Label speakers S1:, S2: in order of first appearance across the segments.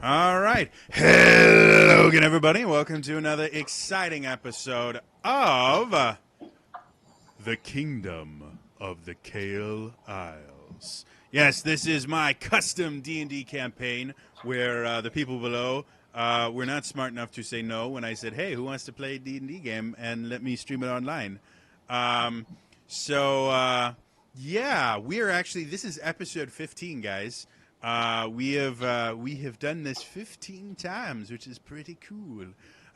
S1: All right. Hello again, everybody. Welcome to another exciting episode of The Kingdom of the Kael Isles. Yes, this is my custom D&D campaign where the people below were not smart enough to say no when I said, hey, who wants to play a D&D game and let me stream it online? Um, yeah, we are actually, this is episode 15, guys. We have done this 15 times, which is pretty cool.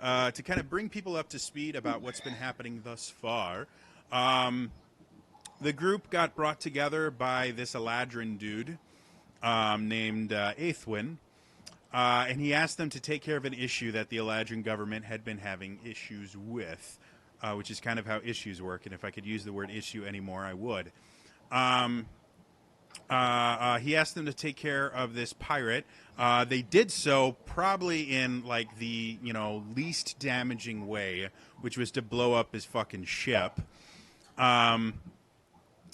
S1: To kind of bring people up to speed about what's been happening thus far. The group got brought together by this Eladrin dude named Aethwin, and he asked them to take care of an issue that the Eladrin government had been having issues with, which is kind of how issues work, and if I could use the word issue anymore, I would. He asked them to take care of this pirate. They did so probably in like the least damaging way, which was to blow up his fucking ship.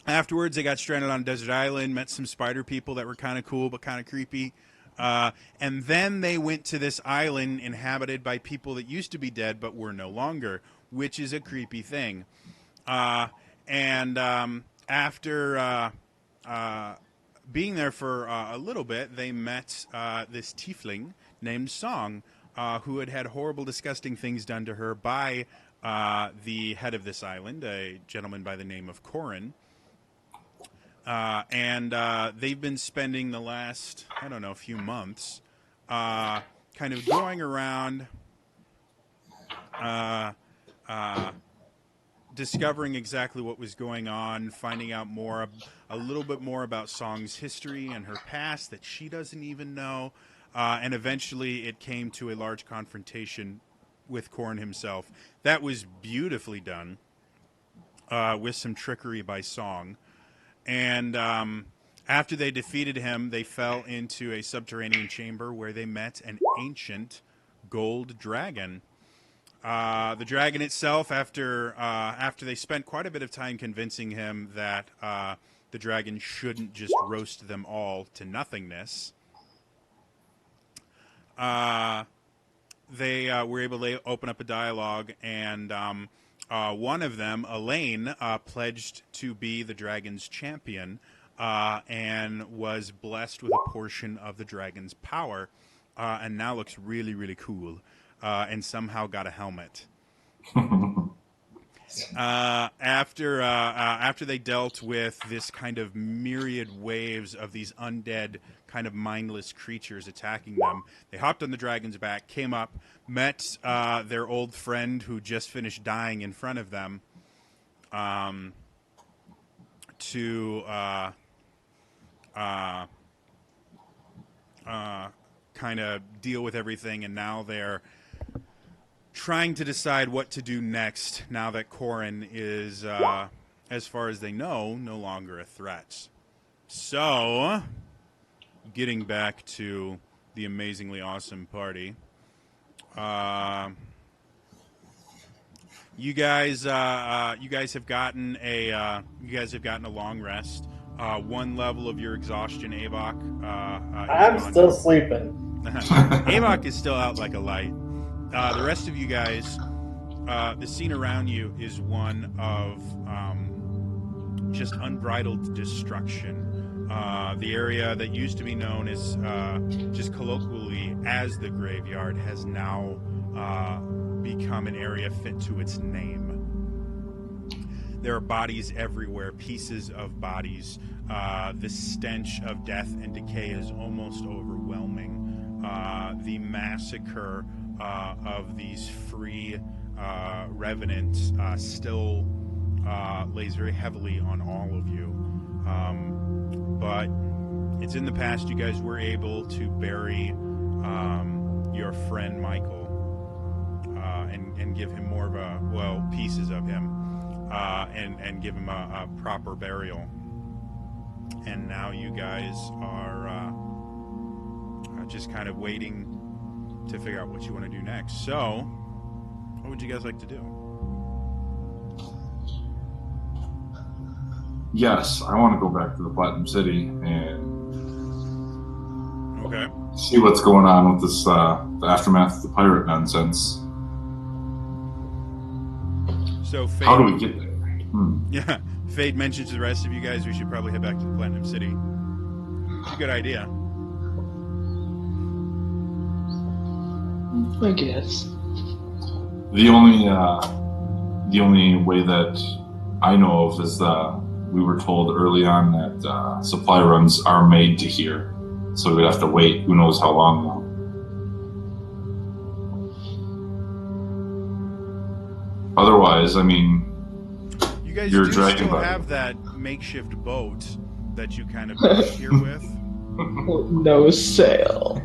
S1: Afterwards, they got stranded on a desert island, met some spider people that were kind of cool but kind of creepy. And then they went to this island inhabited by people that used to be dead but were no longer, which is a creepy thing. After being there for a little bit, they met this tiefling named Song, who had had horrible, disgusting things done to her by the head of this island, a gentleman by the name of Corin. They've been spending the last, few months kind of going around discovering exactly what was going on, finding out a little bit more about Song's history and her past that she doesn't even know. And eventually it came to a large confrontation with Korn himself. That was beautifully done with some trickery by Song. And after they defeated him, they fell into a subterranean chamber where they met an ancient gold dragon. The dragon itself, after they spent quite a bit of time convincing him that the dragon shouldn't just roast them all to nothingness, they were able to open up a dialogue, and one of them, Elaine, pledged to be the dragon's champion and was blessed with a portion of the dragon's power, and now looks really, really cool. And somehow got a helmet. After they dealt with this kind of myriad waves of these undead, kind of mindless creatures attacking them, they hopped on the dragon's back, came up, met their old friend who just finished dying in front of them, to kind of deal with everything, and now they're trying to decide what to do next now that Corin is, as far as they know, no longer a threat. So, getting back to the amazingly awesome party, you guys have gotten a long rest. One level of your exhaustion, Avok.
S2: I'm still sleeping.
S1: Avok is still out like a light. The rest of you guys, the scene around you is one of just unbridled destruction. The area that used to be known as just colloquially as the graveyard has now become an area fit to its name. There are bodies everywhere, pieces of bodies. The stench of death and decay is almost overwhelming. The massacre of these free revenants still lays very heavily on all of you. But it's in the past. You guys were able to bury your friend Michael and give him more of pieces of him and give him a proper burial. And now you guys are just kind of waiting to figure out what you want to do next. So, what would you guys like to do?
S3: Yes, I want to go back to the Platinum City and
S1: Okay.
S3: See what's going on with this, the aftermath of the pirate nonsense.
S1: So Fade,
S3: how do we get there?
S1: Yeah, Fade mentions to the rest of you guys we should probably head back to the Platinum City. It's a good idea.
S4: I guess.
S3: The only way that I know of is we were told early on that supply runs are made to here, so we'd have to wait. Who knows how long now? Otherwise, I mean,
S1: you guys
S3: you're
S1: do
S3: dragging
S1: still
S3: by.
S1: have that makeshift boat that you kind of built here with.
S4: No sail.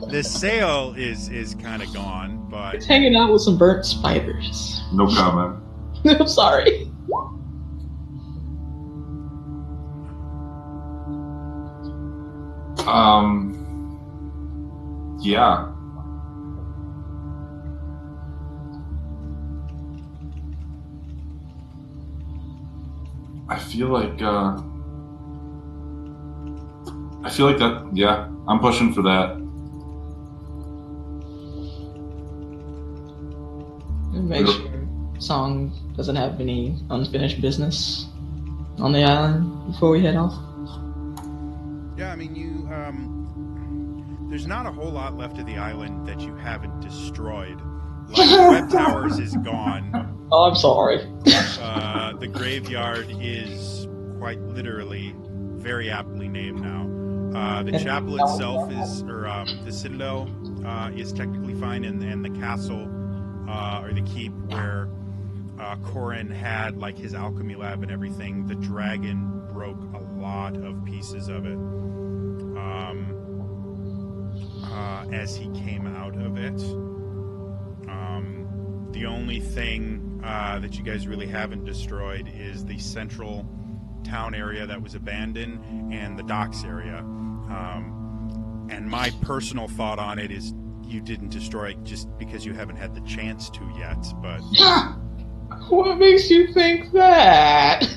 S1: The sail is kind of gone, but
S4: It's hanging out with some burnt spiders.
S3: No comment.
S4: I'm sorry.
S3: Yeah. I feel like that. Yeah, I'm pushing for that.
S4: Make sure Song doesn't have any unfinished business on the island before we head off.
S1: yeah, I mean there's not a whole lot left of the island that you haven't destroyed. Like Web Towers is gone.
S4: Oh, I'm sorry.
S1: The graveyard is quite literally very aptly named now. The chapel itself the citadel is technically fine, and the castle or the keep where Corin had like his alchemy lab and everything, the dragon broke a lot of pieces of it as he came out of it. The only thing that you guys really haven't destroyed is the central town area that was abandoned and the docks area. And my personal thought on it is you didn't destroy it just because you haven't had the chance to yet, but...
S4: What makes you think that?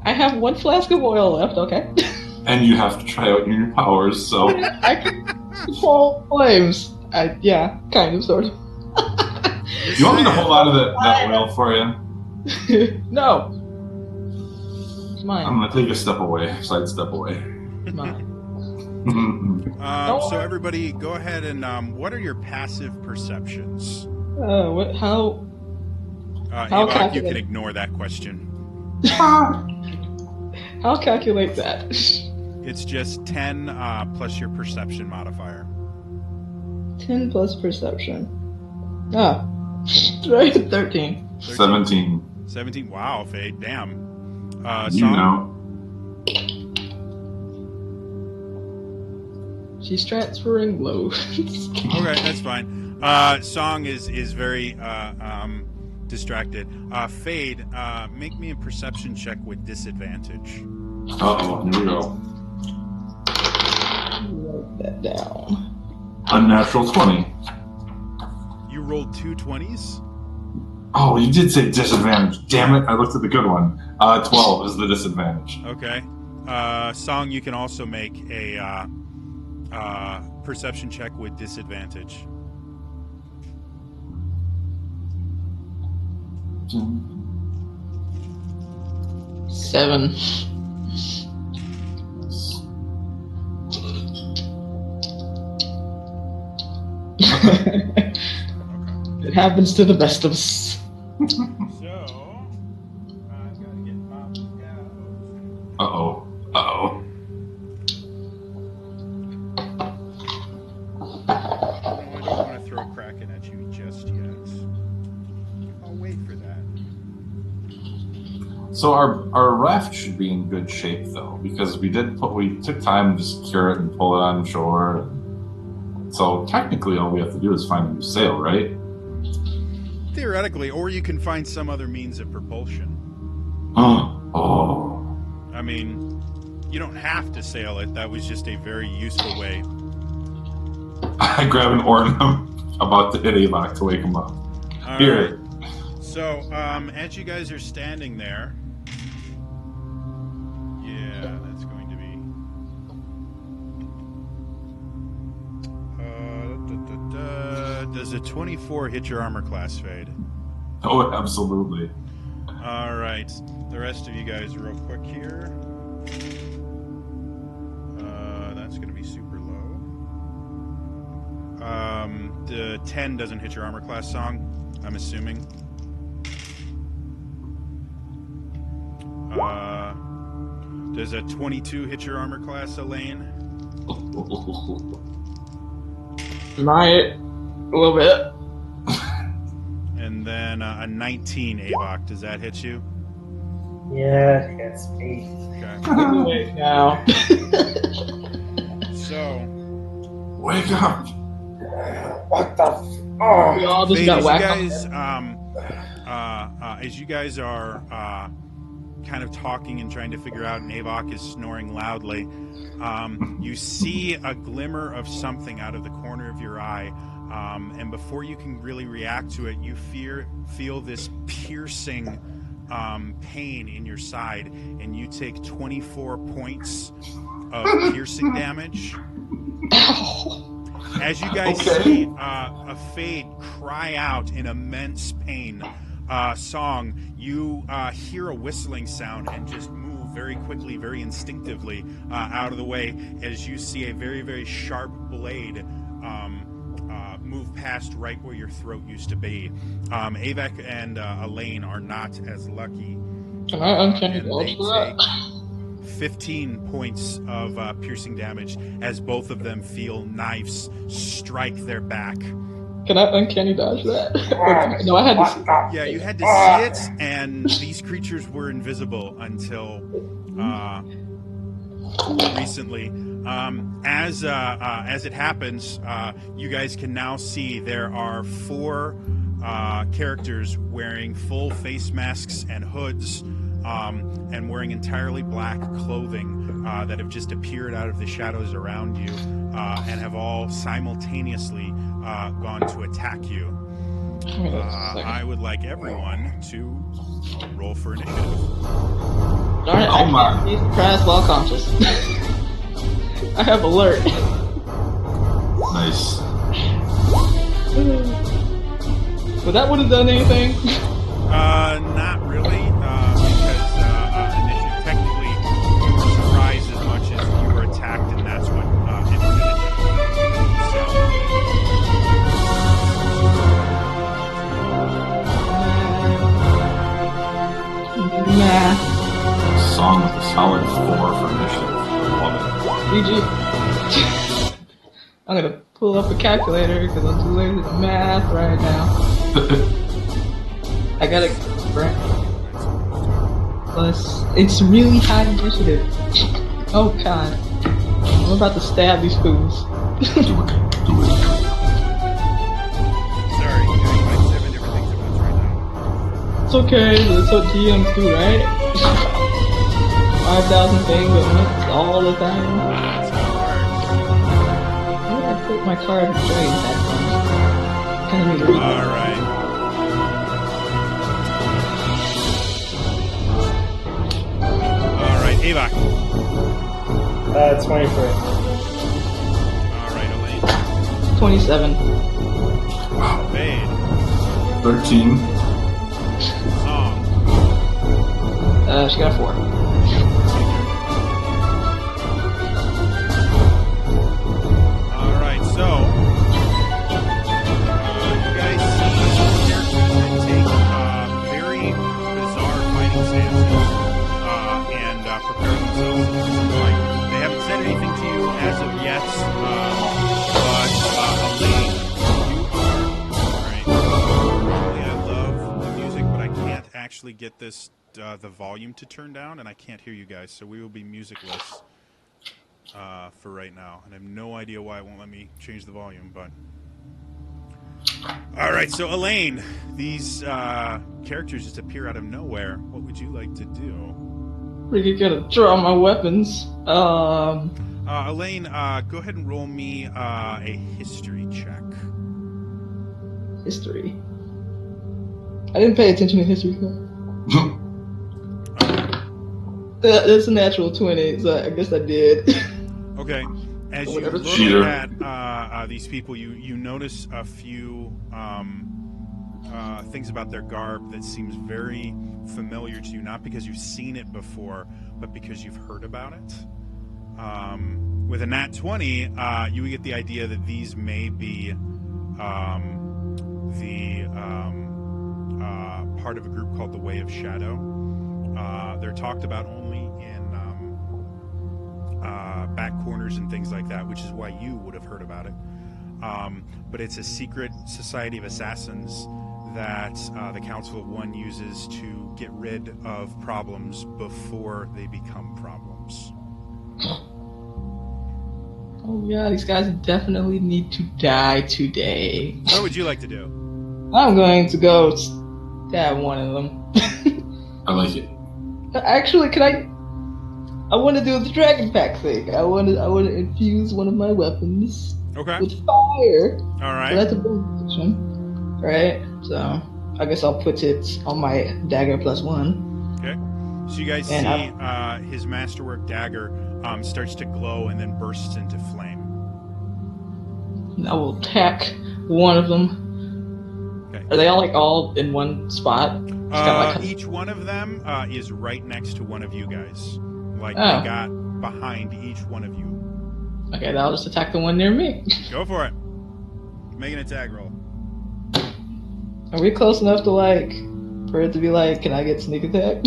S4: I have one flask of oil left, okay?
S3: And you have to try out your new powers, so...
S4: I can control flames. Yeah, kind of, sort of.
S3: You want me to hold on to that oil for you?
S4: No. It's mine.
S3: I'm gonna take a step away, sidestep away.
S4: It's mine.
S1: So everybody, go ahead and what are your passive perceptions?
S4: How
S1: Avok, you can ignore that question.
S4: I'll calculate that.
S1: It's just 10 plus your perception modifier.
S4: 10 plus perception. Ah, right, 13.
S3: 17.
S1: 17. Wow, Fade. Damn.
S3: You
S1: Song?
S3: know.
S4: She's transferring blows.
S1: Okay, that's fine. Song is very distracted. Fade, make me a perception check with disadvantage.
S3: Uh-oh, here we go.
S4: Write that down.
S3: Unnatural 20.
S1: You rolled 2 20s?
S3: Oh, you did say disadvantage. Damn it, I looked at the good one. 12 is the disadvantage.
S1: Okay. Song, you can also make a perception check with disadvantage.
S4: Seven. It happens to the best of us.
S1: So, I've got to get Mom out.
S3: Uh-oh. Uh-oh.
S1: I don't want to throw Kraken at you just yet. I'll wait for that.
S3: So our raft should be in good shape though, because we took time to secure it and pull it on shore. So technically all we have to do is find a new sail, right?
S1: Theoretically, or you can find some other means of propulsion.
S3: Oh.
S1: I mean, you don't have to sail it. That was just a very useful way.
S3: I grab an oar and I'm about to hit Avok to wake him up. Here.
S1: So, as you guys are standing there, yeah, that's going to be does a 24 hit your armor class, Fade?
S3: Oh, absolutely.
S1: All right. The rest of you guys, real quick here. That's going to be super low. The 10 doesn't hit your armor class, Song, I'm assuming. Does a 22 hit your armor class, Elaine?
S4: Might. A little bit.
S1: And then a 19, Avok. Does that hit you?
S2: Yeah, it hits me.
S1: Okay.
S4: Wait now.
S1: So,
S3: Wake up!
S2: What the?
S4: We all just
S1: Fade,
S4: got
S1: as
S4: whacked.
S1: as you guys are kind of talking and trying to figure out, and Avok is snoring loudly, you see a glimmer of something out of the corner of your eye, and before you can really react to it, you feel this piercing pain in your side, and you take 24 points of piercing damage. As you guys see a Fade cry out in immense pain, Song, you hear a whistling sound and just move very quickly, very instinctively out of the way as you see a very, very sharp blade move past right where your throat used to be. Avek and Elaine are not as lucky.
S4: Can I uncanny
S1: And
S4: dodge
S1: they
S4: for that?
S1: take 15 points of piercing damage as both of them feel knives strike their back.
S4: Can I uncanny dodge that? No, I had to.
S1: Yeah, you had to see it, and these creatures were invisible until recently. As it happens, you guys can now see there are 4 characters wearing full face masks and hoods, and wearing entirely black clothing that have just appeared out of the shadows around you, and have all simultaneously gone to attack you. I would like everyone to roll for initiative.
S4: Darn it,
S3: Oh my.
S4: I can't press while conscious. I have alert.
S3: Nice.
S4: But that would have done anything.
S1: Not really, because initiative, technically you were surprised as much as you were attacked, and that's what initiative.
S4: Nah.
S3: Song with a solid 4 for initiative. Love
S4: GG. I'm gonna pull up a calculator because I'm too lazy to math right now.
S3: it.
S4: I gotta. Plus, it's really high initiative. Oh god. I'm about to stab these fools.
S3: Do it.
S1: Sorry, you're doing like 7 different things at once right now.
S4: It's okay, that's what GMs do, right? 5,000 things at once all the time.
S1: That's how it
S4: Where did I put my card trading that from? Kind of need to read
S1: works.
S4: that.
S1: All right. All right, Avok.
S2: 23.
S1: All right, Elaine.
S4: 27.
S1: Fade.
S3: 13.
S1: Song.
S4: She got a 4.
S1: All right, so you guys see characters that take very bizarre fighting stances and prepare themselves for some fight. They haven't said anything to you as of yet, but Elaine, you are all right. Normally, I love the music, but I can't actually get this the volume to turn down, and I can't hear you guys, so we will be musicless for right now, and I have no idea why it won't let me change the volume, but all right. So Elaine, these characters just appear out of nowhere. What would you like to do?
S4: Really gonna draw my weapons.
S1: Elaine, go ahead and roll me a history check.
S4: History. I didn't pay attention to history. It's a natural 20, so I guess I did.
S1: Okay. As you
S4: Whatever.
S1: look
S3: Cheater.
S1: at these people, you notice a few things about their garb that seems very familiar to you, not because you've seen it before, but because you've heard about it. With a nat 20, you would get the idea that these may be the part of a group called the Way of Shadow. They're talked about only in back corners and things like that, which is why you would have heard about it. But it's a secret society of assassins that the Council of One uses to get rid of problems before they become problems.
S4: Oh yeah, these guys definitely need to die today.
S1: What would you like to do?
S4: I'm going to go stab one of them.
S3: I like it.
S4: Actually, I want to do the dragon pack thing. I want to infuse one of my weapons
S1: Okay.
S4: with fire.
S1: All
S4: So
S1: right.
S4: that's a bonus action, right? So I guess I'll put it on my dagger +1.
S1: Okay. So you guys
S4: And
S1: see his masterwork dagger starts to glow and then bursts into flame.
S4: And I will attack one of them.
S1: Okay.
S4: Are they all in one spot? Just kinda
S1: Each one of them is right next to one of you guys. Like
S4: Oh.
S1: they got behind each one of you.
S4: Okay, then I'll just attack the one near me.
S1: Go for it. Make an attack roll.
S4: Are we close enough to for it to be can I get sneak attack?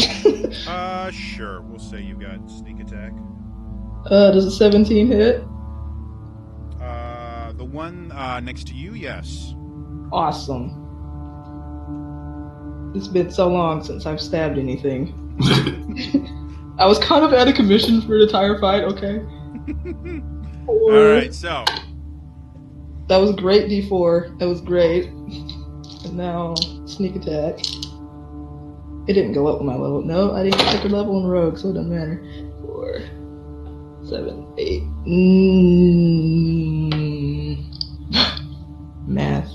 S1: Sure. We'll say you got sneak attack.
S4: Does a 17 hit?
S1: The one next to you, yes.
S4: Awesome. It's been so long since I've stabbed anything. I was kind of out of commission for an entire fight, okay?
S1: All right, so
S4: That was great, D4. That was great. And now, sneak attack. It didn't go up with my level. No, I didn't pick a level in Rogue, so it doesn't matter. 4, 7, 8. Math.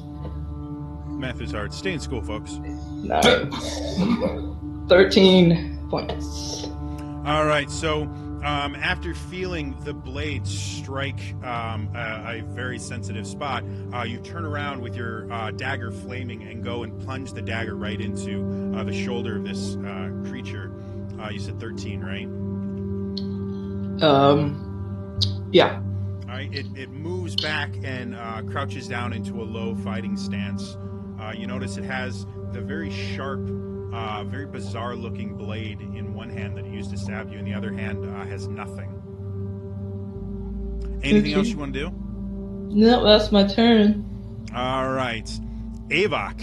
S1: math is hard. Stay in school, folks.
S4: 9. 13 points.
S1: All right, so after feeling the blade strike a very sensitive spot, you turn around with your dagger flaming and go and plunge the dagger right into the shoulder of this creature. You said 13, right?
S4: Yeah.
S1: All right, it moves back and crouches down into a low fighting stance. You notice it has the very sharp, very bizarre-looking blade in one hand that it used to stab you, and the other hand has nothing. Anything else you want to do?
S4: No, that's my turn.
S1: All right. Avok,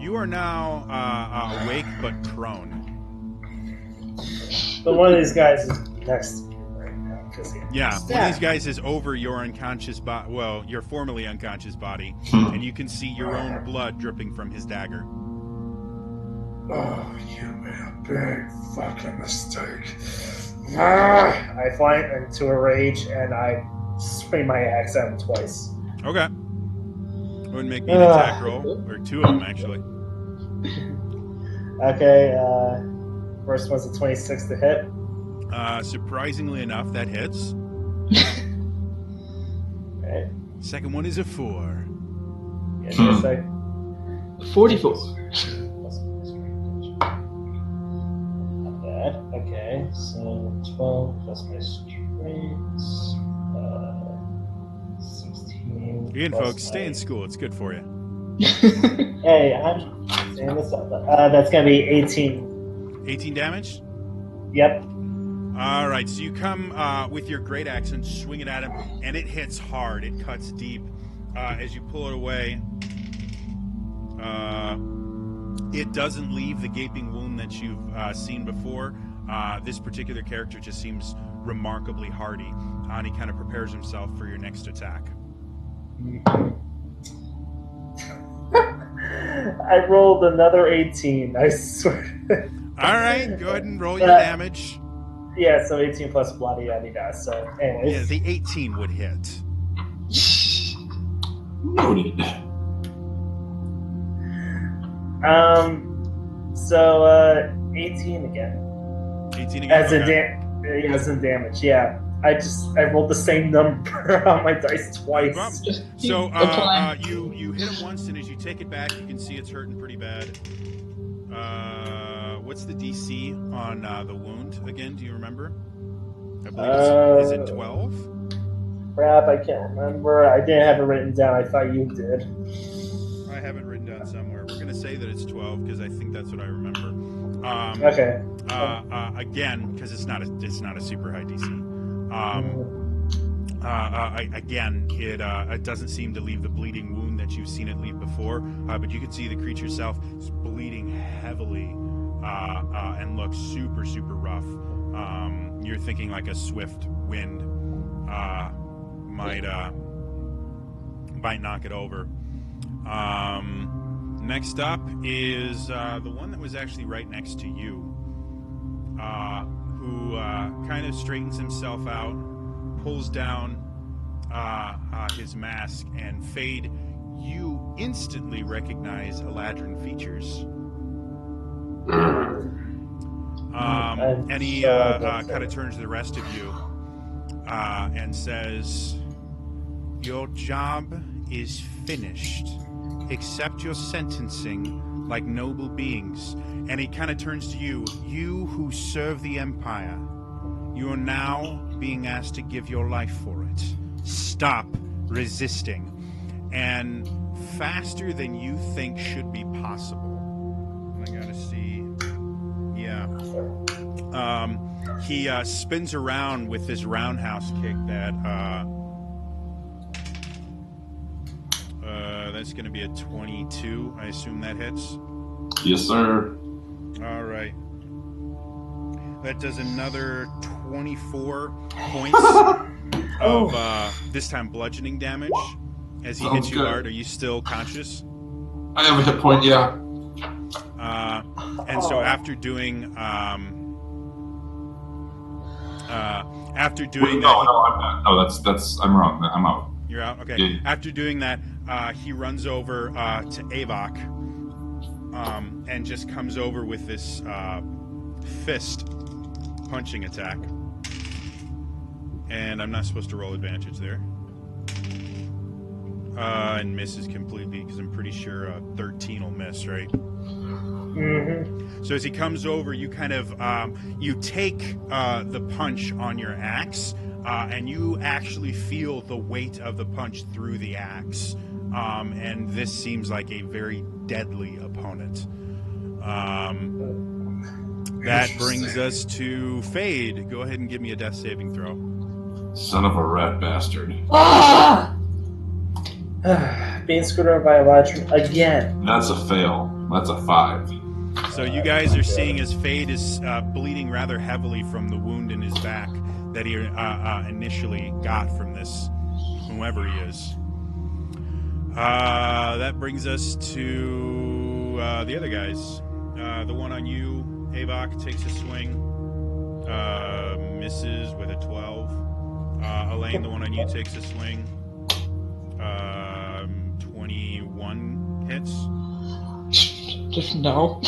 S1: you are now awake but prone.
S2: But one of these guys is next to me right now.
S1: Yeah, one of these guys is over your unconscious body, well, your formerly unconscious body, and you can see your own blood dripping from his dagger.
S2: Oh, you made a big fucking mistake. I fly into a rage and I swing my axe at him twice.
S1: Okay. Go ahead and make me an attack roll, or two of them, actually.
S2: Okay, first one's a 26 to hit.
S1: Surprisingly enough, that hits.
S2: Okay.
S1: Second one is a 4.
S2: Yeah, just like
S4: 44.
S2: not bad. Okay, so 12 plus my strength, 16.
S1: Again,
S2: plus
S1: folks, stay in
S2: my-
S1: school. It's good for you.
S2: Hey, I'm saying this up. That's gonna be 18.
S1: 18 damage?
S2: Yep.
S1: All right, so you come with your great axe and swing it at him, and it hits hard. It cuts deep. As you pull it away, it doesn't leave the gaping wound that you've seen before. This particular character just seems remarkably hardy, and he kind of prepares himself for your next attack.
S2: I rolled another 18. I swear.
S1: All right, go ahead and roll your damage.
S2: Yeah, so 18 plus bloody yada. So, anyways.
S1: Yeah, the 18 would hit.
S3: Noted.
S2: So 18 again.
S1: 18 again.
S2: As
S1: Okay.
S2: in damage, yeah. I rolled the same number on my dice twice.
S4: Just keep
S1: So
S4: applying.
S1: you hit him once, and as you take it back, you can see it's hurting pretty bad. What's the DC on the wound again? Do you remember? I believe is it 12?
S2: Crap, I can't remember. I didn't have it written down. I thought you did.
S1: I have it written down somewhere. We're gonna say that it's 12 because I think that's what I remember.
S2: Okay.
S1: Again, because it's not a super high DC. Again, it doesn't seem to leave the bleeding wound that you've seen it leave before, but you can see the creature itself is bleeding heavily and looks super, super rough. You're thinking like a swift wind might knock it over. Next up is the one that was actually right next to you, who kind of straightens himself out, pulls down his mask, and Fade, you instantly recognize Eladrin features. And he kind of turns to the rest of you and says, "Your job is finished. Accept your sentencing like noble beings." And he kind of turns to you. You who serve the Empire, you are now being asked to give your life for it. Stop resisting. And faster than you think should be possible. I gotta see. Yeah. He spins around with this roundhouse kick that that's going to be a 22. I assume that hits.
S3: Yes, sir.
S1: All right. That does another 24 points of this time bludgeoning damage as he hits you hard. Are you still conscious?
S3: I have a hit point, yeah.
S1: And so after doing
S3: No,
S1: that,
S3: I'm not. No, that's I'm wrong. I'm out.
S1: You're out? Okay.
S3: Yeah.
S1: After doing that, he runs over to Avok and just comes over with this fist punching attack. And I'm not supposed to roll advantage there. And misses completely because I'm pretty sure 13 will miss, right?
S2: Mm-hmm.
S1: So as he comes over, you kind of you take the punch on your axe, and you actually feel the weight of the punch through the axe. And this seems like a very deadly opponent. That brings us to Fade. Go ahead and give me a death saving throw.
S3: Son of a rat bastard.
S5: Ah!
S2: Being screwed over by Eladrin again.
S3: That's a fail. That's a 5.
S1: So you guys are seeing as Fade is bleeding rather heavily from the wound in his back that he initially got from this, whoever he is. That brings us to the other guys. The one on you, Avok, takes a swing, misses with a 12. Elaine, the one on you, takes a swing. 21 hits.
S4: Just no.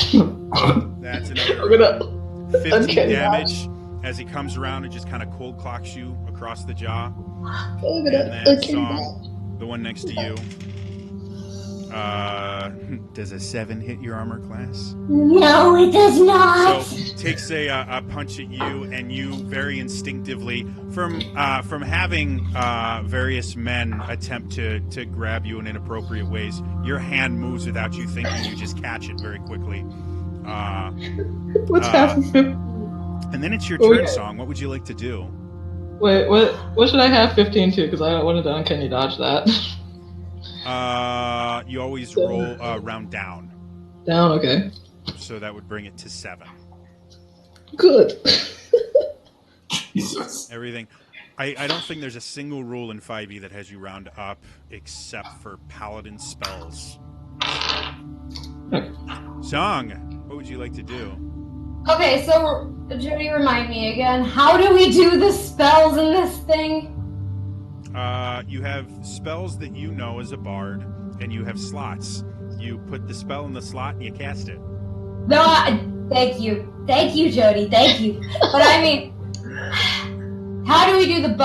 S1: That's
S4: I'm
S1: another
S4: gonna
S1: 15
S4: uncanny
S1: damage as he comes around and just kind of cold clocks you across the jaw.
S4: I'm
S1: And
S4: gonna
S1: then
S4: uncanny
S1: Song, the one next to you. Does a 7 hit your armor class?
S5: No, it does not.
S1: So takes a punch at you, and you very instinctively, from having various men attempt to grab you in inappropriate ways, your hand moves without you thinking. You just catch it very quickly.
S4: What's half of it?
S1: And then it's your
S4: Oh,
S1: turn,
S4: yeah.
S1: Song. What would you like to do?
S4: Wait, what should I have 15 to? Because I wanted to uncanny dodge that.
S1: You always roll round down,
S4: Down, okay.
S1: so that would bring it to 7.
S4: Good.
S3: Jesus.
S1: Everything. I don't think there's a single rule in 5e that has you round up except for paladin spells. Song, what would you like to do?
S5: Okay, so Jody, remind me again. How do we do the spells in this thing?
S1: You have spells that you know as a bard, and you have slots. You put the spell in the slot and you cast it.
S5: No, thank you, Jody, thank you. But I mean, How do we do the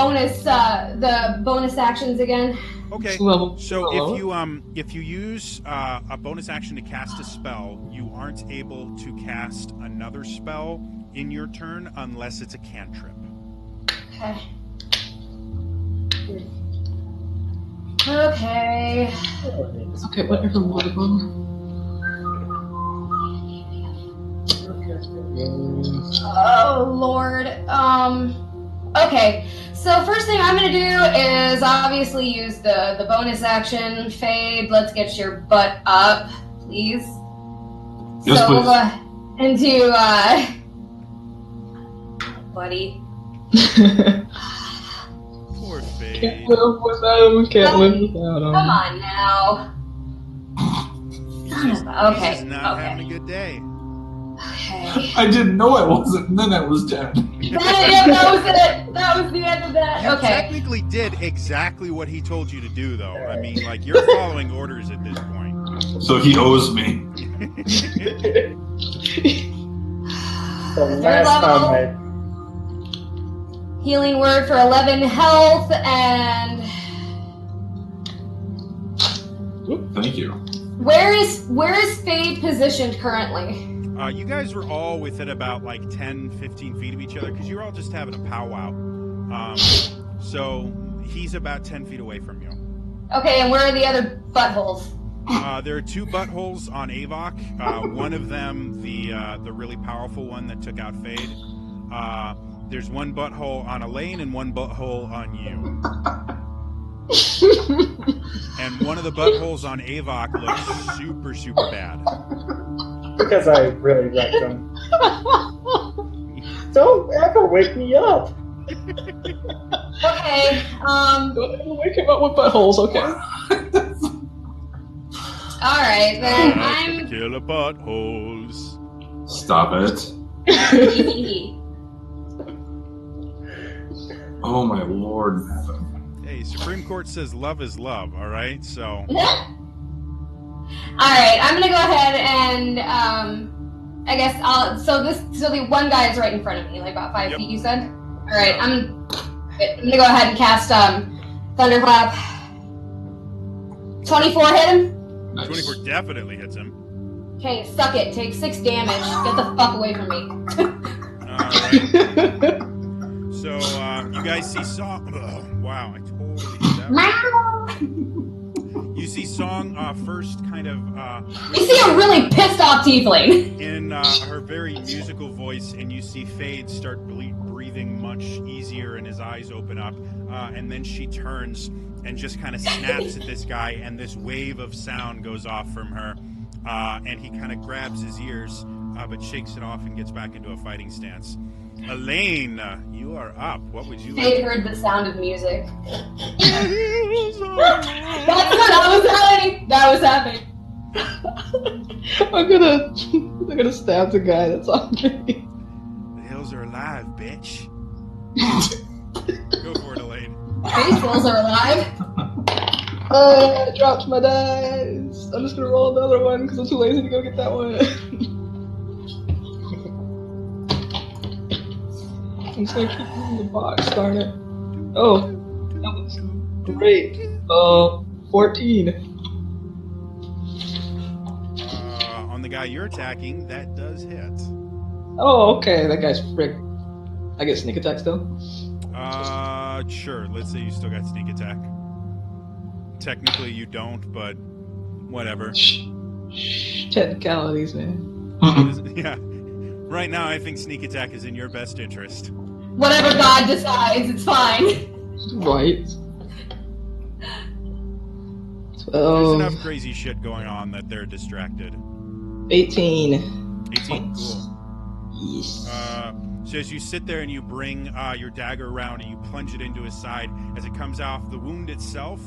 S5: bonus actions again?
S1: Okay.
S4: Level.
S1: So if you use a bonus action to cast a spell, you aren't able to cast another spell in your turn unless it's a cantrip.
S5: Okay. Okay.
S4: Okay, whatever.
S5: Oh Lord. Okay. So first thing I'm gonna do is obviously use the bonus action. Fade. Let's get your butt up, please.
S3: Yes,
S5: so we'll
S3: please.
S5: go ahead and do buddy.
S1: Poor Fade.
S4: Can't live without him. Can't live without him.
S5: Come on now.
S1: He's
S5: Okay.
S1: just not
S5: Okay.
S1: having a good day.
S5: Okay.
S3: I didn't know I wasn't, and then I was dead.
S5: That was it. That was the end of that.
S1: You
S5: Okay.
S1: technically did exactly what he told you to do, though. I mean, like, you're following orders at this point.
S3: So he owes me.
S2: So
S5: Third
S2: last
S5: level.
S2: time
S5: Healing word for 11 health and
S3: Thank you.
S5: where is Fade positioned currently?
S1: You guys were all within about like 10, 15 feet of each other because you were all just having a powwow. So he's about 10 feet away from you.
S5: Okay, and where are the other buttholes?
S1: There are 2 buttholes on Avok. One of them, the really powerful one that took out Fade. There's 1 butthole on Elaine and 1 butthole on you. And one of the buttholes on Avok looks super, super bad.
S2: because I really wrecked him. Don't ever wake me up.
S5: Okay,
S4: Don't wake him up with buttholes, okay?
S5: alright, then I'm...
S1: Killer buttholes.
S3: Stop it. Oh my lord.
S1: Hey, Supreme Court says love is love, alright? So...
S5: Alright, I'm gonna go ahead and, I guess so the one guy is right in front of me, like about 5 feet, you said? Alright, I'm gonna go ahead and cast, Thunderclap. 24 hit him?
S3: Nice.
S1: 24 definitely hits him.
S5: Okay, suck it. Take 6 damage. Get the fuck away from me.
S1: Alright. So, you guys see Song... Oh, wow, I totally did that. You see Song first kind of...
S5: You see a really pissed off tiefling.
S1: in her very musical voice, and you see Fade start breathing much easier, and his eyes open up, and then she turns and just kind of snaps at this guy, and this wave of sound goes off from her, and he kind of grabs his ears, but shakes it off and gets back into a fighting stance. Elaine, you are up. What would you like?
S5: Fade heard the sound of music.
S1: That's
S5: That was happening.
S4: I'm gonna stab the guy that's on me.
S1: The hills are alive, bitch. Go for it, Elaine.
S5: Face hills are alive.
S4: I dropped my dice. I'm just gonna roll another one because I'm too lazy to go get that one. I'm just gonna keep using the box, darn it. Oh, that was great. 14.
S1: On the guy you're attacking, that does hit.
S4: Oh, okay, that guy's frick. I get sneak attack still?
S1: Sure. Let's say you still got sneak attack. Technically, you don't, but whatever.
S4: Technicalities, man.
S1: Yeah. Right now, I think sneak attack is in your best interest.
S5: Whatever God decides, it's fine.
S4: Right.
S1: There's enough crazy shit going on that they're distracted.
S4: 18.
S1: 18, cool.
S4: Yes.
S1: So as you sit there and you bring your dagger around and you plunge it into his side, as it comes off, the wound itself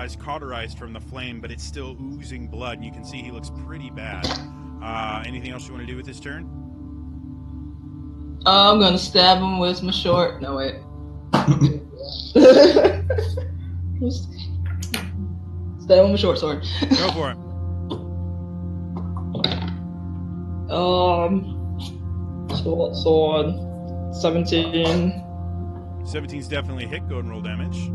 S1: is cauterized from the flame, but it's still oozing blood, and you can see he looks pretty bad. Anything else you want to do with this turn?
S4: I'm gonna stab him with my short. No, wait. Stab him with my short sword.
S1: Go for it.
S4: Sword. 17.
S1: 17 17's definitely a hit. Go and roll damage.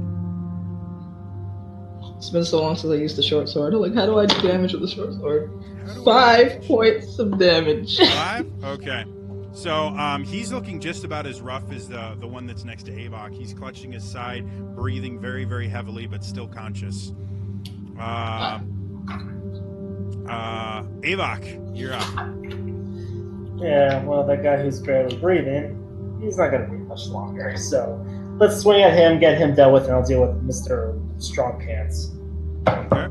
S4: It's been so long since I used the short sword. I'm like, how do I do damage with the short sword?
S1: How do
S4: 5 points of damage.
S1: 5? Okay. So he's looking just about as rough as the one that's next to Avok. He's clutching his side, breathing very, very heavily, but still conscious. Avok, you're up.
S2: Yeah, well, that guy who's barely breathing, he's not going to breathe much longer. So let's swing at him, get him dealt with, and I'll deal with Mr. Strong Pants.
S1: Okay.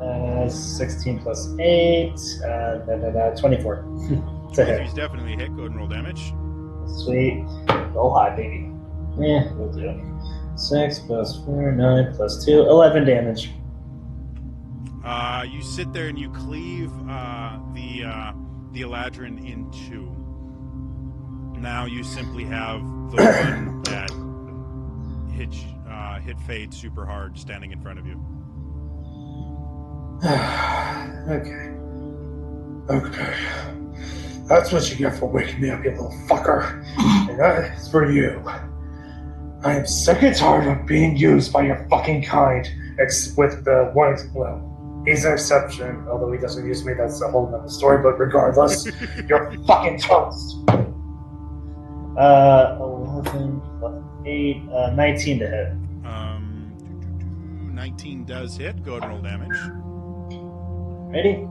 S2: Alright, 16 plus 8, 24. To hit.
S1: He's definitely a hit. Go ahead and roll damage.
S2: Sweet. Roll high, baby. Yeah, we'll do. 6 plus 4, 9 plus 2, 11 damage.
S1: You sit there and you cleave the Eladrin in two. Now you simply have the one that hit Fade super hard standing in front of you.
S2: Okay. That's what you get for waking me up, you little fucker. And that is for you. I am sick and tired of being used by your fucking kind. With the one, well, he's an exception. Although he doesn't use me, that's a whole nother story. But regardless, you're fucking toast. 11 plus 8, 19 to hit.
S1: 19 does hit. Go ahead and roll damage.
S2: Ready?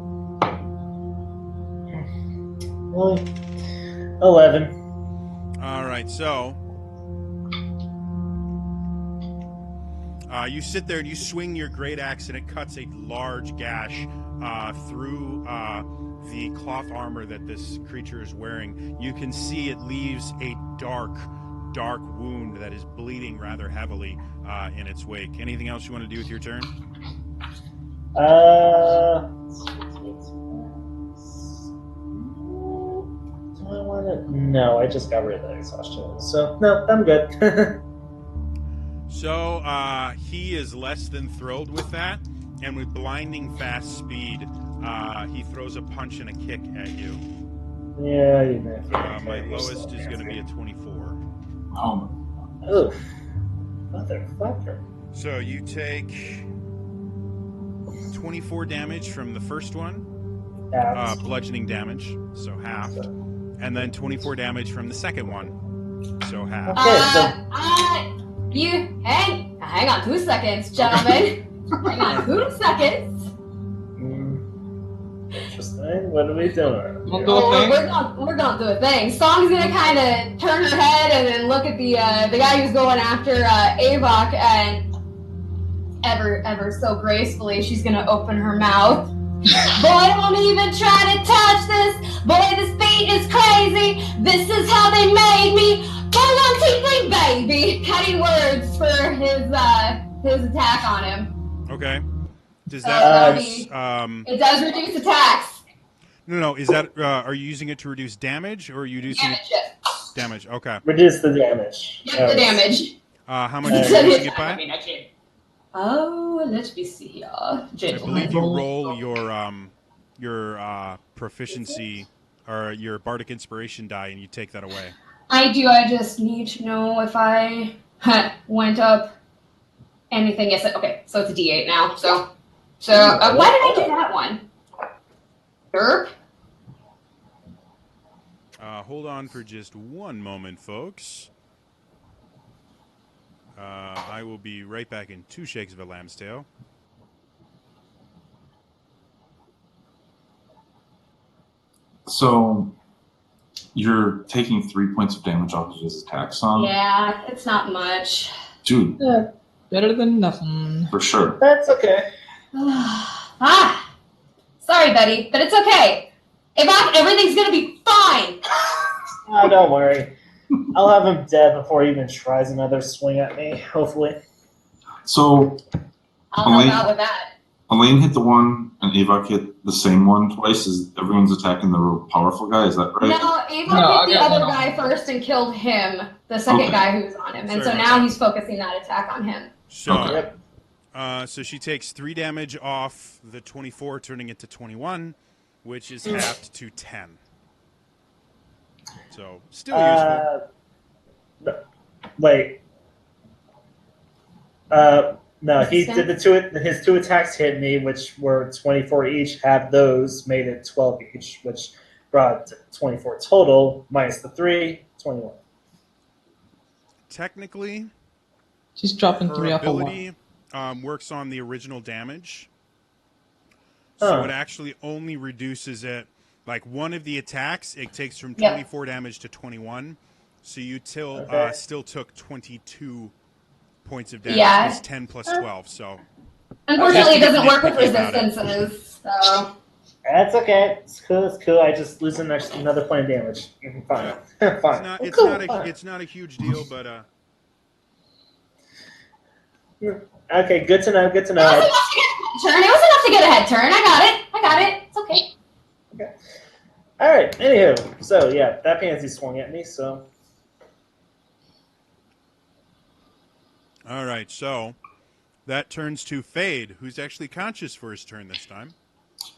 S2: Really? 11.
S1: All right, so you sit there and you swing your great axe, and it cuts a large gash through the cloth armor that this creature is wearing. You can see it leaves a dark wound that is bleeding rather heavily in its wake. Anything else you want to do with your turn?
S2: Do I want to? No, I just got rid of the exhaustion. So, no, I'm good.
S1: So he is less than thrilled with that, and with blinding fast speed, he throws a punch and a kick at you.
S2: Yeah, you know.
S1: My lowest is going to be a 24.
S3: Oh.
S2: Oof. Motherfucker.
S1: So you take 24 damage from the first one, bludgeoning damage, so half, and then 24 damage from the second one, so half.
S5: You hang on 2 seconds, gentlemen. Hang on 2 seconds.
S2: Interesting. What are we doing?
S4: We'll do a thing.
S5: We're gonna do a thing. Song's gonna kind of turn her head and then look at the guy who's going after Avok, and ever so gracefully, she's gonna open her mouth. Boy, don't even try to touch this. Boy, this beat is crazy. This is how they made me. Go on, tinkling baby. Cutting words for his attack on him.
S1: Okay. Does that reduce,
S5: it does reduce attacks.
S1: No. Is that are you using it to reduce damage, or are you using
S5: Damage, yes.
S1: damage? Okay.
S2: Reduce the damage.
S5: Yep, the damage.
S1: How much are you reducing it by?
S5: I mean, I can. Oh, let me see here.
S1: I believe you roll your proficiency or your bardic inspiration die, and you take that away.
S5: I do. I just need to know if I went up anything. Yes. Okay. So it's a D8 now. So why did I do that one? Derp.
S1: Hold on for just one moment, folks. I will be right back in 2 shakes of a lamb's tail.
S3: So you're taking 3 points of damage off of his attack, son?
S5: Yeah, it's not much.
S3: Dude.
S4: Yeah, better than nothing.
S3: For sure.
S2: That's okay.
S5: Sorry, Betty, but it's okay. Everything's gonna be fine.
S2: Oh, don't worry. I'll have him dead before he even tries another swing at me, hopefully.
S3: So,
S5: I'll help out with that.
S3: Elaine hit the one, and Avok hit the same one twice. Is everyone's attacking the real powerful guy? Is that right?
S5: No, Avok hit the other guy first and killed him, the second guy who was on him. And so now he's focusing that attack on him.
S1: So, so she takes 3 damage off the 24, turning it to 21, which is halved to 10. So, still useful.
S2: Wait. No, he did his 2 attacks hit me, which were 24 each. Half those made it 12 each, which brought 24 total, minus the 3, 21.
S1: Technically,
S4: She's dropping
S1: her
S4: 3 off a lot.
S1: ability works on the original damage.
S2: Huh.
S1: So it actually only reduces it. Like one of the attacks, it takes from 24 damage to 21. So you still took 22 points of damage.
S5: Yeah.
S1: It's 10 plus 12. So
S5: Unfortunately, it doesn't work with
S1: nitpicky about it.
S5: resistances. So
S2: That's okay. It's cool. I just lose another point of damage. Fine. Fine.
S1: It's not a huge deal, but
S2: Okay, good to know.
S5: It wasn't enough to get a head turn. I got it. It's okay.
S2: Okay. All right. Anywho, so yeah, that pansy swung at me. So
S1: all right. So that turns to Fade, who's actually conscious for his turn this time.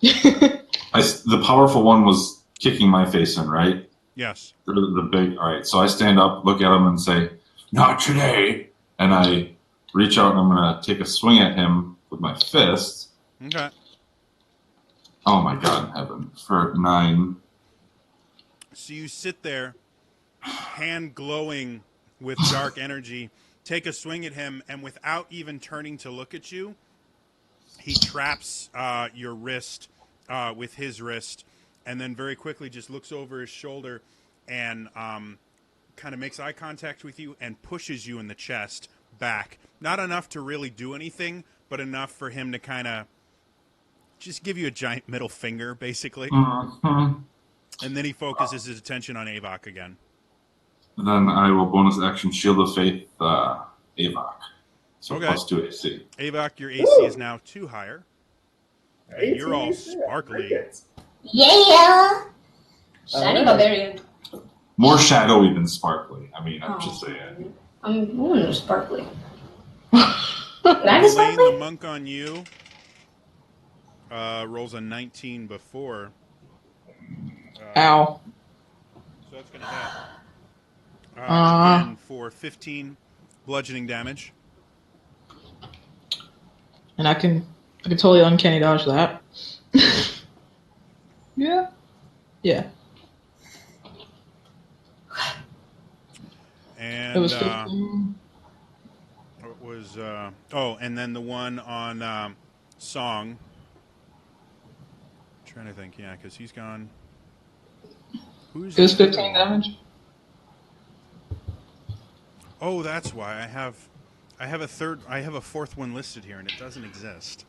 S3: The powerful one was kicking my face in, right?
S1: Yes.
S3: The big. All right. So I stand up, look at him, and say, "Not today!" And I reach out and I'm gonna take a swing at him with my fist.
S1: Okay.
S3: Oh my God in heaven! For 9.
S1: So you sit there, hand glowing with dark energy, take a swing at him, and without even turning to look at you, he traps your wrist with his wrist, and then very quickly just looks over his shoulder and kind of makes eye contact with you and pushes you in the chest back. Not enough to really do anything, but enough for him to kind of just give you a giant middle finger, basically.
S3: Mm-hmm.
S1: And then he focuses his attention on Avok again.
S3: Then I will bonus action Shield of Faith Avok. So
S1: Okay.
S3: plus 2 AC.
S1: Avok, your AC is now 2 higher. And you're all sparkly.
S5: Yeah. Shiny Barbarian.
S3: More shadowy than sparkly. I mean, I'm just saying.
S5: I'm sparkly. Can I be
S1: Elaine,
S5: sparkly?
S1: the monk on you rolls a 19 before.
S4: Ow.
S1: So that's going to hit. Again for 15 bludgeoning damage.
S4: And I can totally uncanny dodge that. Yeah.
S1: And
S4: It was 15.
S1: it was and then the one on Song. I'm trying to think, yeah, because he's gone. Who's
S4: It was
S1: the
S4: 15
S1: other one?
S4: damage.
S1: Oh, that's why I have a fourth one listed here, and it doesn't exist.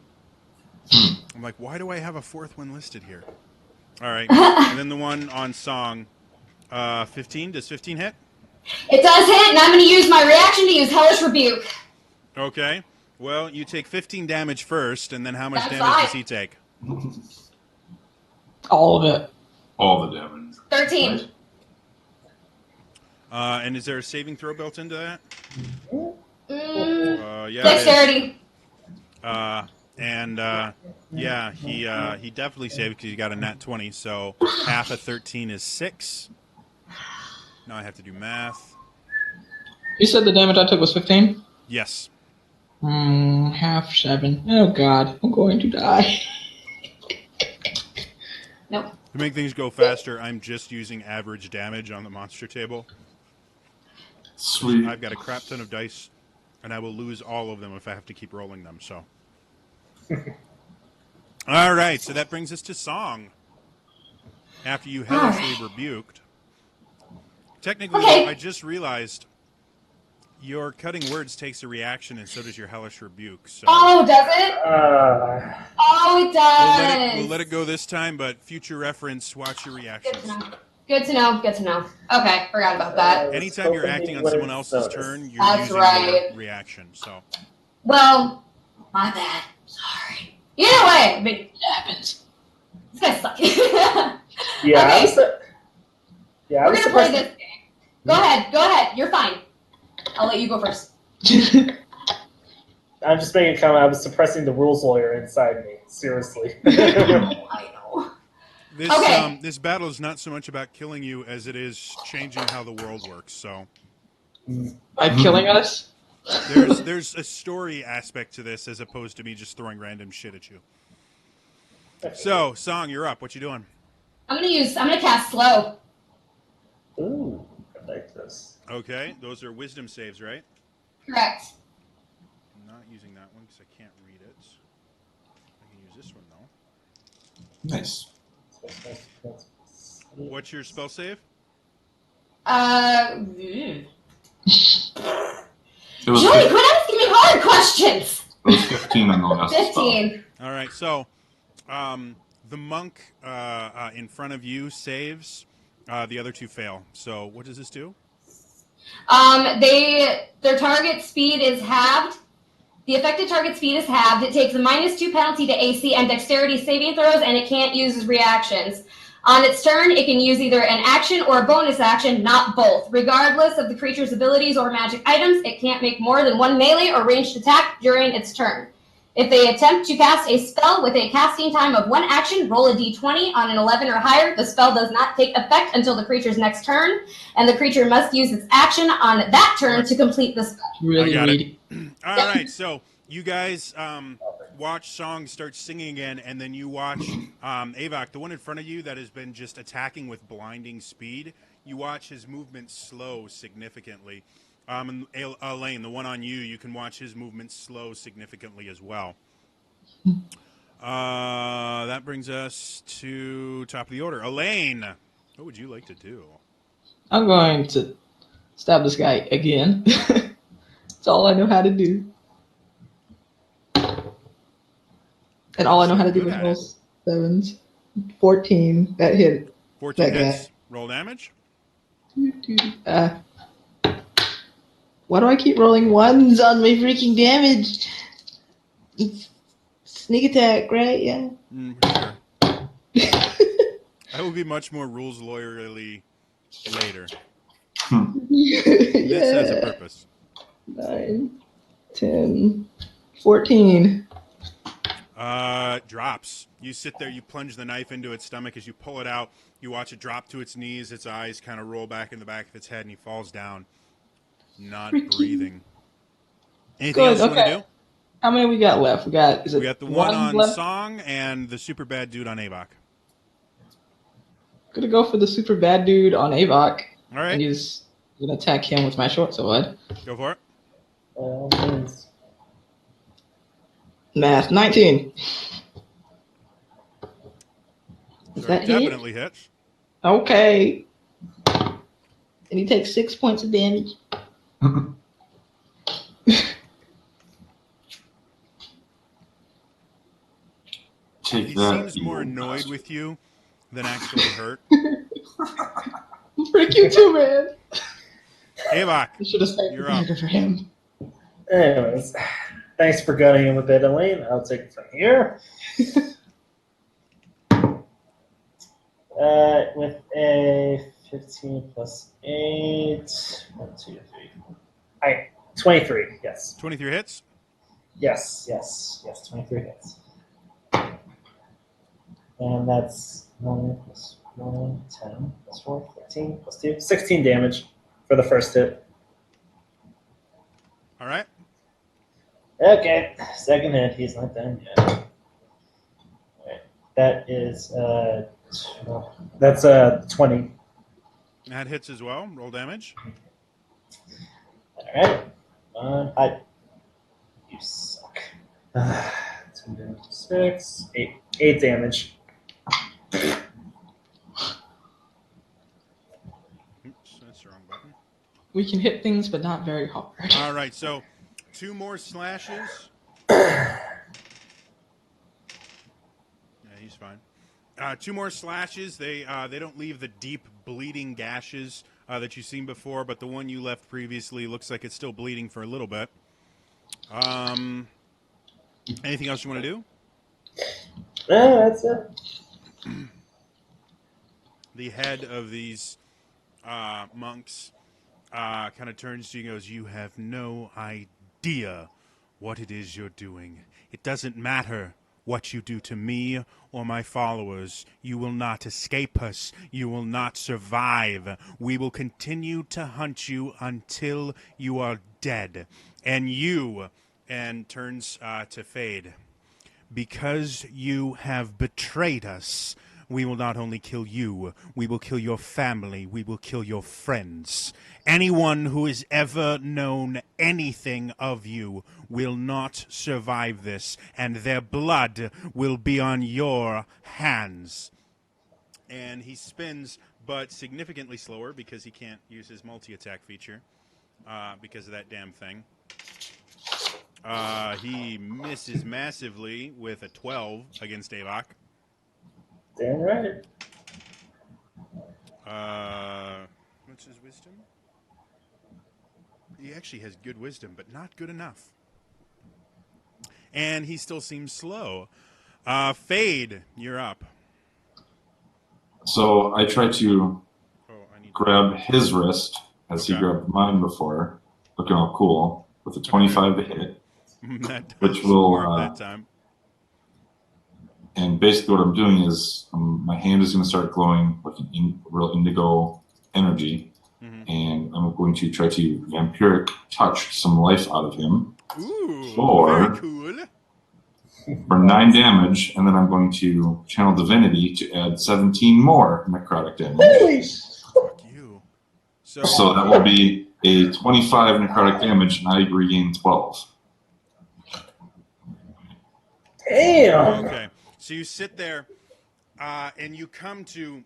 S1: I'm like, why do I have a fourth one listed here? All right, and then the one on Song, 15. Does 15 hit?
S5: It does hit, and I'm going to use my reaction to use Hellish Rebuke.
S1: Okay. Well, you take 15 damage first, and then how much
S5: That's
S1: damage
S5: fine.
S1: does he take?
S4: All of it.
S3: All the damage.
S5: 13.
S3: Right.
S1: And is there a saving throw built into that? Yeah.
S5: Dexterity.
S1: He definitely saved because he got a nat 20. So half of 13 is 6. Now I have to do math.
S4: You said the damage I took was 15?
S1: Yes.
S4: Half 7. Oh God, I'm going to die.
S5: Nope.
S1: To make things go faster, I'm just using average damage on the monster table.
S3: Sweet.
S1: I've got a crap ton of dice, and I will lose all of them if I have to keep rolling them. So, all right. So that brings us to Song. After you hellishly rebuked, technically,
S5: Okay.
S1: I just realized your cutting words takes a reaction, and so does your hellish rebuke. So
S5: Oh, does it? Oh, it
S1: we'll
S5: does.
S1: let it go this time, but future reference, watch your reactions.
S5: Good to know. Okay, forgot about that.
S1: Anytime you're acting on someone else's turn, you're
S5: That's
S1: using
S5: right.
S1: your reaction. So
S5: Well, my bad. Sorry. Either way, I mean,
S4: It happens.
S5: this guy's sucky.
S2: Yeah,
S5: Okay.
S2: I
S5: We're
S2: was
S5: gonna play
S2: surprised.
S5: this game. Go ahead. You're fine. I'll let you go first.
S2: I'm just making a comment. I was suppressing the rules lawyer inside me. Seriously.
S5: I know.
S1: this
S5: Okay.
S1: This battle is not so much about killing you as it is changing how the world works. So
S4: By killing us?
S1: There's a story aspect to this as opposed to me just throwing random shit at you. So, Song, you're up. What you doing?
S5: I'm gonna cast slow.
S2: Ooh, I like this.
S1: Okay, those are wisdom saves, right?
S5: Correct.
S1: I'm not using that one because I can't read it. I can use this one though.
S3: Nice.
S1: What's your spell save?
S5: Joey,
S3: It was,
S5: quit asking me hard questions.
S3: it was 15 on the last
S5: 15.
S1: All right, so the monk in front of you saves. The other two fail. So what does this do?
S5: Their target speed is halved. The affected target speed is halved. It takes a -2 penalty to AC and dexterity saving throws, and it can't use reactions. On its turn, it can use either an action or a bonus action, not both. Regardless of the creature's abilities or magic items, it can't make more than one melee or ranged attack during its turn. If they attempt to cast a spell with a casting time of one action, roll a d20 on an 11 or higher. The spell does not take effect until the creature's next turn, and the creature must use its action on that turn to complete the spell.
S4: Really
S1: I got it.
S4: needy.
S1: All right, so you guys watch Song start singing again, and then you watch Avok, the one in front of you that has been just attacking with blinding speed. You watch his movement slow significantly. And Elaine, the one on you, you can watch his movement slow significantly as well. That brings us to top of the order. Elaine, what would you like to do?
S4: I'm going to stab this guy again. That's all I know how to do. And all I know how to do is roll sevens. 14. That hit.
S1: 14
S4: that
S1: hits.
S4: guy.
S1: Roll damage.
S4: Why do I keep rolling ones on my freaking damage? It's sneak attack, right? Yeah.
S1: Sure. I will be much more rules lawyerly later. This has a purpose.
S4: 9, 10, 14.
S1: Drops. You sit there, you plunge the knife into its stomach. As you pull it out, you watch it drop to its knees, its eyes kind of roll back in the back of its head, and he falls down, not breathing. Anything else you want to do?
S4: How many we got left? We got
S1: the one on
S4: left?
S1: Song and the super bad dude on Avok.
S4: Gonna go for the super bad dude on Avok.
S1: All right.
S4: And he's gonna attack him with my short sword.
S1: Go for it.
S4: Math 19. Is that
S1: definitely hits.
S4: Okay. And he takes 6 points of damage.
S1: He seems more annoyed with you than actually hurt.
S4: Frick you too, man.
S1: Avok,
S4: I should have said
S1: you're up.
S4: for him.
S2: Anyways, thanks for gunning him a bit, Elaine. I'll take it from here. With a 15 plus 8. 1, 2, 3. All right, 23, yes.
S1: 23 hits?
S2: Yes, 23 hits. And that's 9 plus 1, 10 plus 4, 14 plus 2, 16 damage for the first hit.
S1: All right.
S2: Okay, second hit. He's not done yet. All right, that is that's 20.
S1: That hits as well. Roll damage.
S2: All right. You suck. 2, 6, 8 damage.
S1: Oops, that's the wrong button.
S4: We can hit things, but not very hard.
S1: All right, so 2 more slashes. Yeah, he's fine. 2 more slashes. They don't leave the deep bleeding gashes that you've seen before, but the one you left previously looks like it's still bleeding for a little bit. Anything else you want to do?
S2: No, that's it.
S1: The head of these monks kind of turns to you and goes, "You have no idea what it is you're doing. It doesn't matter what you do to me or my followers. You will not escape us. You will not survive. We will continue to hunt you until you are dead. And you, and turns to Fade, because you have betrayed us, we will not only kill you, we will kill your family, we will kill your friends. Anyone who has ever known anything of you will not survive this, and their blood will be on your hands. And he spins, but significantly slower because he can't use his multi-attack feature because of that damn thing. He misses massively with a 12 against Avok.
S2: Damn right.
S1: What's his wisdom? He actually has good wisdom, but not good enough. And he still seems slow. Fade, you're up.
S3: So I try to grab his wrist as he
S1: Okay.
S3: grabbed mine before, looking all cool, with a 25 to hit.
S1: That
S3: Which
S1: does
S3: will,
S1: work that time.
S3: And basically what I'm doing is my hand is going to start glowing like real indigo energy.
S1: Mm-hmm.
S3: And I'm going to try to vampiric touch some life out of him.
S1: Ooh,
S3: Or
S1: very cool.
S3: for 9 damage, and then I'm going to channel divinity to add 17 more necrotic damage.
S2: Holy
S1: Fuck you.
S3: So that will be a 25 necrotic damage, and I regain 12.
S2: damn!
S1: Okay, so you sit there, and you come to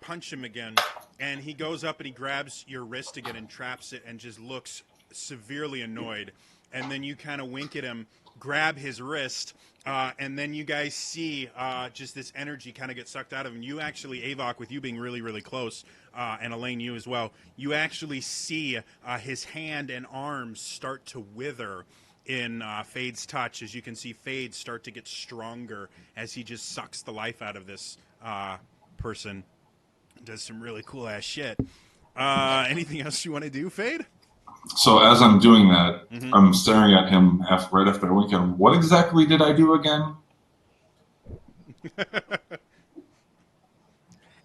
S1: punch him again, and he goes up and he grabs your wrist again and traps it and just looks severely annoyed. And then you kind of wink at him, grab his wrist, and then you guys see just this energy kind of get sucked out of him. You actually, Avok, with you being really, really close, and Elaine, you as well, you actually see his hand and arms start to wither in Fade's touch, as you can see Fade start to get stronger as he just sucks the life out of this person. Does some really cool ass shit. Anything else you want to do, Fade?
S3: So as I'm doing that, I'm staring at him right after I wink at him. What exactly did I do again?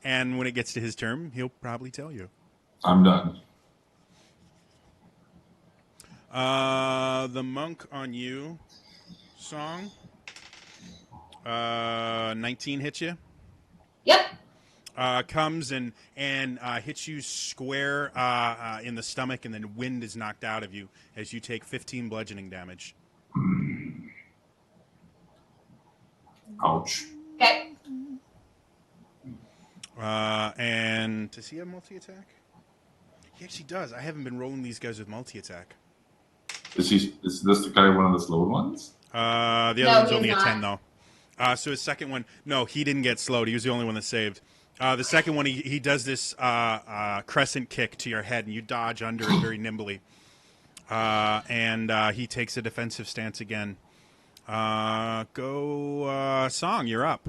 S1: And when it gets to his turn, he'll probably tell you.
S3: I'm done.
S1: The Monk on You song. 19 hits you.
S5: Yep.
S1: Comes and hits you square in the stomach, and then wind is knocked out of you as you take 15 bludgeoning damage.
S3: Ouch.
S5: Okay.
S1: And does he have multi-attack? He actually does. I haven't been rolling these guys with multi-attack.
S3: Is this the guy one of the slowed ones?
S1: The other one's only a 10 though. So his second one, no, he didn't get slowed. He was the only one that saved. The second one, he does this crescent kick to your head, and you dodge under it very nimbly. And he takes a defensive stance again. Song, you're up.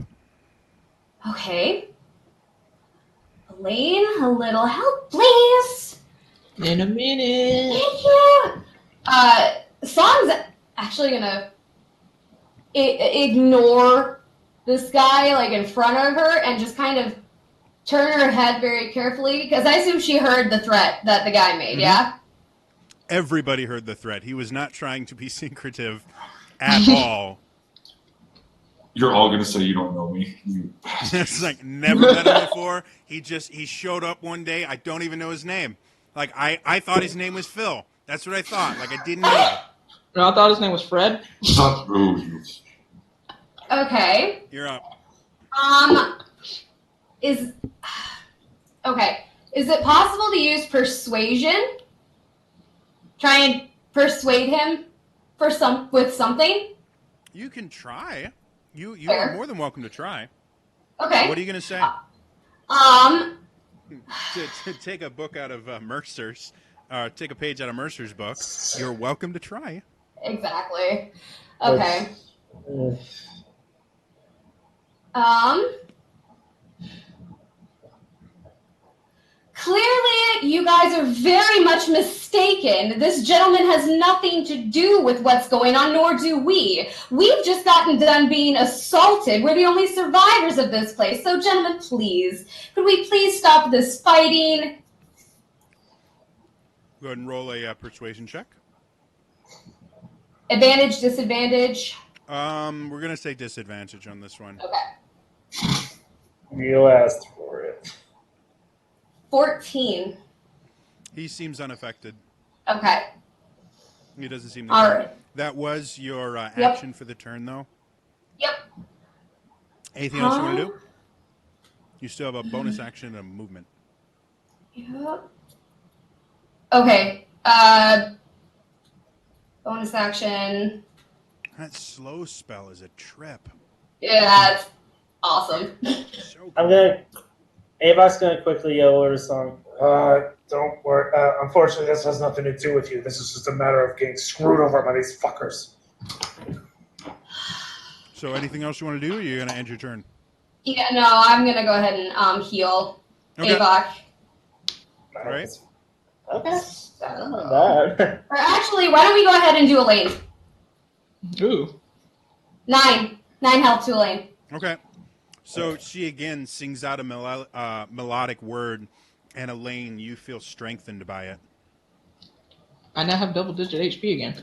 S5: Okay. Elaine, a little help, please.
S4: In a minute.
S5: Thank you. Song's actually gonna ignore this guy like in front of her and just kind of turn her head very carefully, because I assume she heard the threat that the guy made. Yeah.
S1: Everybody heard the threat. He was not trying to be secretive at all.
S3: You're all gonna say you don't know me.
S1: It's like, never met him before. He showed up one day. I don't even know his name. Like, I thought his name was Phil. That's what I thought. Like, I didn't know.
S4: No, I thought his name was Fred.
S3: Stop. Ooh.
S5: Okay.
S1: You're up.
S5: Is it possible to use persuasion? Try and persuade him with something?
S1: You can try. You
S5: Fair.
S1: are more than welcome to try.
S5: Okay.
S1: What are you going to say? To take a book out of Mercer's, take a page out of Mercer's book, you're welcome to try.
S5: Exactly. Okay. Clearly, you guys are very much mistaken. This gentleman has nothing to do with what's going on, nor do we. We've just gotten done being assaulted. We're the only survivors of this place. So, gentlemen, please, could we please stop this fighting?
S1: Go ahead and roll a persuasion check.
S5: Advantage, disadvantage?
S1: We're going to say disadvantage on this one.
S5: Okay.
S2: You asked for it.
S5: 14.
S1: He seems unaffected.
S5: Okay.
S1: He doesn't seem to
S5: All
S1: care.
S5: right.
S1: That was your action for the turn, though.
S5: Yep.
S1: Anything else you want to do? You still have a bonus action and a movement.
S5: Yep. Okay. Bonus action.
S1: That slow spell is a trip.
S5: Yeah, that's awesome.
S1: So
S6: I'm gonna. Avok's gonna quickly yell over a song.
S2: Don't worry. Unfortunately, this has nothing to do with you. This is just a matter of getting screwed over by these fuckers.
S1: So anything else you want to do, or you're going to end your turn?
S5: Yeah, no, I'm gonna go ahead and heal
S1: Okay.
S5: Avok.
S1: All right.
S6: Okay. I don't mind that.
S5: Or actually, why don't we go ahead and do Elaine?
S4: Ooh.
S5: 9 health to Elaine.
S1: Okay. So she again sings out a melodic word, and Elaine, you feel strengthened by it.
S4: I now have double-digit HP again.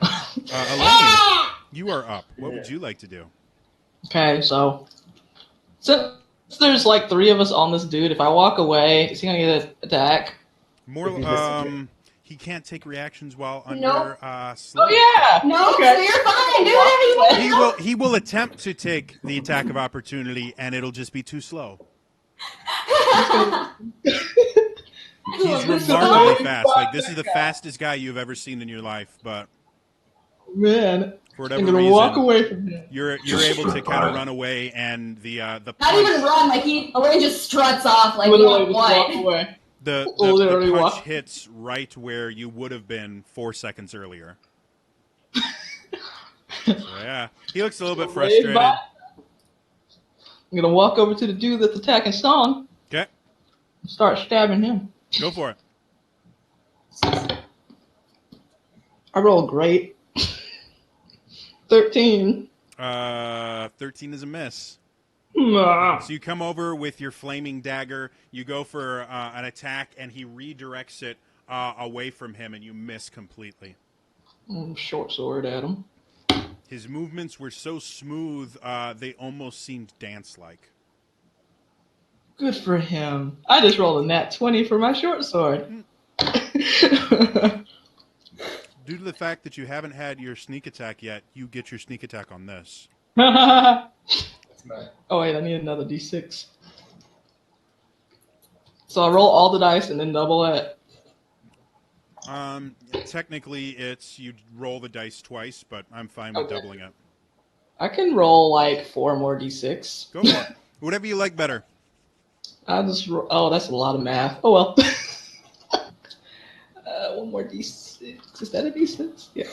S1: Elaine, you are up. What would you like to do?
S4: Okay, so since there's like 3 of us on this dude, if I walk away, is he gonna get an attack?
S1: More, he can't take reactions while under
S5: Nope.
S1: sleep.
S4: Oh yeah.
S5: No,
S4: Okay.
S5: so you're fine. Do whatever you want to do.
S1: He will attempt to take the attack of opportunity, and it'll just be too slow. He's remarkably fast. Like, this is the fastest guy you've ever seen in your life, but
S4: Man,
S1: for
S4: I'm
S1: whatever
S4: gonna
S1: reason,
S4: walk away from him.
S1: you're able to kind of run away, and the
S5: Not
S1: punch,
S5: even run, like Elaine just struts off like
S4: Literally just
S5: what?
S4: walk away.
S1: the
S4: literally
S1: punch
S4: walk.
S1: hits right where you would have been 4 seconds earlier. So, yeah, he looks a little bit frustrated.
S4: I'm gonna walk over to the dude that's attacking Song
S1: Okay,
S4: and start stabbing him.
S1: go for it.
S4: I rolled great. 13.
S1: 13 is a miss.
S4: Nah.
S1: So you come over with your flaming dagger, you go for an attack, and he redirects it away from him, and you miss completely.
S4: Short sword at him.
S1: His movements were so smooth, they almost seemed dance-like.
S4: Good for him. I just rolled a nat 20 for my short sword.
S1: Due to the fact that you haven't had your sneak attack yet, you get your sneak attack on this.
S4: Oh wait, I need another d6. So I roll all the dice and then double it.
S1: Technically, it's you roll the dice twice, but I'm fine with doubling it.
S4: I can roll like 4 more d6.
S1: Go for it. Whatever you like better.
S4: I just oh, that's a lot of math. Oh well. 1 more d6. Is that a d6? Yeah.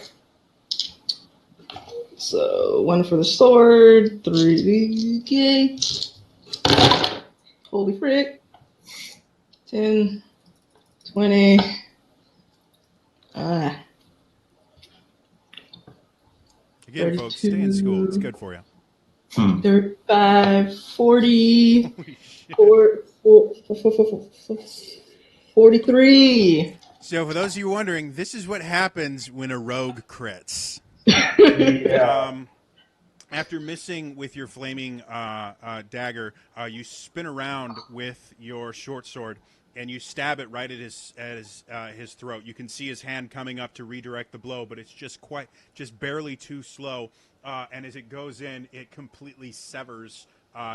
S4: So 1 for the sword, 3 okay. Holy frick. 10, 20.
S1: Again, folks, stay in school. It's good for you.
S4: 35, 40,
S1: Holy shit.
S4: 43.
S1: So for those of you wondering, this is what happens when a rogue crits.
S2: Yeah.
S1: After missing with your flaming dagger, you spin around with your short sword and you stab it right at his throat. You can see his hand coming up to redirect the blow, but it's just barely too slow. And as it goes in, it completely severs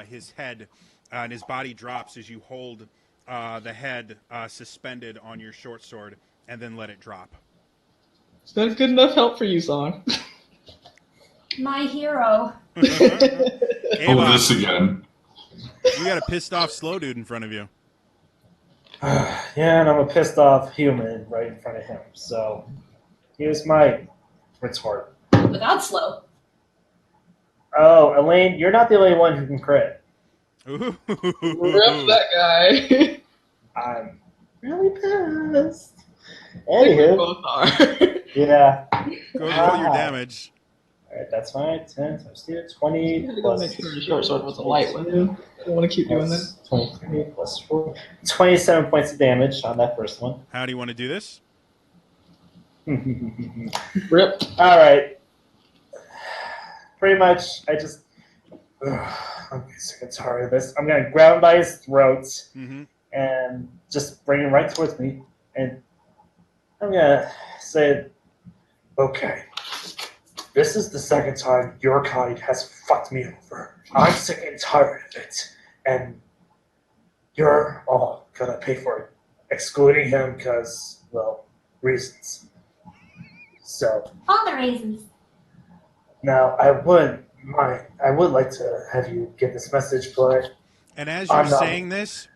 S1: his head, and his body drops as you hold the head suspended on your short sword and then let it drop.
S4: Is that good enough help for you, Song?
S5: My hero.
S3: Oh,
S1: Ava,
S3: this again.
S1: you got a pissed off slow dude in front of you.
S6: Yeah, and I'm a pissed off human right in front of him. So here's my retort.
S5: Without slow.
S6: Oh, Elaine, you're not the only one who can crit.
S1: Ooh.
S4: Rip that guy.
S6: really pissed.
S4: I think we
S6: Anywho,
S4: both are.
S6: yeah.
S1: Go ahead and roll your
S6: Ah.
S1: damage.
S6: Alright, that's fine. 10 times 2, 20
S4: You had to go
S6: plus
S4: make sure the short sword was a light one. I don't want to keep doing that.
S6: plus 23 plus 4. 27 points of damage on that first one.
S1: How do you want to do this?
S4: Rip.
S6: Alright. Pretty much, I'm getting sick and tired of this. I'm going to grab him by his throat
S1: Mm-hmm.
S6: and just bring him right towards me. And I'm going to say, okay, this is the second time your kind has fucked me over. I'm sick and tired of it. And you're all going to pay for it. Excluding him because, well, reasons. So,
S5: All the reasons.
S6: now I would like to have you get this message, but
S1: And as you're
S6: I'm not.
S1: saying this,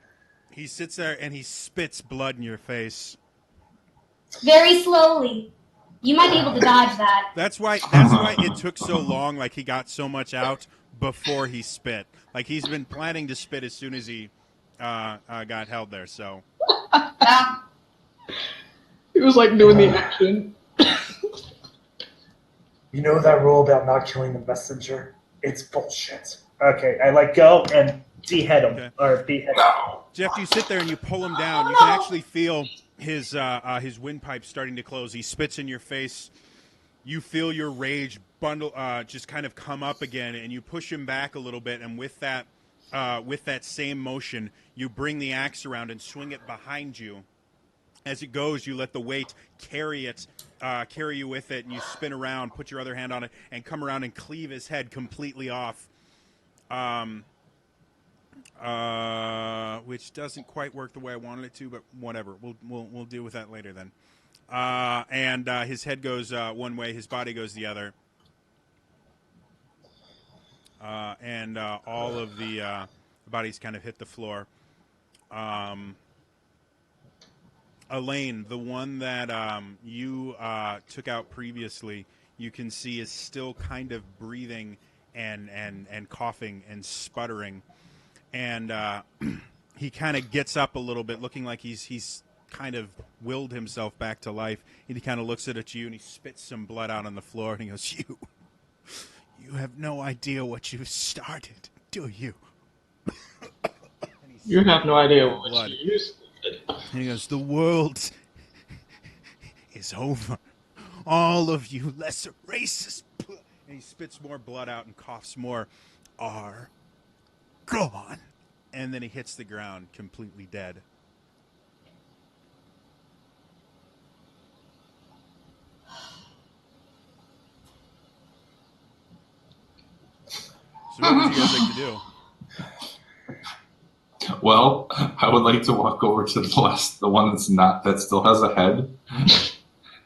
S1: he sits there and he spits blood in your face.
S5: Very slowly. You might be able to dodge that.
S1: That's why it took so long. Like, he got so much out before he spit. Like, he's been planning to spit as soon as he got held there. So
S5: Yeah.
S4: It was like doing the action.
S2: You know that rule about not killing the messenger? It's bullshit.
S6: Okay, I let go and dehead him.
S1: Okay.
S6: Or behead him.
S3: No.
S1: Jeff, you sit there and you pull him down. You can actually feel his windpipe starting to close. He spits in your face. You feel your rage bundle just kind of come up again, and you push him back a little bit. And with that same motion, you bring the axe around and swing it behind you. As it goes, you let the weight carry you with it, and you spin around, put your other hand on it, and come around and cleave his head completely off. Which doesn't quite work the way I wanted it to, but whatever. We'll deal with that later then. And his head goes one way, his body goes the other, and all of the bodies kind of hit the floor. Elaine, the one that you took out previously, you can see is still kind of breathing and coughing and sputtering. And he kind of gets up a little bit, looking like he's kind of willed himself back to life. And he kind of looks at you, and he spits some blood out on the floor, and he goes, You have no idea what you've started, do you?
S4: You have no idea what
S1: Blood.
S4: you used.
S1: And he goes, the world is over. All of you lesser races, and he spits more blood out and coughs more, are gone. And then he hits the ground completely dead. So what would you guys like to do?
S3: Well, I would like to walk over to the one that still has a head,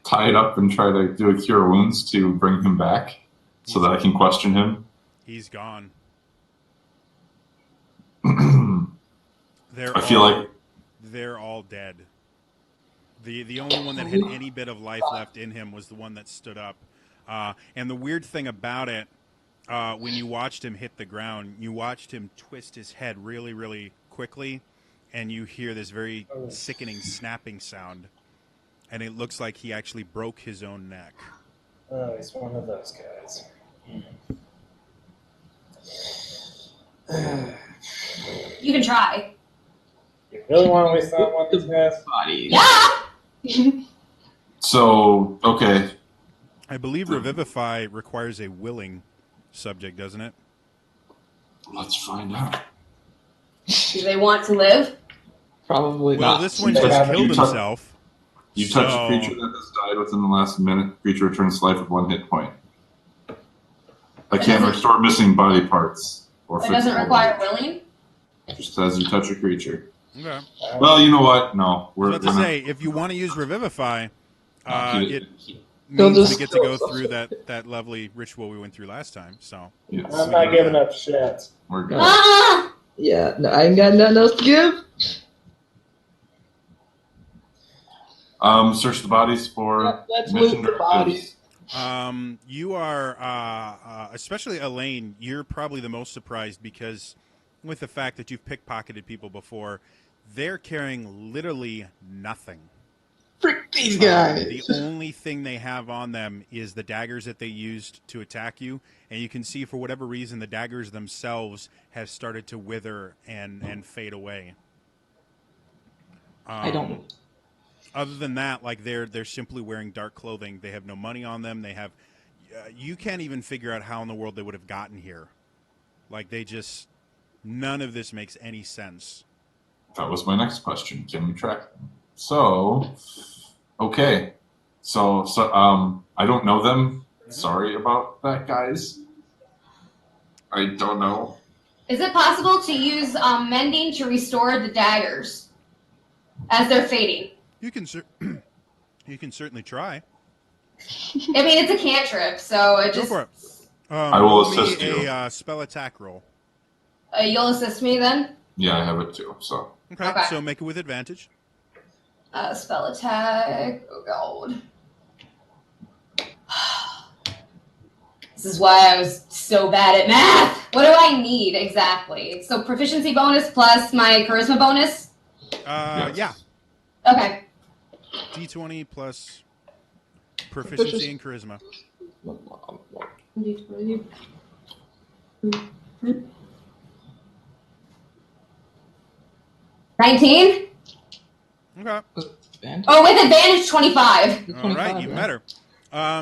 S3: tie it up, and try to do a cure wounds to bring him back, so that I can question him.
S1: He's gone.
S3: I feel like
S1: they're all dead. The only one that had any bit of life left in him was the one that stood up. And the weird thing about it, when you watched him hit the ground, you watched him twist his head really, really quickly, and you hear this very sickening snapping sound. And it looks like he actually broke his own neck.
S6: Oh, he's one of those guys.
S5: You can try.
S6: You really want to waste on one of these guys?
S4: Bodies.
S5: Yeah!
S3: so. Okay,
S1: I believe Revivify requires a willing subject, doesn't it?
S3: let's find out.
S5: Do they want to live?
S4: Probably
S1: Well,
S4: not.
S1: this one
S6: They
S1: just
S6: haven't-
S1: killed
S3: You took-
S1: himself.
S3: You touch
S1: So-
S3: a creature that has died within the last minute. Creature returns to life with 1 hit point. I can't
S5: doesn't-
S3: restore missing body parts or
S5: It
S3: fix
S5: doesn't
S3: body
S5: require
S3: parts.
S5: willing?
S3: Just says you touch a creature.
S1: Okay.
S3: Well, you know what? No,
S1: I was
S3: we're
S1: about to
S3: not.
S1: say, if you want to use Revivify,
S3: He
S1: it
S3: didn't-
S4: He'll
S1: means we
S4: just
S1: get to
S4: kill
S1: go
S4: himself.
S1: through that lovely ritual we went through last time. So
S3: yes,
S6: I'm not giving up shit.
S3: we're good.
S5: Ah!
S4: Yeah, no, I ain't got nothing else to give.
S3: Search the bodies for
S4: Let's
S3: mission
S4: loot the bodies.
S3: directives.
S1: you are, especially Elaine, you're probably the most surprised because with the fact that you've pickpocketed people before, they're carrying literally nothing.
S4: Frick these guys.
S1: The only thing they have on them is the daggers that they used to attack you, and you can see for whatever reason the daggers themselves have started to wither and fade away.
S4: I don't.
S1: Other than that, like they're simply wearing dark clothing. They have no money on them. They have. You can't even figure out how in the world they would have gotten here. Like they just. None of this makes any sense.
S3: That was my next question. Can we track them? So, okay. So I don't know them. Sorry about that, guys. I don't know.
S5: Is it possible to use mending to restore the daggers as they're fading?
S1: You can certainly try.
S5: I mean, it's a cantrip, so it just.
S1: Go for it.
S3: I will
S1: roll me
S3: assist you.
S1: A spell attack roll.
S5: You'll assist me then?
S3: Yeah, I have it too. So
S1: Okay. So make it with advantage.
S5: Spell attack. Oh, God. This is why I was so bad at math. What do I need exactly? So proficiency bonus plus my charisma bonus?
S3: Yes.
S1: Yeah.
S5: Okay.
S1: D20 plus proficiency in charisma.
S4: D20.
S5: 19?
S1: Okay.
S5: Oh, with advantage, 25.
S1: All right, even
S4: yeah.
S1: better.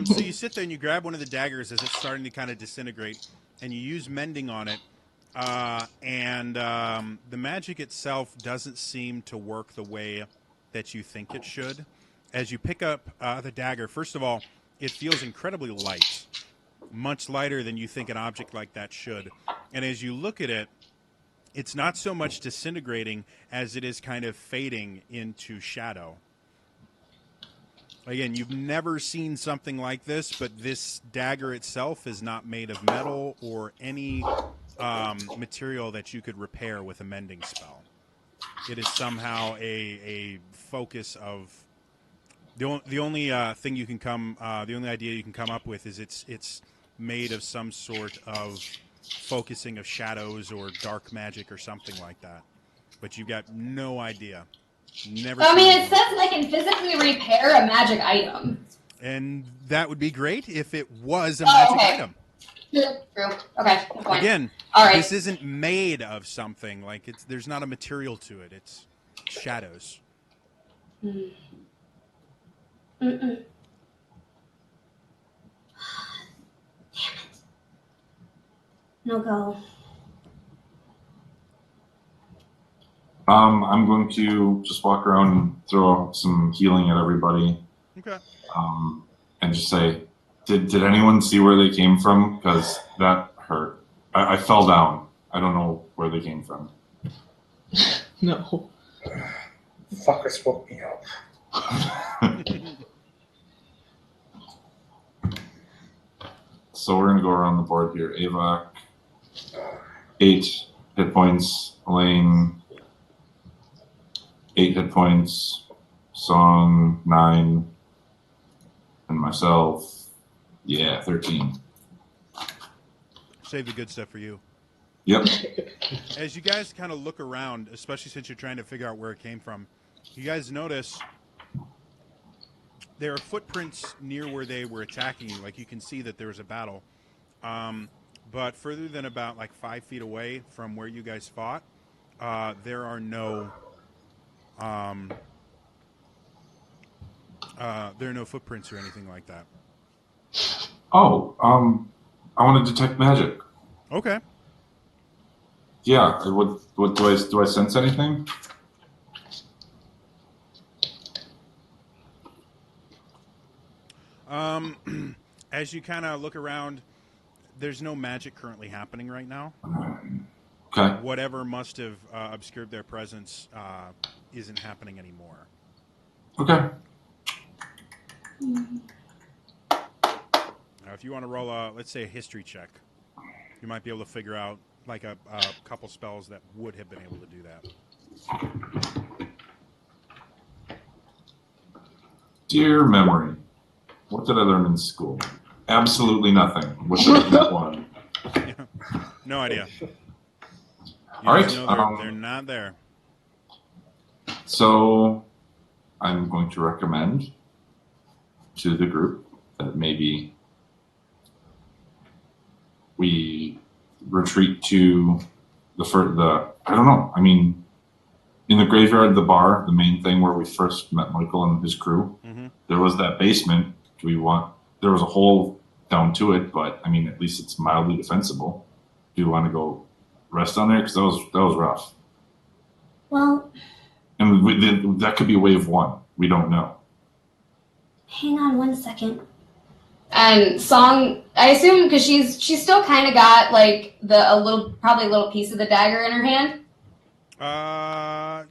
S1: So you sit there and you grab one of the daggers as it's starting to kind of disintegrate, and you use mending on it, and the magic itself doesn't seem to work the way that you think it should. As you pick up the dagger, first of all, it feels incredibly light, much lighter than you think an object like that should. And as you look at it, it's not so much disintegrating as it is kind of fading into shadow. Again, you've never seen something like this, but this dagger itself is not made of metal or any material that you could repair with a mending spell. It is somehow a focus of the only thing you can the only idea you can come up with is it's made of some sort of focusing of shadows or dark magic or something like that. But you've got no idea. Never.
S5: So, I mean,
S1: seen
S5: it says I can physically repair a magic item.
S1: and that would be great if it was a magic item.
S5: True. Okay. Fine.
S1: Again,
S5: all right.
S1: this isn't made of something. Like there's not a material to it. It's shadows.
S5: Mm-mm. Damn it. No go.
S3: I'm going to just walk around and throw some healing at everybody.
S1: Okay.
S3: And just say, did anyone see where they came from? Because that hurt. I fell down. I don't know where they came from.
S4: No.
S2: Fuckers woke me up.
S3: So we're going to go around the board here. Ava, 8 hit points. Elaine, 8 hit points. Song, 9. And myself, 13.
S1: Save the good stuff for you.
S3: Yep.
S1: As you guys kind of look around, especially since you're trying to figure out where it came from, you guys notice there are footprints near where they were attacking you. Like you can see that there was a battle. But further than about like 5 feet away from where you guys fought, there are no footprints or anything like that.
S3: Oh, I want to detect magic.
S1: Okay.
S3: Yeah. What do I sense anything?
S1: As you kind of look around, there's no magic currently happening right now.
S3: Okay.
S1: Whatever must have obscured their presence isn't happening anymore.
S3: Okay.
S1: Now, if you want to roll let's say a history check, you might be able to figure out like a couple spells that would have been able to do that.
S3: Dear memory, what did I learn in school? Absolutely nothing. Wish I had one.
S1: No idea. You
S3: All right.
S1: just know they're not there.
S3: So I'm going to recommend to the group that maybe we retreat to the I don't know. I mean, in the graveyard, the bar, the main thing where we first met Michael and his crew, there was that basement. There was a hole down to it, but I mean, at least it's mildly defensible. Do you want to go rest down there? Because that was rough.
S5: Well,
S3: And that could be wave 1. We don't know.
S5: hang on one second. And Song, I assume because she's still kind of got like probably a little piece of the dagger in her hand.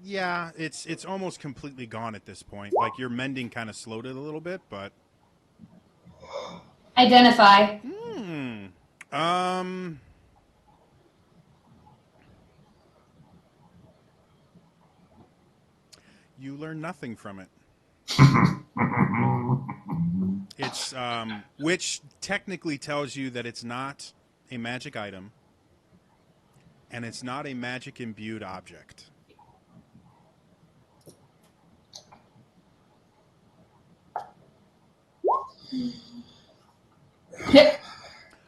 S1: Yeah, it's almost completely gone at this point. Like your mending kind of slowed it a little bit, but
S5: Identify.
S1: You learn nothing from it. It's which technically tells you that it's not a magic item, and it's not a magic imbued object.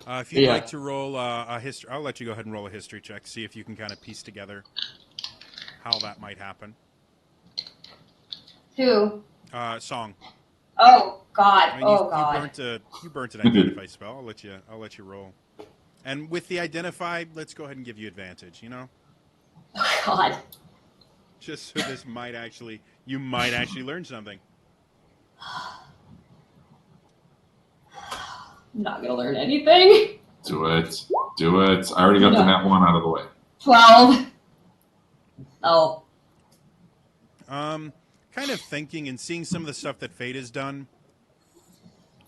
S1: If you'd like to roll a history, I'll let you go ahead and roll a history check. See if you can kind of piece together how that might happen.
S5: Who?
S1: Song.
S5: Oh God!
S1: I mean, you burnt an identify spell. I'll let you roll. And with the identify, let's go ahead and give you advantage. You know.
S5: Oh God.
S1: Just so you might actually learn something.
S5: I'm not gonna learn anything.
S3: Do it. I already got the nat 1 out of the way.
S5: 12. Oh.
S1: Kind of thinking and seeing some of the stuff that Fate has done,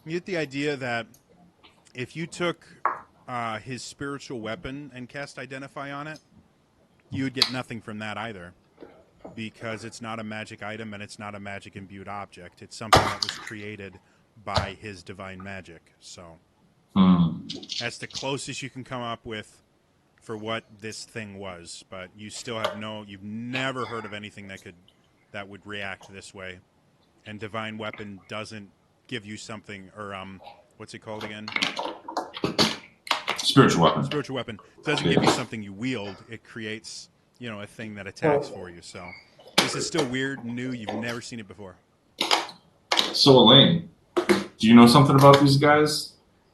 S1: you get the idea that if you took his spiritual weapon and cast Identify on it, you would get nothing from that either, because it's not a magic item and it's not a magic imbued object. It's something that was created by his divine magic. So that's the closest you can come up with for what this thing was. But you still you've never heard of anything that would react this way. And divine weapon doesn't give you something, or what's it called again?
S3: Spiritual weapon.
S1: Spiritual weapon doesn't give you something you wield. It creates, a thing that attacks for you. So this is still weird, new. You've never seen it before.
S3: So Elaine, do you know something about these guys?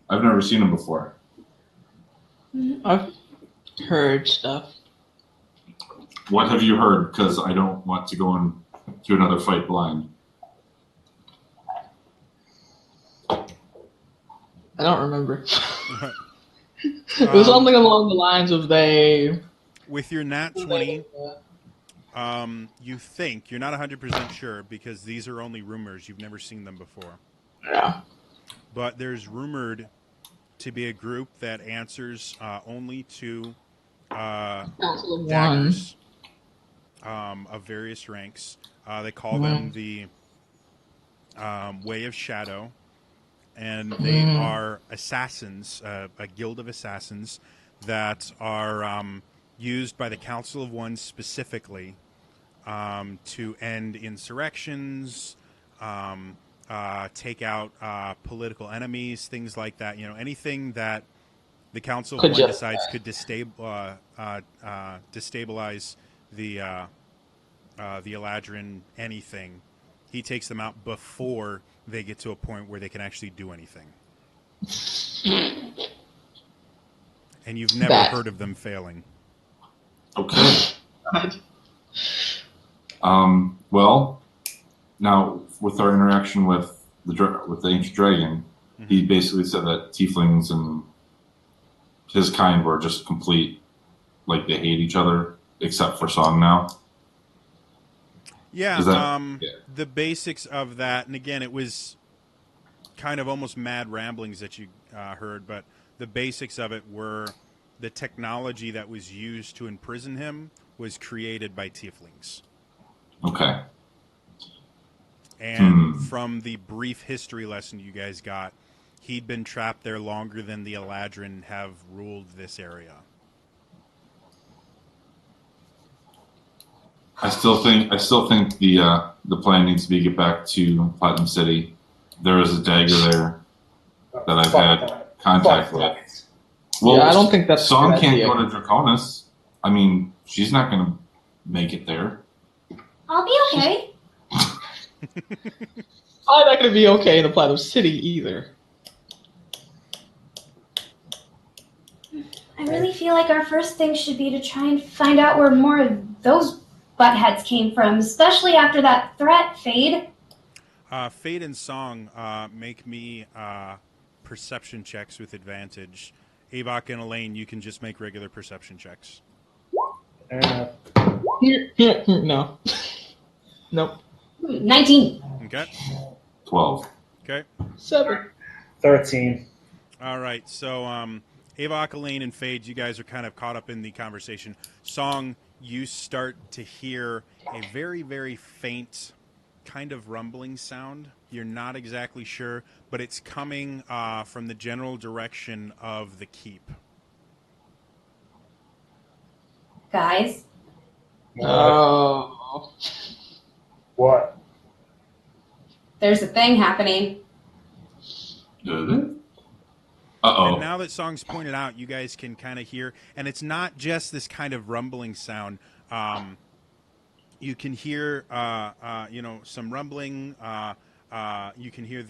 S3: I've never seen them before.
S4: I've heard stuff.
S3: What have you heard? Because I don't want to go into another fight blind.
S4: I don't remember. It was something along the lines of
S1: with your nat 20, you think, you're not 100% sure because these are only rumors. You've never seen them before.
S4: Yeah.
S1: But there's rumored to be a group that answers only to daggers of various ranks. They call them the Way of Shadow. And they are assassins, a guild of assassins that are used by the Council of One specifically to end insurrections, take out political enemies, things like that. Anything that the Council of One decides could destabilize the Eladrin, anything. He takes them out before they get to a point where they can actually do anything. And you've never heard of them failing.
S3: Okay. Well, now with our interaction with the ancient dragon, he basically said that tieflings and his kind were just complete, like they hate each other, except for Song now.
S1: Yeah, the basics of that, and again, it was kind of almost mad ramblings that you heard, but the basics of it were the technology that was used to imprison him was created by tieflings.
S3: Okay.
S1: And from the brief history lesson you guys got, he'd been trapped there longer than the Eladrin have ruled this area.
S3: I still think the plan needs to be get back to Platinum City. There is a dagger there that I've had contact with. Well,
S4: Yeah, I don't think that's a
S3: Song
S4: good
S3: can't
S4: idea.
S3: go to Draconis. I mean, she's not going to make it there.
S5: I'll be okay.
S4: I'm not going to be okay in the Platinum City either.
S5: I really feel like our first thing should be to try and find out where more of those buttheads came from, especially after that threat, Fade.
S1: Fade and Song make me perception checks with advantage. Avok and Elaine, you can just make regular perception checks.
S4: No. Nope.
S5: 19.
S1: Okay.
S3: 12.
S1: Okay.
S4: 7.
S6: 13.
S1: All right. So, Avok, Elaine, and Fade, you guys are kind of caught up in the conversation. Song, you start to hear a very, very faint kind of rumbling sound. You're not exactly sure, but it's coming from the general direction of the keep.
S5: Guys,
S4: Oh.
S6: What?
S5: there's a thing happening.
S1: And
S3: Uh-oh.
S1: now that Song's pointed out, you guys can kind of hear, and it's not just this kind of rumbling sound. You can hear, some rumbling. You can hear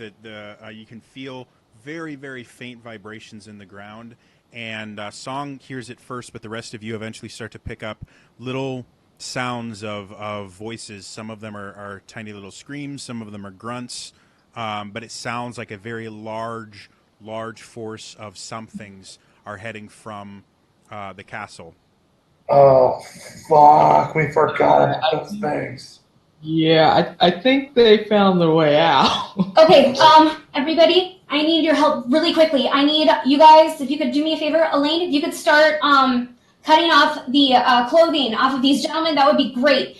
S1: you can feel very, very faint vibrations in the ground. And Song hears it first, but the rest of you eventually start to pick up little sounds of voices. Some of them are tiny little screams. Some of them are grunts. But it sounds like a very large force of somethings are heading from the castle.
S2: Oh, fuck. We forgot about those things.
S4: Yeah, I think they found their way out.
S5: Okay, everybody, I need your help really quickly. I need you guys, if you could do me a favor, Elaine, if you could start cutting off the clothing off of these gentlemen, that would be great.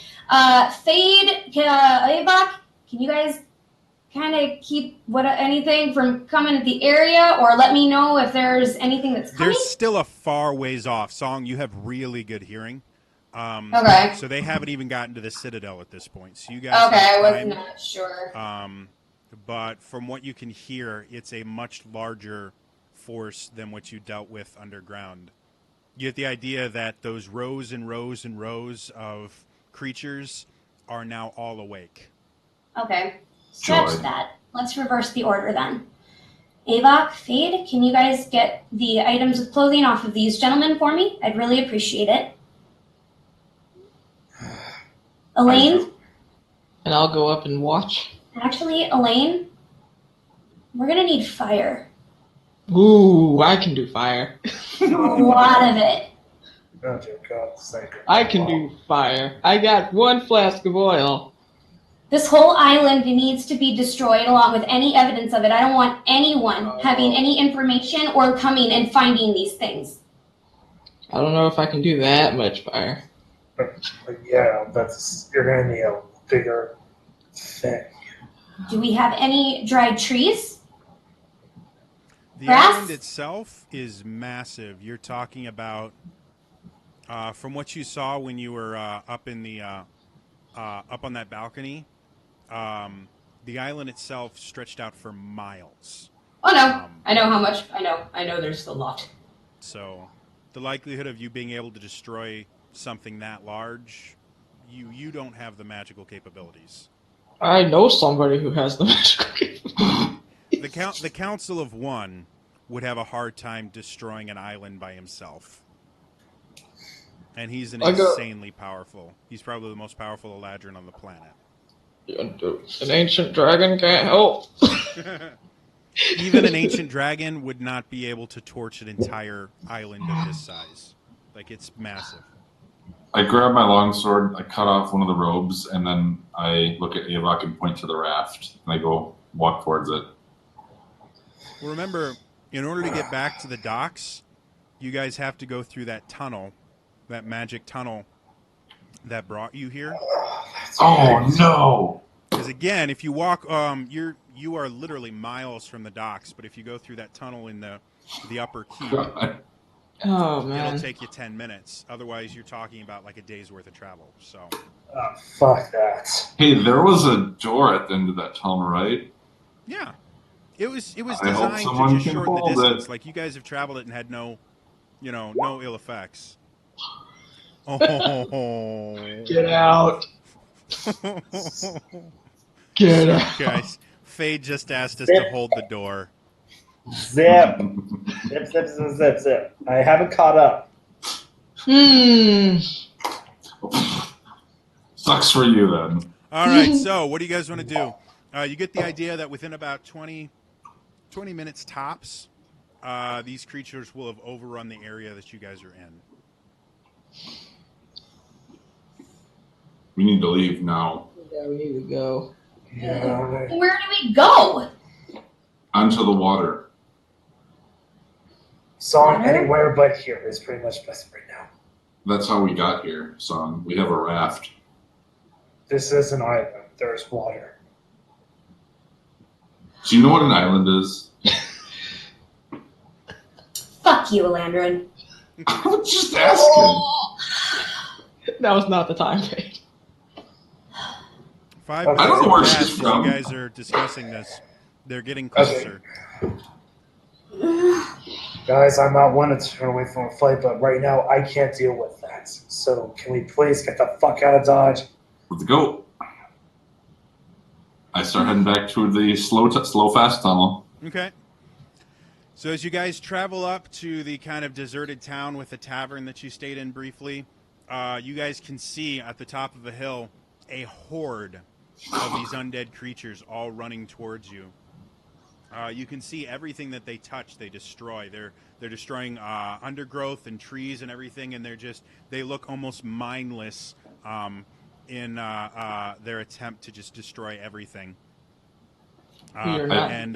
S5: Fade, Avok, can you guys kind of keep anything from coming at the area, or let me know if there's anything that's coming?
S1: There's still a far ways off. Song, you have really good hearing.
S5: Okay.
S1: So they haven't even gotten to the Citadel at this point. So you guys
S5: Okay, I
S1: have
S5: was
S1: time.
S5: not sure.
S1: But from what you can hear, it's a much larger force than what you dealt with underground. You get the idea that those rows and rows and rows of creatures are now all awake.
S5: Okay. Scratch
S3: Joy.
S5: that. Let's reverse the order then. Avok, Fade, can you guys get the items of clothing off of these gentlemen for me? I'd really appreciate it. Elaine?
S4: And I'll go up and watch.
S5: Actually, Elaine, we're gonna need fire.
S4: Ooh, I can do fire.
S5: A lot of it.
S2: Oh, dear God, thank you.
S4: I can do fire. I got 1 flask of oil.
S5: This whole island needs to be destroyed along with any evidence of it. I don't want anyone having any information or coming and finding these things.
S4: I don't know if I can do that much fire.
S2: But yeah, you're gonna need a bigger thing.
S5: Do we have any dried trees?
S1: The
S5: Grass?
S1: island itself is massive. You're talking about, from what you saw when you were up in the up on that balcony, the island itself stretched out for miles.
S5: Oh no, I know how much. I know there's a lot.
S1: So the likelihood of you being able to destroy something that large, you don't have the magical capabilities.
S4: I know somebody who has the magical capability.
S1: The Council of One would have a hard time destroying an island by himself. And he's insanely powerful. He's probably the most powerful Eladrin on the planet.
S4: An ancient dragon can't help.
S1: Even an ancient dragon would not be able to torch an entire island of this size. Like, it's massive.
S3: I grab my longsword, I cut off one of the robes, and then I look at Avok and point to the raft, and I go walk towards it.
S1: Well, remember, in order to get back to the docks, you guys have to go through that tunnel, that magic tunnel that brought you here.
S3: Oh no!
S1: Because again, if you walk, you are literally miles from the docks. But if you go through that tunnel in the upper keep,
S3: God.
S4: Oh man.
S1: It'll take you 10 minutes. Otherwise, you're talking about like a day's worth of travel. So,
S6: Oh, fuck that.
S3: Hey, there was a door at the end of that tunnel, right?
S1: yeah, it was
S3: I hope
S1: designed to
S3: someone
S1: just
S3: can
S1: shorten the
S3: hold
S1: distance.
S3: it.
S1: Like you guys have traveled it and had no ill effects. Oh,
S4: Get out. Get
S1: sorry,
S4: out.
S1: guys. Fade just asked us
S6: Zip.
S1: to hold the door.
S6: Zip. Zip, zip, zip, zip, zip. I haven't caught up.
S3: Sucks for you then.
S1: All right, so what do you guys want to do? You get the idea that within about 20 minutes tops, these creatures will have overrun the area that you guys are in.
S3: We need to leave now.
S4: Yeah, we need to go.
S2: Yeah.
S5: Where do we go?
S3: Onto the water.
S2: Song
S5: Water?
S2: anywhere but here is pretty much best right now.
S3: That's how we got here, son. We have a raft.
S2: This is an island. There's water.
S3: Do you know what an island is?
S5: Fuck you, Elandrin.
S3: I was just asking.
S4: That was not the time, Fade.
S1: 5
S2: I
S1: minutes
S3: don't know where
S1: have
S3: she's
S1: passed as
S3: from.
S1: you guys are discussing this. They're getting closer.
S2: Guys, I'm not one to turn away from a fight, but right now I can't deal with that. So can we please get the fuck out of Dodge?
S3: Let's go. I start heading back to the slow fast tunnel.
S1: Okay. So as you guys travel up to the kind of deserted town with the tavern that you stayed in briefly, you guys can see at the top of a hill a horde of these undead creatures all running towards you. You can see everything that they touch, they destroy. They're destroying undergrowth and trees and everything, and they look almost mindless in their attempt to just destroy everything.
S4: We are not
S1: and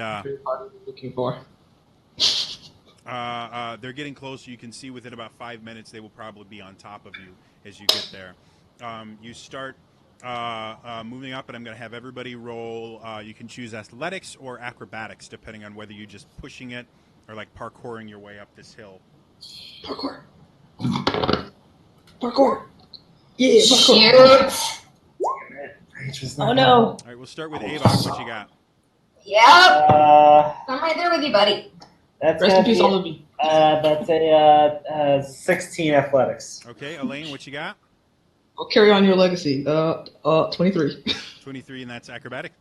S4: looking for.
S1: they're getting closer. You can see within about 5 minutes they will probably be on top of you as you get there. You start moving up, and I'm going to have everybody roll. You can choose athletics or acrobatics, depending on whether you're just pushing it or like parkouring your way up this hill.
S4: Parkour. Parkour. Yeah, parkour.
S5: Shoot. Oh no.
S1: All right, we'll start with Avok. What you got?
S5: Yep. I'm right there with you, buddy.
S6: That's
S4: Rest in
S6: gonna
S4: peace,
S6: be,
S4: all of you.
S6: that's a 16 athletics.
S1: Okay, Elaine, what you got?
S4: I'll carry on your legacy. 23.
S1: 23, and that's acrobatic.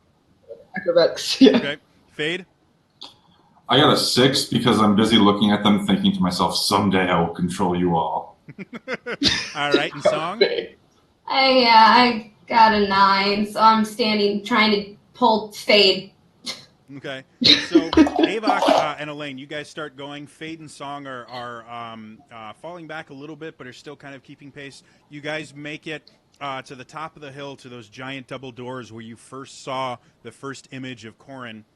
S4: Acrobatics. Yeah.
S1: Okay, Fade.
S3: I got a 6 because I'm busy looking at them, thinking to myself, someday I will control you all.
S1: All right, and Song.
S5: I got a 9, so I'm standing trying to pull Fade.
S1: Okay, so Avok and Elaine, you guys start going. Fade and Song are falling back a little bit, but are still kind of keeping pace. You guys make it to the top of the hill, to those giant double doors where you first saw the first image of Corin.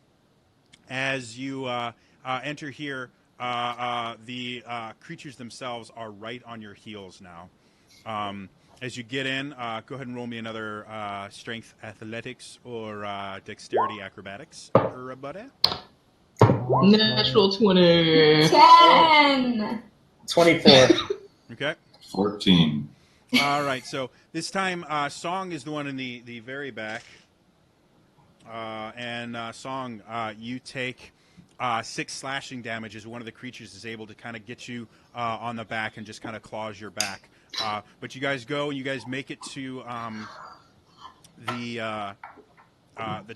S1: As you enter here, the creatures themselves are right on your heels now. As you get in, go ahead and roll me another strength athletics or dexterity acrobatics. Everybody.
S4: Natural 20.
S5: 10.
S6: 24.
S1: Okay.
S3: 14.
S1: All right. So this time, Song is the one in the very back. And Song, you take 6 slashing damage as one of the creatures is able to kind of get you on the back and just kind of claws your back. But you guys go and you guys make it to the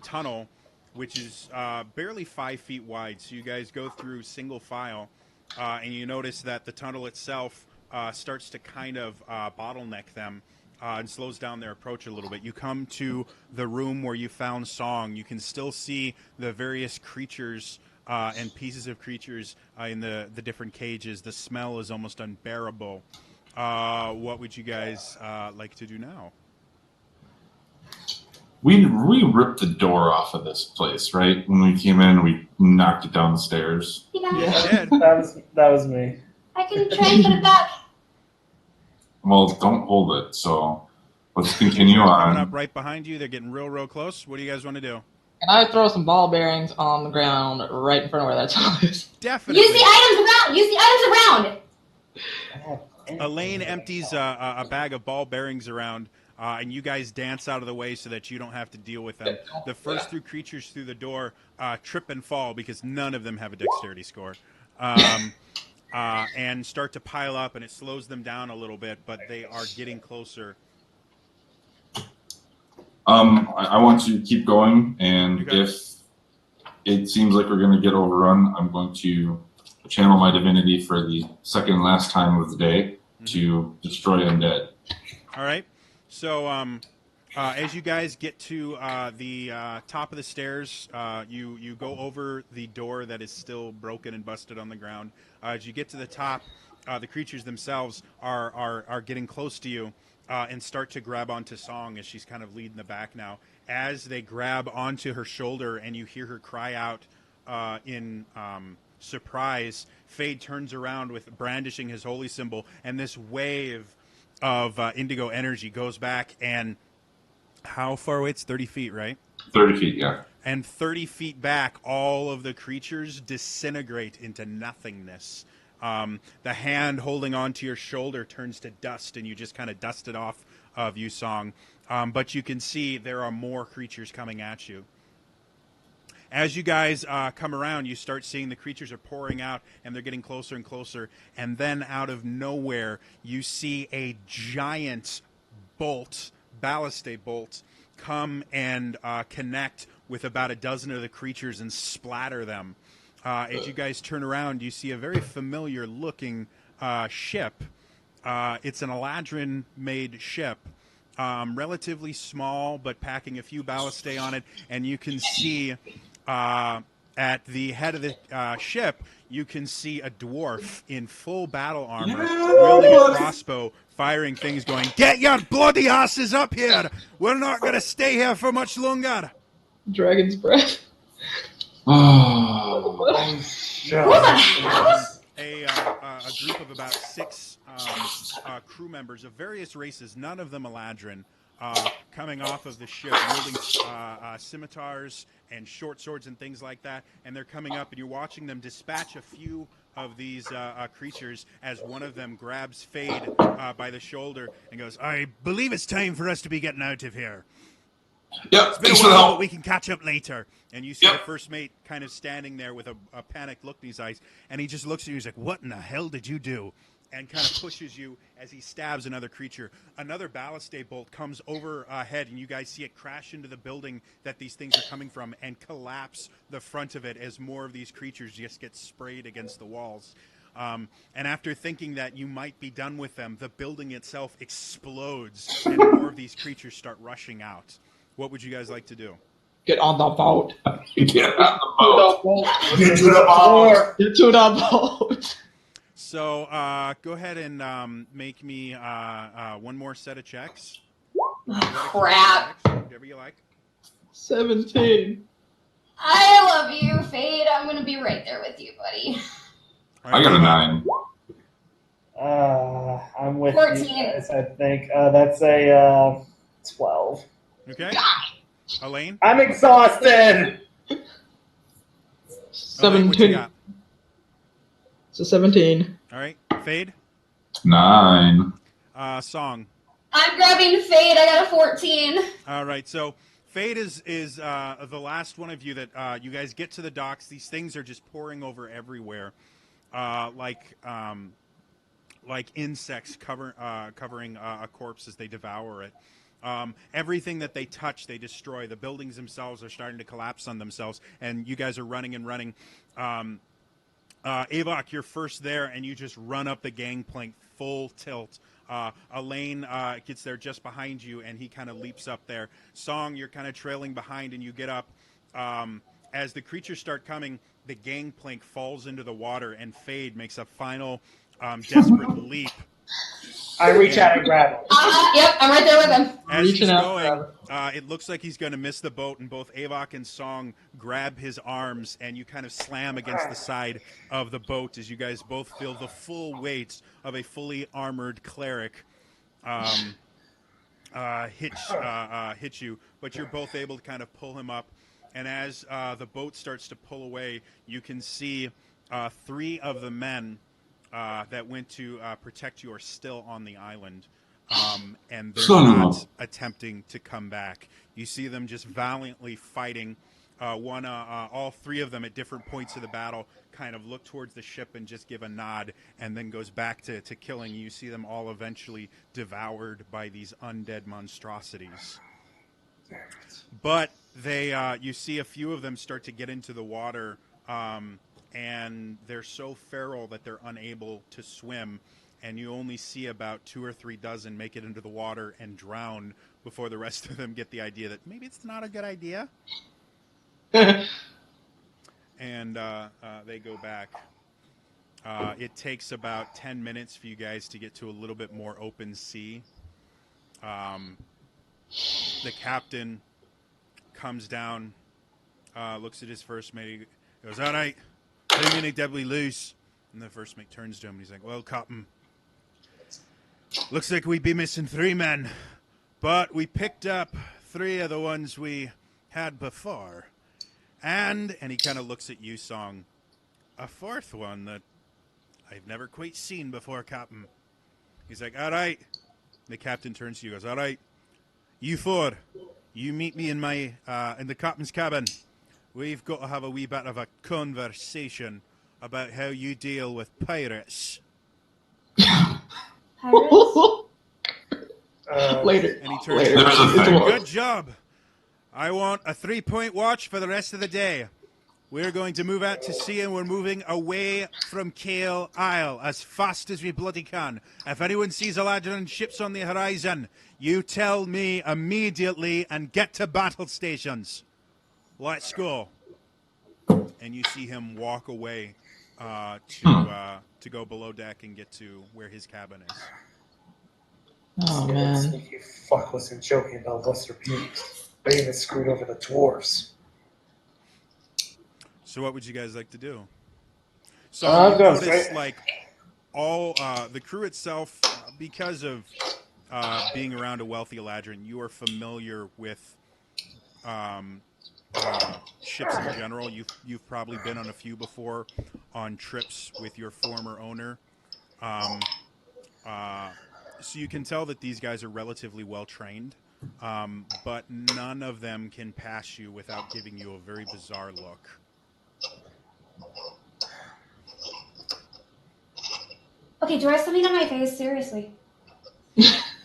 S1: tunnel, which is barely 5 feet wide. So you guys go through single file, and you notice that the tunnel itself starts to kind of bottleneck them. And slows down their approach a little bit. You come to the room where you found Song. You can still see the various creatures and pieces of creatures in the different cages. The smell is almost unbearable. What would you guys like to do now?
S3: We ripped the door off of this place, right? When we came in, we knocked it down the stairs.
S5: Yeah.
S1: Dead.
S6: That was me.
S5: I can try and put it back.
S3: Well, don't hold it, so let's continue
S1: Coming up
S3: on.
S1: right behind you. They're getting real close. What do you guys want to do?
S4: Can I throw some ball bearings on the ground right in front of where that tunnel is?
S1: Definitely.
S5: Use the items around. Use the items around.
S1: Elaine empties a bag of ball bearings around, and you guys dance out of the way so that you don't have to deal with them. The first three creatures through the door trip and fall because none of them have a dexterity score. And start to pile up, and it slows them down a little bit, but they are getting closer.
S3: I want to keep going, and
S1: Okay.
S3: if it seems like we're going to get overrun, I'm going to channel my divinity for the second and last time of the day to destroy undead.
S1: All right. So as you guys get to the top of the stairs, you go over the door that is still broken and busted on the ground. As you get to the top, the creatures themselves are getting close to you and start to grab onto Song as she's kind of leading the back now. As they grab onto her shoulder and you hear her cry out in surprise, Fade turns around with brandishing his holy symbol, and this wave of indigo energy goes back, and how far away? It's 30 feet, right?
S3: 30 feet, yeah.
S1: And 30 feet back, all of the creatures disintegrate into nothingness. The hand holding onto your shoulder turns to dust, and you just kind of dust it off of you, Song. But you can see there are more creatures coming at you. As you guys come around, you start seeing the creatures are pouring out, and they're getting closer and closer. And then out of nowhere, you see a giant bolt, balliste bolt, come and connect with about a dozen of the creatures and splatter them. As you guys turn around, you see a very familiar-looking ship. It's an Eladrin-made ship. Relatively small, but packing a few ballistae on it, and you can see at the head of the ship, you can see a dwarf in full battle armor, wielding a crossbow, firing things, going, "Get your bloody asses up here! We're not going to stay here for much longer!"
S4: Dragon's breath.
S2: Oh, shit.
S5: Who the hell?
S1: A group of about 6 crew members of various races, none of them Eladrin, coming off of the ship, wielding scimitars and short swords and things like that, and they're coming up, and you're watching them dispatch a few of these creatures as one of them grabs Fade by the shoulder and goes, "I believe it's time for us to be getting out of here.
S3: Yep,
S1: It's been a
S3: thanks for the
S1: while, but
S3: help.
S1: we can catch up later." And you see
S3: Yep.
S1: the first mate kind of standing there with a panicked look in his eyes, and he just looks at you. He's like, "What in the hell did you do?" And kind of pushes you as he stabs another creature. Another ballistae bolt comes overhead, and you guys see it crash into the building that these things are coming from and collapse the front of it as more of these creatures just get sprayed against the walls. And after thinking that you might be done with them, the building itself explodes, and more of these creatures start rushing out. What would you guys like to do?
S4: Get on the boat.
S3: Get on the boat.
S2: Get to the bar.
S4: Get to the boat.
S1: So go ahead and make me one more set of checks.
S5: Crap.
S1: Whatever you like.
S4: 17.
S5: I love you, Fade. I'm gonna be right there with you, buddy.
S1: All
S3: I got a
S1: Ava.
S3: 9.
S6: I'm with
S5: 14.
S6: you guys, I think. That's a 12.
S1: Okay. Elaine?
S6: I'm exhausted!
S1: Elaine, what you
S4: 17.
S1: got?
S4: It's a 17.
S1: All right. Fade?
S3: 9.
S1: Song.
S5: I'm grabbing Fade. I got a 14.
S1: All right. So Fade is the last one of you that you guys get to the docks. These things are just pouring over everywhere, like insects covering a corpse as they devour it. Everything that they touch, they destroy. The buildings themselves are starting to collapse on themselves, and you guys are running and running. Avok, you're first there, and you just run up the gangplank full tilt. Elaine gets there just behind you, and he kind of leaps up there. Song, you're kind of trailing behind, and you get up. As the creatures start coming, the gangplank falls into the water, and Fade makes a final desperate leap.
S6: I reach out and grab him.
S5: Yep, I'm right there with him.
S1: As he's
S4: Reaching out,
S1: going, it looks like he's going to miss the boat, and both Avok and Song grab his arms, and you kind of slam against the side of the boat as you guys both feel the full weight of a fully armored cleric hit you, but you're both able to kind of pull him up. And as the boat starts to pull away, you can see 3 of the men that went to protect you are still on the island, and they're
S3: Son of
S1: not
S3: a-
S1: attempting to come back. You see them just valiantly fighting. All three of them at different points of the battle kind of look towards the ship and just give a nod, and then goes back to killing. You see them all eventually devoured by these undead monstrosities. But you see a few of them start to get into the water, and they're so feral that they're unable to swim, and you only see about 2 or 3 dozen make it into the water and drown before the rest of them get the idea that maybe it's not a good idea. And they go back. It takes about 10 minutes for you guys to get to a little bit more open sea. The captain comes down, looks at his first mate, he goes, "All right, how many did we lose?" And the first mate turns to him and he's like, "Well, Captain, looks like we'd be missing 3 men, but we picked up 3 of the ones we had before. And he kind of looks at you, Song, a 4th one that I've never quite seen before, Captain." He's like, "All right." The captain turns to you and goes, "All right, you 4, you meet me in the captain's cabin. We've got to have a wee bit of a conversation about how you deal with pirates."
S5: Pirates?
S4: Later.
S1: And he turns
S4: Later.
S1: to
S3: There's a
S1: you,
S3: thing.
S1: "Good job. I want a 3-point watch for the rest of the day. We're going to move out to sea, and we're moving away from Kael Isle as fast as we bloody can. If anyone sees a Ladron ships on the horizon, you tell me immediately and get to battle stations. Let's go." And you see him walk away to go below deck and get to where his cabin is.
S4: Oh, man.
S2: Sneaky fuck wasn't joking about lesser beings. They even screwed over the dwarves.
S1: So what would you guys like to do? So
S2: I'm
S1: you
S2: gonna
S1: notice,
S2: say-
S1: like, all the crew itself, because of being around a wealthy Eladrin, you are familiar with ships in general. You've probably been on a few before on trips with your former owner. So you can tell that these guys are relatively well trained, but none of them can pass you without giving you a very bizarre look.
S5: Okay, do I have something on my face? Seriously.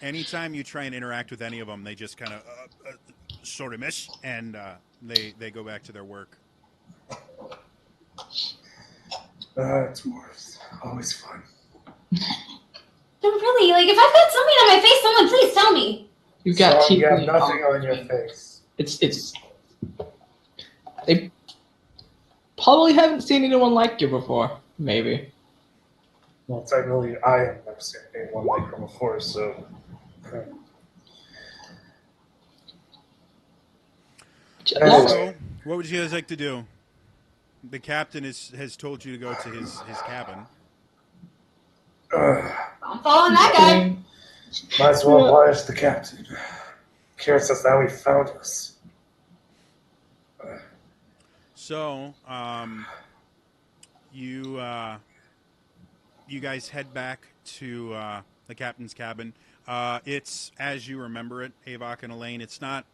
S1: Anytime you try and interact with any of them, they just kind of sort of miss, and they go back to their work.
S2: Dwarves. Always fun.
S5: No, really, like, if I've got something on my face, someone please tell me.
S4: You got
S2: So
S4: teeth.
S2: you have
S4: in
S2: nothing
S4: your
S2: on your face.
S4: It's. They probably haven't seen anyone like you before. Maybe.
S2: Well, technically, I have never seen anyone like her before, so.
S4: That's-
S1: So, what would you guys like to do? The captain has told you to go to his cabin.
S5: I'm following that guy.
S2: Might as well oblige the captain. Curious as to how he found us.
S1: So, you guys head back to the captain's cabin. It's as you remember it, Avok and Elaine. It's not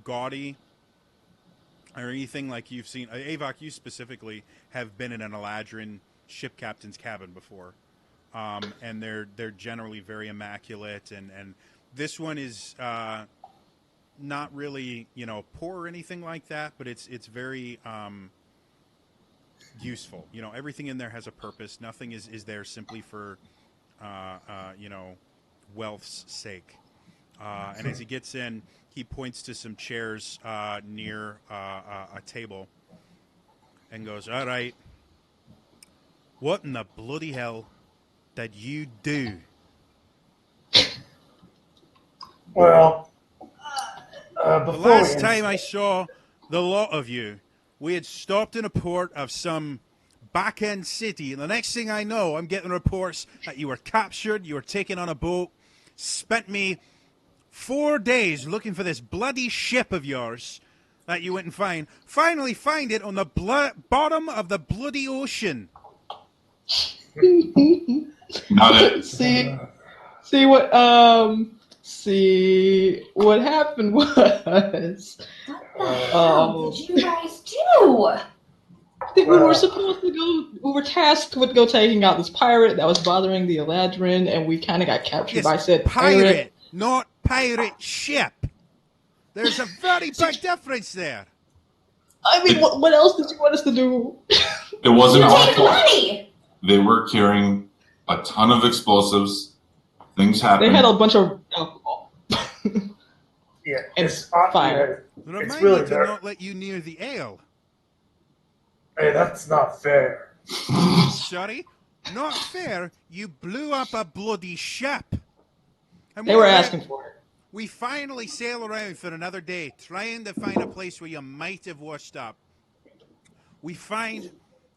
S1: gaudy or anything like you've seen. Avok, you specifically have been in an Eladrin ship captain's cabin before, and they're generally very immaculate. And this one is not really poor or anything like that, but it's very useful. Everything in there has a purpose. Nothing is there simply for wealth's sake. And as he gets in, he points to some chairs near a table and goes, "All right, what in the bloody hell did you do?"
S2: Well,
S1: The
S2: before
S1: last
S2: we
S1: time I saw the lot of you, we had stopped in a port of some back-end city, and the next thing I know, I'm getting reports that you were captured, you were taken on a boat, spent me 4 days looking for this bloody ship of yours that you went and finally find it on the bottom of the bloody ocean.
S3: Not it.
S4: See what happened was
S5: What the hell did you guys do?
S4: we were supposed to go. We were tasked with go taking out this pirate that was bothering the Eladrin, and we kind of got captured by said pirate.
S1: Not pirate ship. There's a very big difference there.
S4: I mean, what else did you want us to do?
S3: It wasn't
S5: You
S3: our
S5: take the
S3: fault.
S5: money.
S3: They were carrying a ton of explosives. Things happened.
S4: They had a bunch of alcohol.
S2: Yeah,
S4: And
S2: it's not
S4: fire.
S1: Remind
S2: It's really
S1: me to
S2: there.
S1: not let you near the ale.
S2: Hey, that's not fair.
S1: Sorry? Not fair. You blew up a bloody ship. And
S4: They were asking for it.
S1: We finally sail around for another day, trying to find a place where you might have washed up. We find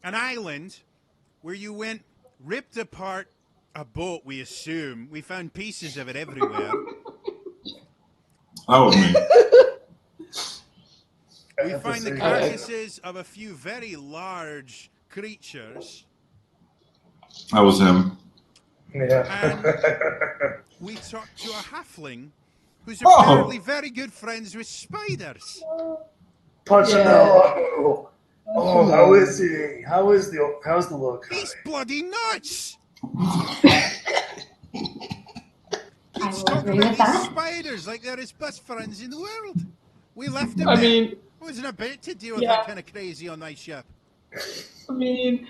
S1: an island where you went, ripped apart a boat, we assume. We found pieces of it everywhere.
S3: That was me.
S1: We find the carcasses of a few very large creatures.
S3: That was him.
S2: Yeah.
S1: We talked to a halfling who's
S3: Oh.
S1: apparently very good friends with spiders.
S2: Punchinello. Oh, how is he? How's the look?
S1: He's bloody nuts!
S5: I
S1: He's
S5: will
S1: talking
S5: agree
S1: about
S5: with
S1: these
S5: that.
S1: spiders like they're his best friends in the world. We left him
S4: I
S1: there.
S4: mean,
S1: Wasn't about to deal with
S4: Yeah.
S1: that kind of crazy on my ship.
S4: I mean,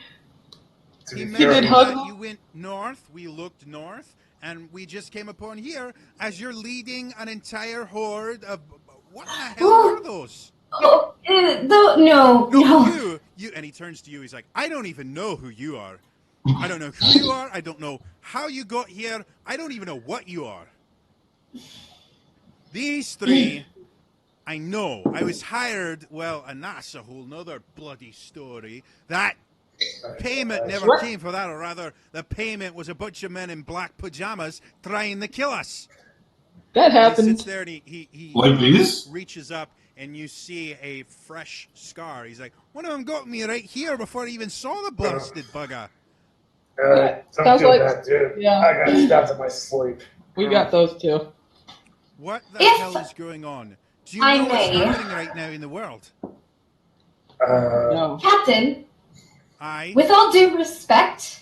S2: To
S1: He
S2: be
S4: did
S1: mentioned
S2: fair,
S4: hug
S1: that
S4: him?
S1: you went north, we looked north, and we just came upon here as you're leading an entire horde of... What the hell are those?
S5: Oh, no.
S1: You, and he turns to you, he's like, I don't even know who you are. I don't know who you are, I don't know how you got here, I don't even know what you are. These three, I know. I was hired, well, and that's a whole nother bloody story. That payment never came for that, or rather, the payment was a bunch of men in black pajamas trying to kill us.
S4: that
S1: He
S4: happened.
S1: sits there and he
S3: Like these?
S1: reaches up, and you see a fresh scar. He's like, one of them got me right here before I even saw the blasted bugger.
S2: don't
S4: Sounds
S2: feel
S4: like-
S2: that, dude.
S4: yeah.
S2: I got stabbed in my sleep.
S4: We got those too.
S1: What the
S5: If
S1: hell is going on? Do you
S5: I
S1: know what's
S5: may.
S1: happening right now in the world?
S4: No.
S5: Captain,
S1: I...
S5: with all due respect,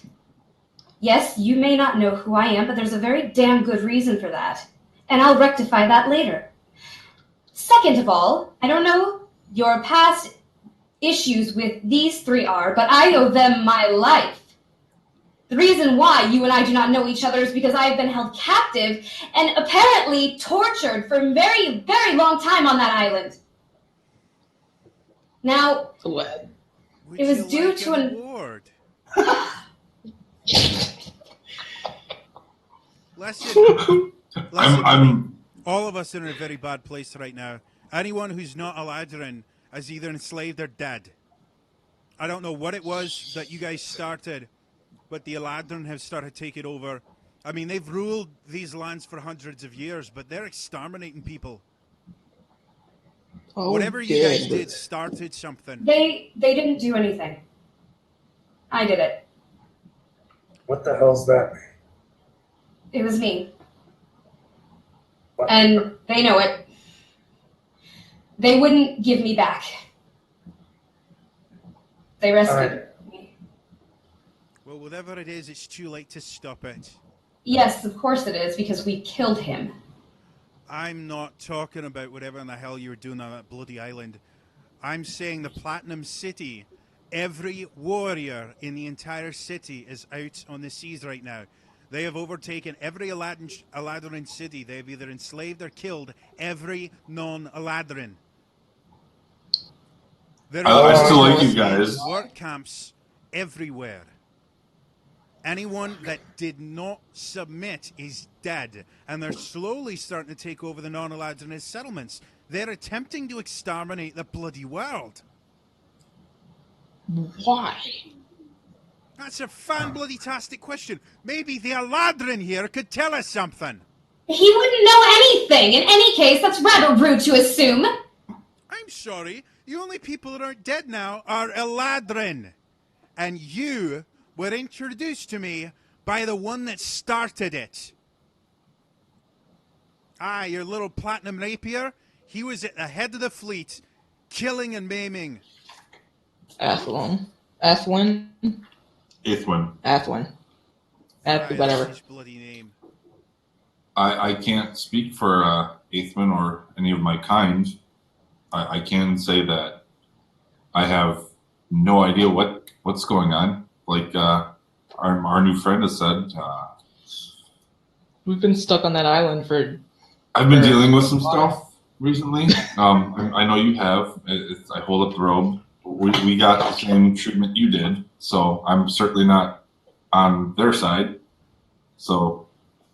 S5: yes, you may not know who I am, but there's a very damn good reason for that. And I'll rectify that later. Second of all, I don't know your past issues with these three are, but I owe them my life. The reason why you and I do not know each other is because I have been held captive and apparently tortured for a very, very long time on that island. Now,
S4: What?
S1: Would
S5: It was
S1: you
S5: due
S1: like
S5: to
S1: an
S5: an-
S1: award? Listen,
S3: I'm
S1: all of us are in a very bad place right now. Anyone who's not a Ladrin is either enslaved or dead. I don't know what it was that you guys started, but the Eladrin have started taking over. I mean, they've ruled these lands for hundreds of years, but they're exterminating people.
S4: Oh,
S1: Whatever you guys
S4: dead.
S1: did started something.
S5: they didn't do anything. I did it.
S2: What the hell's that mean?
S5: It was me.
S2: What?
S5: And they know it. They wouldn't give me back. They rescued me.
S1: Well, whatever it is, it's too late to stop it.
S5: Yes, of course it is, because we killed him.
S1: I'm not talking about whatever in the hell you were doing on that bloody island. I'm saying the Platinum City. Every warrior in the entire city is out on the seas right now. They have overtaken every Eladrin city. They have either enslaved or killed every non-Eladrin. There
S3: I still like you
S1: workers
S3: guys.
S1: in work camps everywhere. Anyone that did not submit is dead, and they're slowly starting to take over the non-Eladrin settlements. They're attempting to exterminate the bloody world.
S4: Why?
S1: That's a fan-bloody-tastic question. Maybe the Eladrin here could tell us something.
S5: He wouldn't know anything. In any case, that's rather rude to assume.
S1: I'm sorry. The only people that aren't dead now are Eladrin. And you were introduced to me by the one that started it. Your little platinum rapier, he was at the head of the fleet, killing and maiming.
S4: Athlon. Athwin?
S3: Aethwin.
S4: Athwin.
S1: That's
S4: Whatever.
S1: his bloody name.
S3: I can't speak for Aethwin or any of my kind. I can say that I have no idea what's going on. Like our new friend has said,
S4: We've been stuck on that island for...
S3: I've been dealing with some stuff recently. I know you have. I hold up the robe. We got the same treatment you did, so I'm certainly not on their side. So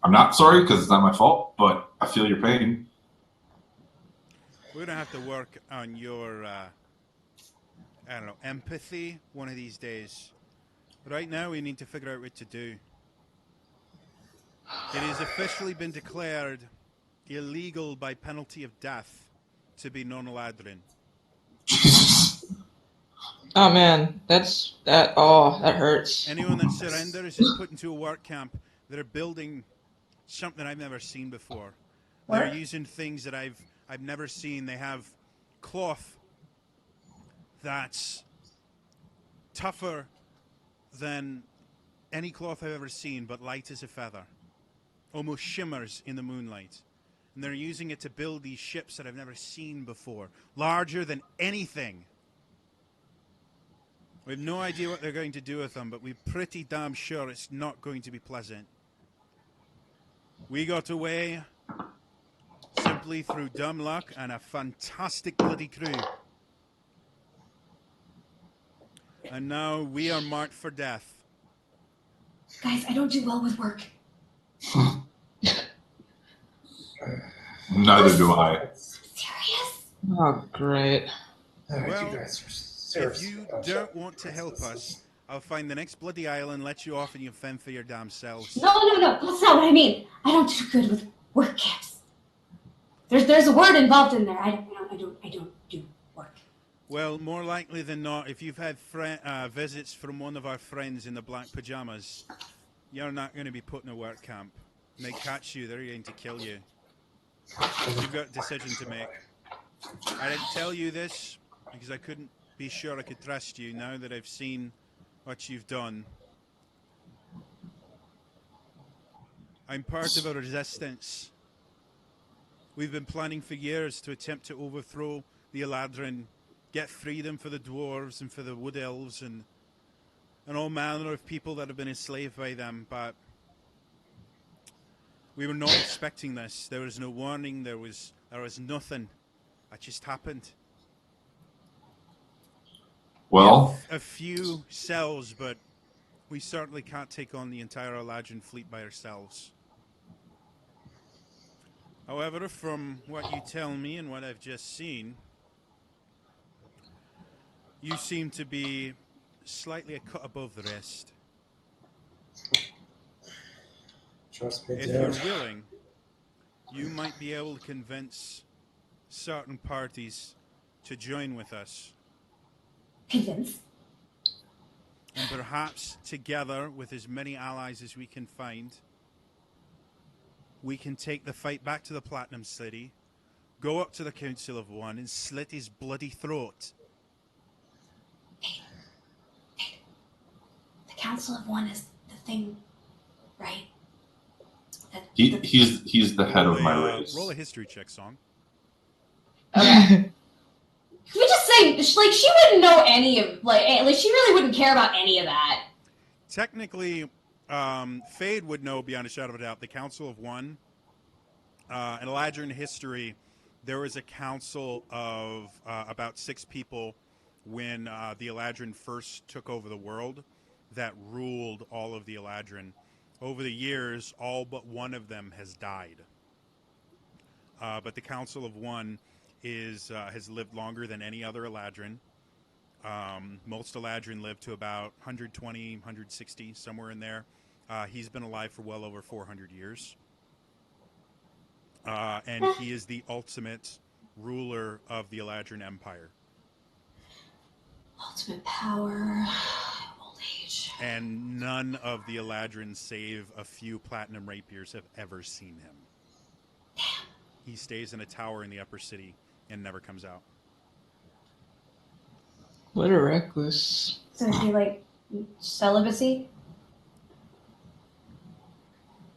S3: I'm not sorry because it's not my fault, but I feel your pain.
S1: We're going to have to work on your, empathy one of these days. Right now, we need to figure out what to do. It has officially been declared illegal by penalty of death to be non-Eladrin.
S4: Oh man, that hurts.
S1: Anyone that surrenders is put into a work camp. They're building something I've never seen before. They're using things that I've never seen. They have cloth that's tougher than any cloth I've ever seen, but light as a feather. Almost shimmers in the moonlight. And they're using it to build these ships that I've never seen before. Larger than anything. We have no idea what they're going to do with them, but we're pretty damn sure it's not going to be pleasant. We got away simply through dumb luck and a fantastic bloody crew. And now we are marked for death.
S5: Guys, I don't do well with work.
S3: Neither do I.
S5: Serious?
S4: Oh, great.
S1: Well,
S2: you guys are serious.
S1: If you don't want to help us, I'll find the next bloody island, let you off, and you fend for your damn selves.
S5: No. That's not what I mean. I don't do good with work camps. There's a word involved in there. I don't do work.
S1: Well, more likely than not, if you've had visits from one of our friends in the black pajamas, you're not going to be put in a work camp. When they catch you, they're going to kill you. You've got a decision to make. I didn't tell you this because I couldn't be sure I could trust you now that I've seen what you've done. I'm part of a resistance. We've been planning for years to attempt to overthrow the Eladrin, get freedom for the dwarves and for the wood elves and all manner of people that have been enslaved by them, but we were not expecting this. There was no warning, there was nothing. It just happened.
S3: Well,
S1: a few cells, but we certainly can't take on the entire Eladrin fleet by ourselves. However, from what you tell me and what I've just seen, you seem to be slightly a cut above the rest.
S2: Trust me,
S1: If
S2: dude.
S1: you're willing, you might be able to convince certain parties to join with us.
S5: Convince?
S1: And perhaps together, with as many allies as we can find, we can take the fight back to the Platinum City, go up to the Council of One, and slit his bloody throat.
S5: Hey, the Council of One is the thing, right?
S3: He's the head of my race.
S1: Roll a history check, Song.
S5: Okay. Can we just say, like, she wouldn't know any of, like, she really wouldn't care about any of that.
S1: Technically, Fade would know beyond a shadow of a doubt. The Council of One, in Eladrin history, there was a council of about 6 people when the Eladrin first took over the world that ruled all of the Eladrin. Over the years, all but one of them has died. But the Council of One has lived longer than any other Eladrin. Most Eladrin live to about 120, 160, somewhere in there. He's been alive for well over 400 years. And he is the ultimate ruler of the Eladrin Empire.
S5: Ultimate power, old age.
S1: and none of the Eladrins, save a few platinum rapiers, have ever seen him. He stays in a tower in the upper city and never comes out.
S4: What a recluse.
S5: So is he like celibacy?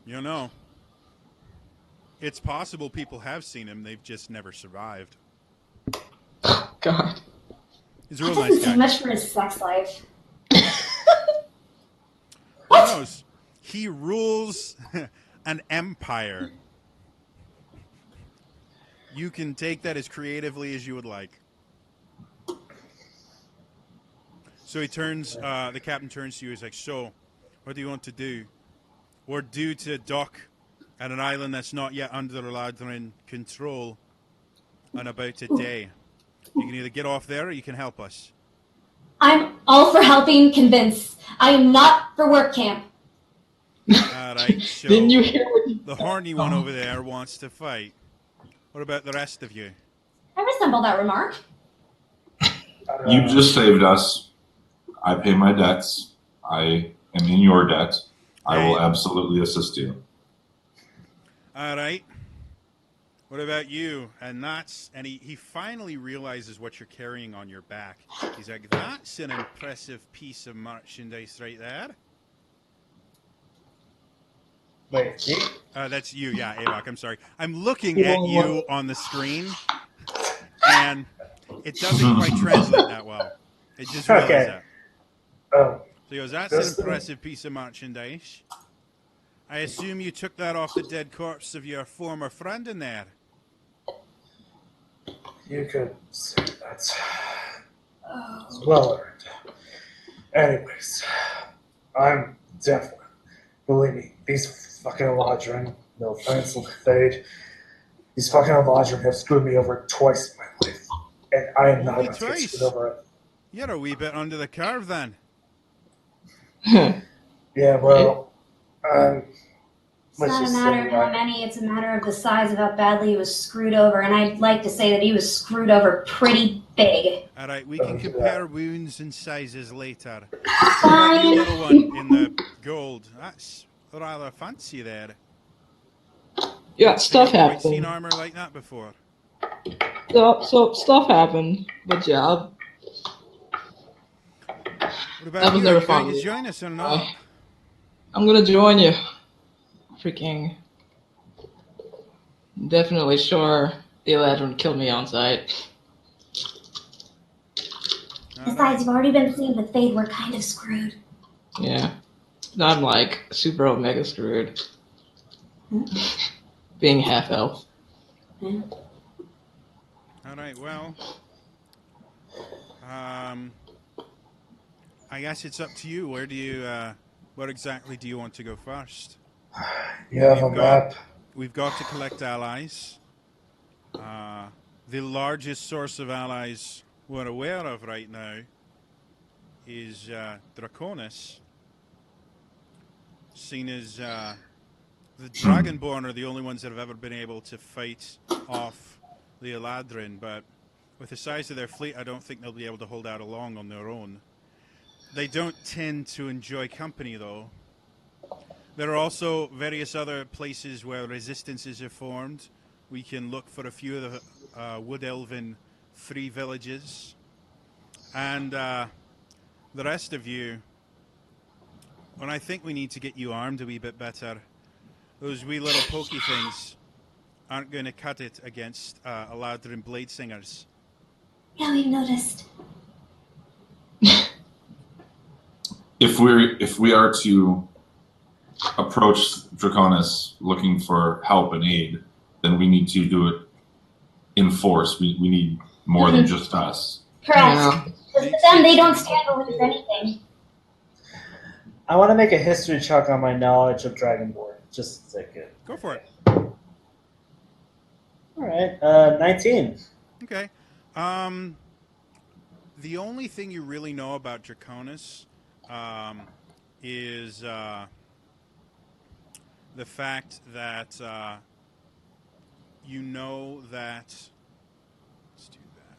S1: You don't know. It's possible people have seen him. They've just never survived.
S4: God.
S1: He's a real
S5: That
S1: nice
S5: doesn't
S1: guy.
S5: say much for his sex life.
S1: Who knows? He rules an empire. You can take that as creatively as you would like. So he turns, the captain turns to you. He's like, so, what do you want to do? We're due to dock at an island that's not yet under Eladrin control in about a day. You can either get off there or you can help us.
S5: I'm all for helping convince. I am not for work camp.
S1: All right, so
S4: Didn't you hear what he
S1: the horny one over there wants to fight. What about the rest of you?
S5: I resemble that remark.
S3: You just saved us. I pay my debts. I am in your debt. I will absolutely assist you.
S1: All right. What about you? And he finally realizes what you're carrying on your back. He's like, that's an impressive piece of merchandise right there.
S6: Wait, me?
S1: That's you, yeah, Avok. I'm sorry. I'm looking at you on the screen, and it doesn't quite translate that well. It just realized
S6: Okay.
S1: that.
S6: Oh,
S1: So he goes, that's an impressive piece of merchandise. I assume you took that off the dead corpse of your former friend in there.
S6: you could say that. It's well earned. Anyways, I'm definitely, believe me, these fucking Eladrin, no offense, Fade, these fucking Eladrin have screwed me over twice in my life. And I am not
S1: Only
S6: about to get
S1: twice?
S6: screwed over.
S1: You're a wee bit under the curve then.
S6: Yeah, well,
S5: It's
S6: let's
S5: not a
S6: just
S5: matter
S6: say
S5: of how many, it's a matter of the size of how badly he was screwed over. And I'd like to say that he was screwed over pretty big.
S1: All right, we can compare wounds and sizes later. What about
S5: Fine.
S1: you, little one, in the gold? That's rather fancy there.
S4: Yeah, stuff
S1: Have you seen
S4: happened.
S1: armor like that before?
S4: So stuff happened, but yeah,
S1: What about
S4: That was
S1: you? Are
S4: never
S1: you going
S4: fun.
S1: to join us or not?
S4: I'm gonna join you. Freaking definitely sure the Eladrin would kill me on sight.
S5: Besides, you've already been seen with Fade, we're kind of screwed.
S4: Yeah, I'm like super omega screwed. Being half elf.
S5: Yeah.
S1: All right, well, I guess it's up to you. Where do you, what exactly do you want to go first?
S6: you have a map.
S1: We've got to collect allies. The largest source of allies we're aware of right now is Draconis. Seen as the Dragonborn are the only ones that have ever been able to fight off the Eladrin, but with the size of their fleet, I don't think they'll be able to hold out long on their own. They don't tend to enjoy company, though. There are also various other places where resistances are formed. We can look for a few of the Wood Elven free villages. And the rest of you, well, I think we need to get you armed a wee bit better. Those wee little pokey things aren't going to cut it against Eladrin blade singers.
S5: Yeah, we've noticed.
S3: If we are to approach Draconis looking for help and aid, then we need to do it in force. We need more than just us.
S5: Correct.
S4: Yeah.
S5: Because to them, they don't stand to lose anything.
S6: I want to make a history check on my knowledge of Dragonborn. Just a second.
S1: Go for it.
S6: Alright, 19.
S1: Okay. The only thing you really know about Draconis is the fact that you know that. Let's do that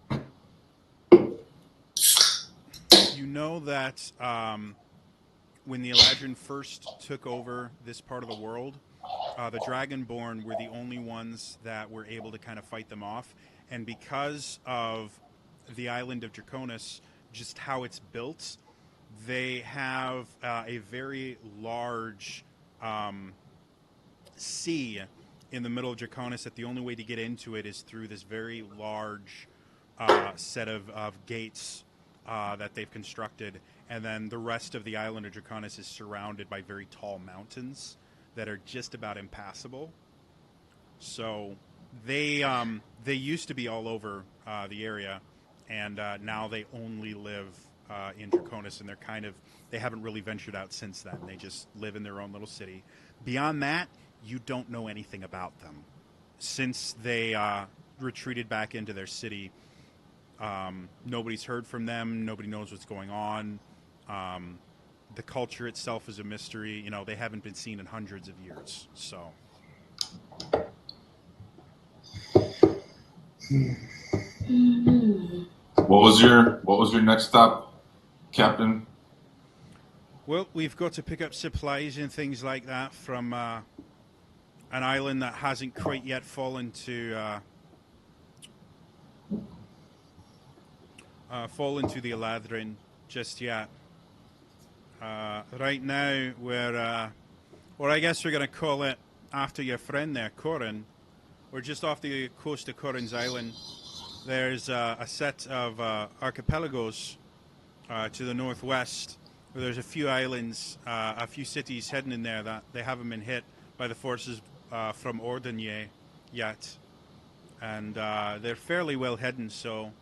S1: real quick. You know that when the Eladrin first took over this part of the world, the Dragonborn were the only ones that were able to kind of fight them off. And because of the island of Draconis, just how it's built, they have a very large sea in the middle of Draconis that the only way to get into it is through this very large set of gates that they've constructed. And then the rest of the island of Draconis is surrounded by very tall mountains that are just about impassable. So they used to be all over the area, and now they only live in Draconis, and they haven't really ventured out since then. They just live in their own little city. Beyond that, you don't know anything about them. Since they retreated back into their city, nobody's heard from them. Nobody knows what's going on. The culture itself is a mystery. You know, they haven't been seen in hundreds of years. So.
S3: What was your next stop, Captain?
S1: Well, we've got to pick up supplies and things like that from an island that hasn't quite yet fallen to the Eladrin just yet. Right now, or I guess we're going to call it after your friend there, Corin. We're just off the coast of Corin's Island. There's a set of archipelagos to the northwest, where there's a few islands, a few cities hidden in there that they haven't been hit by the forces from Ordonnier yet. And they're fairly well hidden, so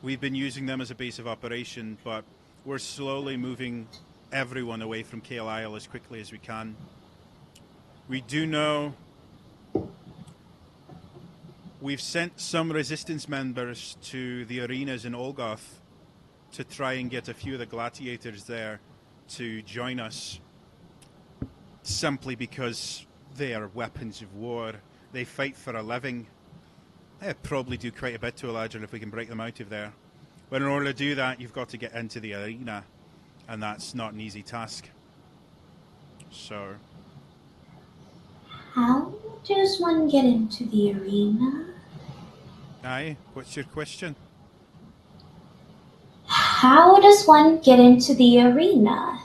S1: we've been using them as a base of operation, but we're slowly moving everyone away from Kael Isle as quickly as we can. We do know we've sent some resistance members to the arenas in Olgoth to try and get a few of the gladiators there to join us, simply because they are weapons of war. They fight for a living. They'll probably do quite a bit to Eladrin if we can break them out of there. But in order to do that, you've got to get into the arena, and that's not an easy task. So...
S7: How does one get into the arena?
S1: Aye, what's your question?
S7: How does one get into the arena?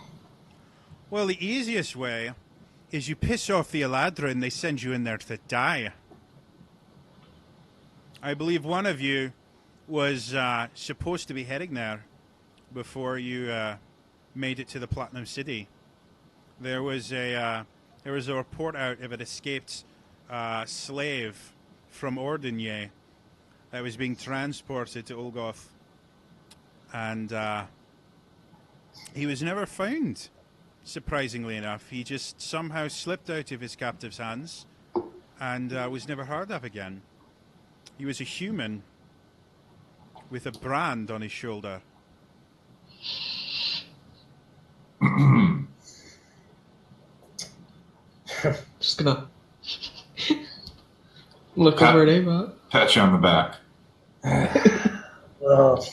S1: Well, the easiest way is you piss off the Eladrin and they send you in there to die. I believe one of you was supposed to be heading there before you made it to the Platinum City. There was a report out of an escaped slave from Ordonnier that was being transported to Olgoth, and he was never found. Surprisingly enough, he just somehow slipped out of his captive's hands and was never heard of again. He was a human with a brand on his shoulder.
S4: Just gonna look over at Avon.
S3: Pat you on the back.
S2: Well,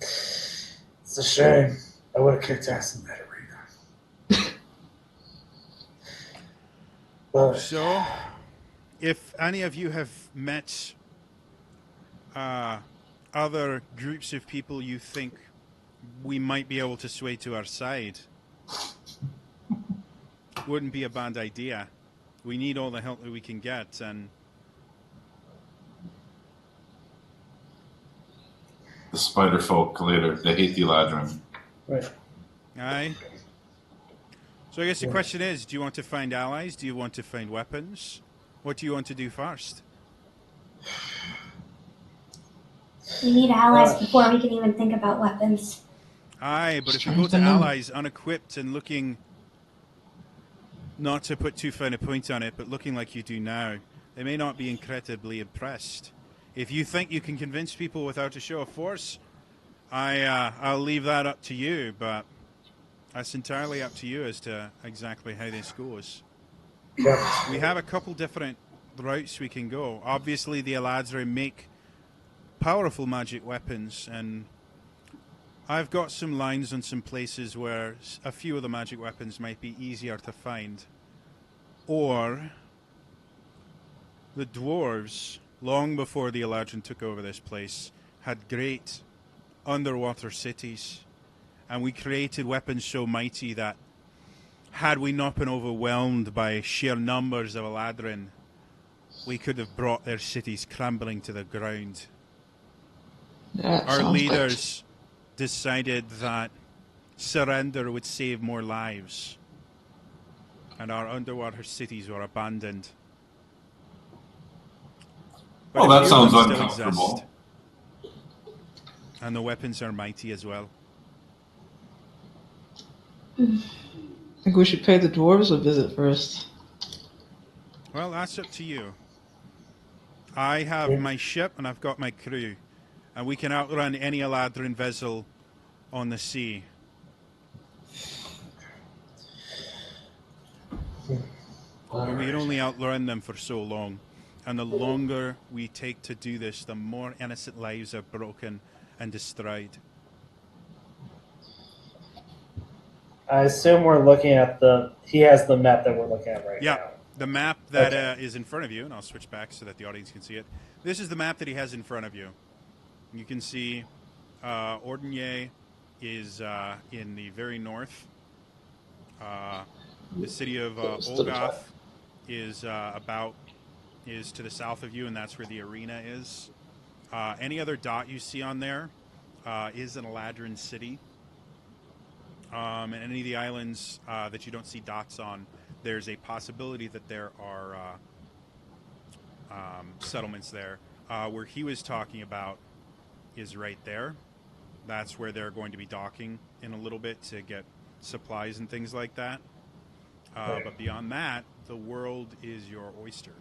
S2: it's a shame. I would have kicked ass in that arena. But
S1: So, if any of you have met other groups of people you think we might be able to sway to our side, wouldn't be a bad idea. We need all the help that we can get, and
S3: The spider folk later. They hate the Eladrin.
S2: right.
S1: aye. So I guess the question is, do you want to find allies? Do you want to find weapons? What do you want to do first?
S7: We need allies before we can even think about weapons.
S1: Aye, but if we go to allies unequipped and looking, not to put too fine a point on it, but looking like you do now, they may not be incredibly impressed. If you think you can convince people without a show of force, I'll leave that up to you, but that's entirely up to you as to exactly how this goes.
S2: Yeah.
S1: We have a couple different routes we can go. Obviously, the Eladrin make powerful magic weapons, and I've got some lines on some places where a few of the magic weapons might be easier to find. Or the dwarves, long before the Eladrin took over this place, had great underwater cities. And we created weapons so mighty that had we not been overwhelmed by sheer numbers of Eladrin, we could have brought their cities crumbling to the ground.
S4: That
S1: Our
S4: sounds
S1: leaders decided that surrender would save more lives, and our underwater cities were abandoned. But
S3: Well,
S1: a
S3: that
S1: few
S3: sounds
S1: of them still
S3: uncomfortable.
S1: exist, and the weapons are mighty as well.
S4: I think we should pay the dwarves a visit first.
S1: Well, that's up to you. I have my ship and I've got my crew, and we can outrun any Eladrin vessel on the sea. But we can only outrun them for so long. And the longer we take to do this, the more innocent lives are broken and destroyed.
S6: I assume we're looking at he has the map that we're looking at right
S1: Yeah,
S6: now.
S1: the map that
S6: Okay.
S1: is in front of you, and I'll switch back so that the audience can see it. This is the map that he has in front of you. You can see Ordonye is in the very north. The city of Olgoth is is to the south of you, and that's where the arena is. Any other dot you see on there is an Eladrin city. And any of the islands that you don't see dots on, there's a possibility that there are settlements there. Where he was talking about is right there. That's where they're going to be docking in a little bit to get supplies and things like that. But beyond that, the world is your oyster.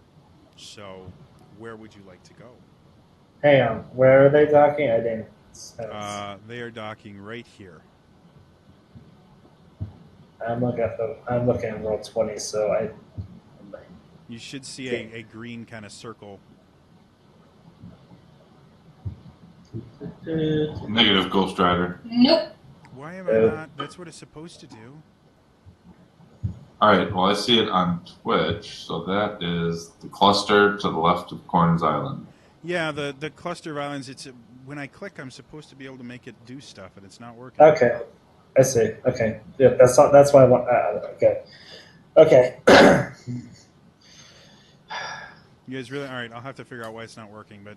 S1: So, where would you like to go?
S6: Hang on, where are they docking? I didn't.
S1: They are docking right here.
S6: I'm looking at roll 20, so
S1: You should see a green kind of circle.
S3: Negative, Ghost Rider.
S5: Nope.
S1: Why am I not? That's what it's supposed to do.
S3: All right, well, I see it on Twitch, so that is the cluster to the left of Corn's Island.
S1: Yeah, the cluster of islands. It's when I click, I'm supposed to be able to make it do stuff, and it's not working.
S6: okay. I see. Okay, yeah, that's why I want. Okay.
S1: You guys really? All right, I'll have to figure out why it's not working, but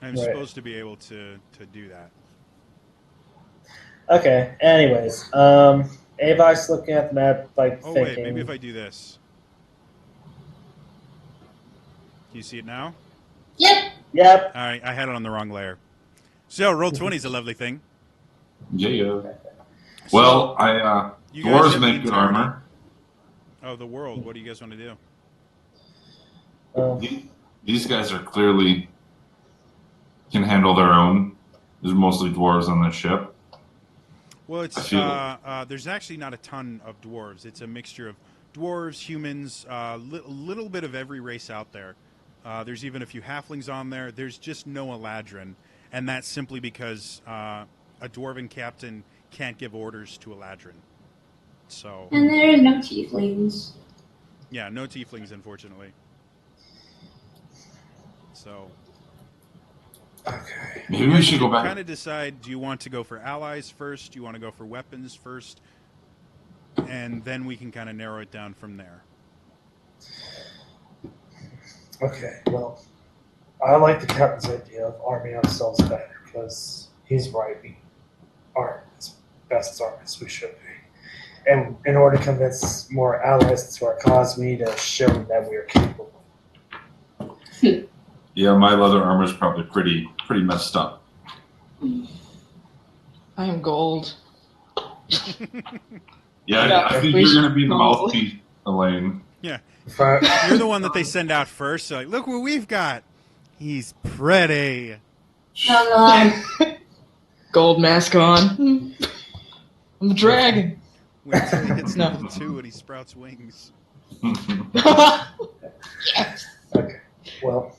S1: I'm
S6: Right.
S1: supposed to be able to do that.
S6: Okay. Anyways, Avok's looking at the map, like
S1: Oh
S6: thinking.
S1: wait, maybe if I do this. Do you see it now?
S5: Yep.
S6: Yep.
S1: All right, I had it on the wrong layer. So roll 20 is a lovely thing.
S3: Yeah. Well,
S1: You guys
S3: dwarves
S1: have
S3: make
S1: the
S3: good
S1: entirety
S3: armor.
S1: of the world. What do you guys want to do?
S3: These guys are clearly can handle their own. There's mostly dwarves on the ship.
S1: Well, it's
S3: I feel-
S1: there's actually not a ton of dwarves. It's a mixture of dwarves, humans, a little bit of every race out there. There's even a few halflings on there. There's just no Eladrin, and that's simply because a dwarven captain can't give orders to Eladrin. So,
S5: And there's no tieflings.
S1: yeah, no tieflings, unfortunately. So,
S2: Okay.
S3: Maybe we should go
S1: kind
S3: back.
S1: of decide, do you want to go for allies first? Do you want to go for weapons first? And then we can kind of narrow it down from there.
S2: Okay, well, I like the captain's idea of arming ourselves better because he's right. We aren't as best as armed as we should be. And in order to convince more allies to our cause, we need to show them that we are capable.
S3: Yeah, my leather armor is probably pretty messed up.
S4: I am gold.
S3: Yeah, I think you're going to be the mouthpiece, Elaine.
S2: If I,
S1: You're the one that they send out first. So like, look what we've got. He's pretty.
S5: Oh god.
S4: Gold mask on. I'm the dragon.
S1: Wait till he hits
S4: No.
S1: level 2 and he sprouts wings.
S4: Yes.
S2: okay, well,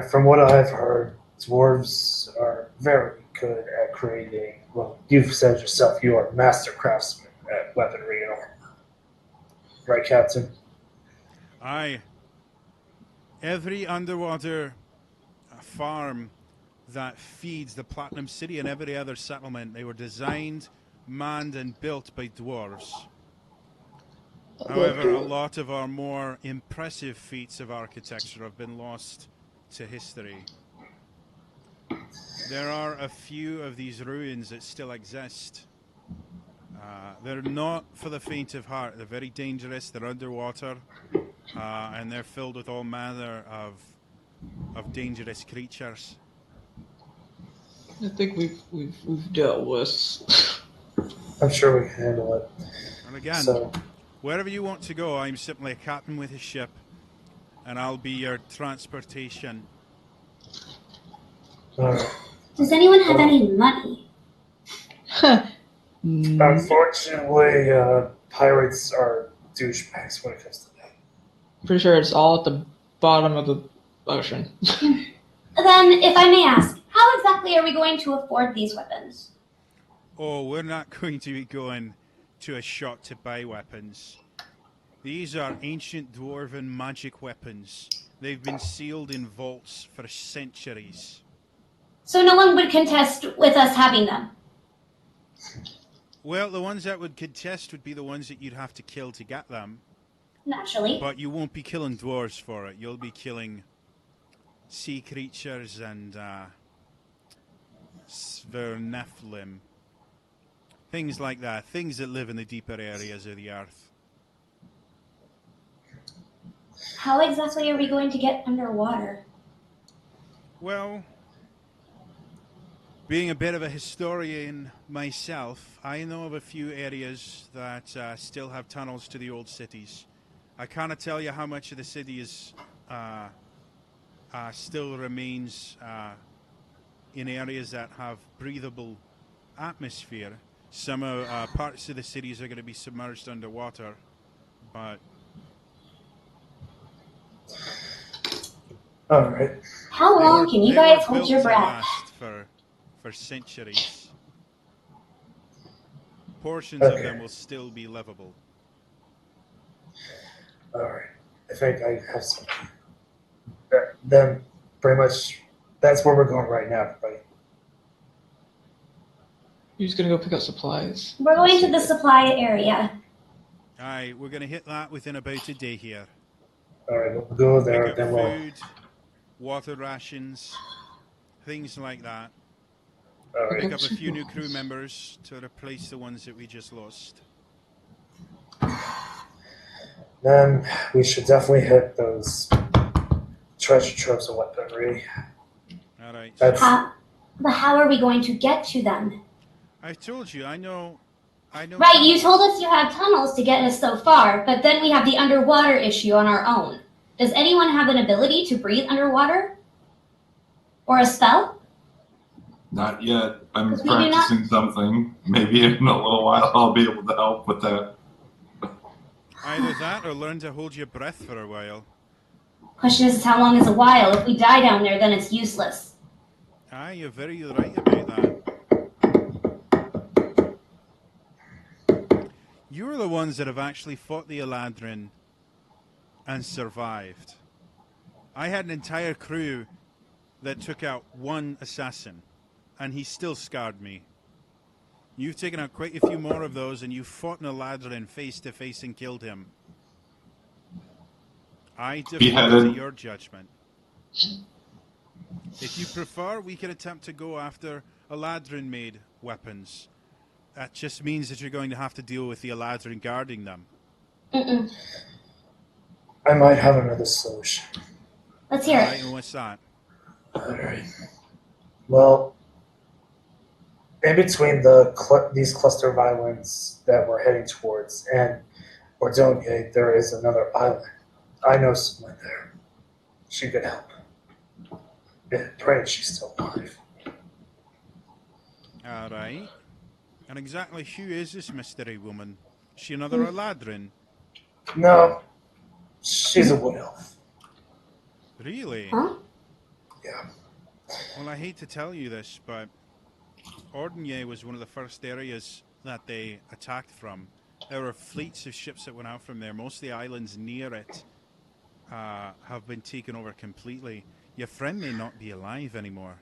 S2: from what I've heard, dwarves are very good at creating. Well, you've said yourself you are a master craftsman at weaponry and armor, right, Captain?
S1: Aye. Every underwater farm that feeds the Platinum City and every other settlement, they were designed, manned, and built by dwarves. However, a lot of our more impressive feats of architecture have been lost to history. There are a few of these ruins that still exist. They're not for the faint of heart. They're very dangerous. They're underwater, and they're filled with all manner of dangerous creatures.
S4: I think we've dealt with.
S2: I'm sure we can handle it.
S1: And again,
S2: So,
S1: wherever you want to go, I'm simply a captain with a ship, and I'll be your transportation.
S7: Does anyone have any money?
S2: unfortunately, pirates are douchebags when it comes to that.
S4: Pretty sure it's all at the bottom of the ocean.
S7: Then, if I may ask, how exactly are we going to afford these weapons?
S1: Oh, we're not going to be going to a shop to buy weapons. These are ancient dwarven magic weapons. They've been sealed in vaults for centuries.
S7: So no one would contest with us having them.
S1: Well, the ones that would contest would be the ones that you'd have to kill to get them.
S7: Naturally.
S1: But you won't be killing dwarves for it. You'll be killing sea creatures and Sverneflim. Things like that. Things that live in the deeper areas of the earth.
S7: How exactly are we going to get underwater?
S1: Well, being a bit of a historian myself, I know of a few areas that still have tunnels to the old cities. I cannot tell you how much of the city is still remains in areas that have breathable atmosphere. Some parts of the cities are going to be submerged underwater, but
S2: All right.
S7: How long can you guys hold your breath?
S1: Last for centuries. Portions of them will still be livable.
S2: All right. I think I have some. Then, pretty much, that's where we're going right now, everybody.
S4: You're just gonna go pick up supplies.
S7: We're going to the supply area.
S1: Aye, we're going to hit that within about a day here.
S2: All right, we'll go there.
S1: Pick
S2: Then
S1: up
S2: we'll.
S1: food, water rations, things like that.
S2: All right.
S1: Pick up a few new crew members to replace the ones that we just lost.
S2: Then we should definitely hit those treasure troves of weaponry.
S1: All right.
S2: But
S7: how are we going to get to them?
S1: I told you, I know.
S7: Right, you told us you have tunnels to get us so far, but then we have the underwater issue on our own. Does anyone have an ability to breathe underwater? Or a spell?
S3: Not yet. I'm practicing something. Maybe in a little while I'll be able to help with that.
S1: Either that or learn to hold your breath for a while.
S7: Question is how long is a while? If we die down there, then it's useless.
S1: Aye, you're very right about that. You're the ones that have actually fought the Eladrin and survived. I had an entire crew that took out one assassin, and he still scarred me. You've taken out quite a few more of those, and you fought an Eladrin face to face and killed him. I defer to your judgment. If you prefer, we can attempt to go after Eladrin-made weapons. That just means that you're going to have to deal with the Eladrin guarding them.
S7: Mm-mm.
S2: I might have another solution.
S7: Let's hear it.
S1: And what's that?
S2: All right. Well, in between these cluster of islands that we're heading towards and Ordogne, there is another island. I know someone there. She could help. Yeah, pray she's still alive.
S1: All right. And exactly who is this mystery woman? Is she another Eladrin?
S2: No, she's a wood elf.
S1: Really?
S7: Huh?
S2: Yeah.
S1: Well, I hate to tell you this, but Ordonez was one of the first areas that they attacked from. There were fleets of ships that went out from there. Most of the islands near it have been taken over completely. Your friend may not be alive anymore.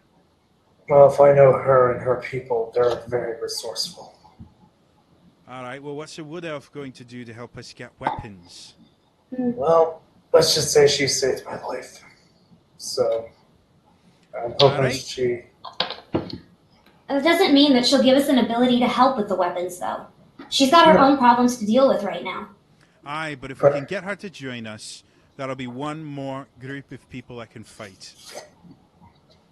S2: Well, if I know her and her people, they're very resourceful.
S1: All right, well, what's a wood elf going to do to help us get weapons?
S2: Well, let's just say she saved my life. So, I'm hoping
S1: Alright.
S2: she...
S7: That doesn't mean that she'll give us an ability to help with the weapons, though. She's got her
S2: Yeah.
S7: own problems to deal with right now.
S1: Aye, but if we can get her to join us, that'll be one more group of people that can fight.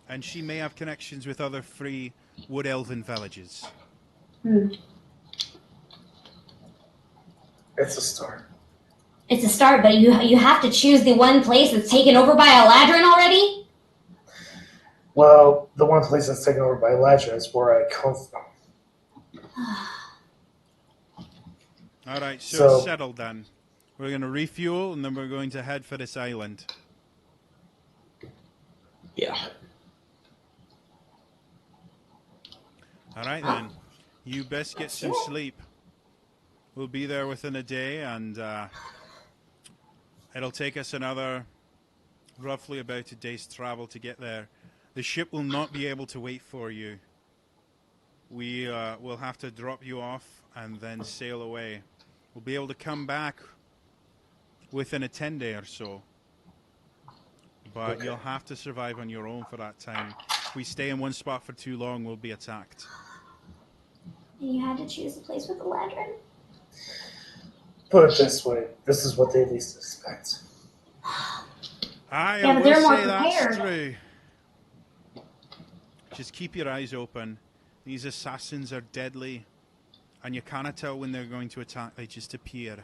S1: And she may have connections with other free wood elven villages.
S2: It's a start.
S7: It's a start, but you have to choose the one place that's taken over by a ladrin already?
S2: Well, the one place that's taken over by legend is where I come from.
S1: All right, so
S2: So-
S1: it's settled then. We're going to refuel, and then we're going to head for this island.
S4: Yeah.
S1: All right, then. You best get some sleep. We'll be there within a day, and it'll take us another roughly about a day's travel to get there. The ship will not be able to wait for you. We will have to drop you off and then sail away. We'll be able to come back within a 10-day or so. But you'll have to survive on your own for that time. If we stay in one spot for too long, we'll be attacked.
S7: You had to choose a place with a ladrin?
S2: Put it this way, this is what they least expect.
S1: Aye,
S7: Yeah,
S1: I
S7: but
S1: will
S7: they're more
S1: say that's
S7: prepared.
S1: true. Just keep your eyes open. These assassins are deadly, and you cannot tell when they're going to attack. They just appear.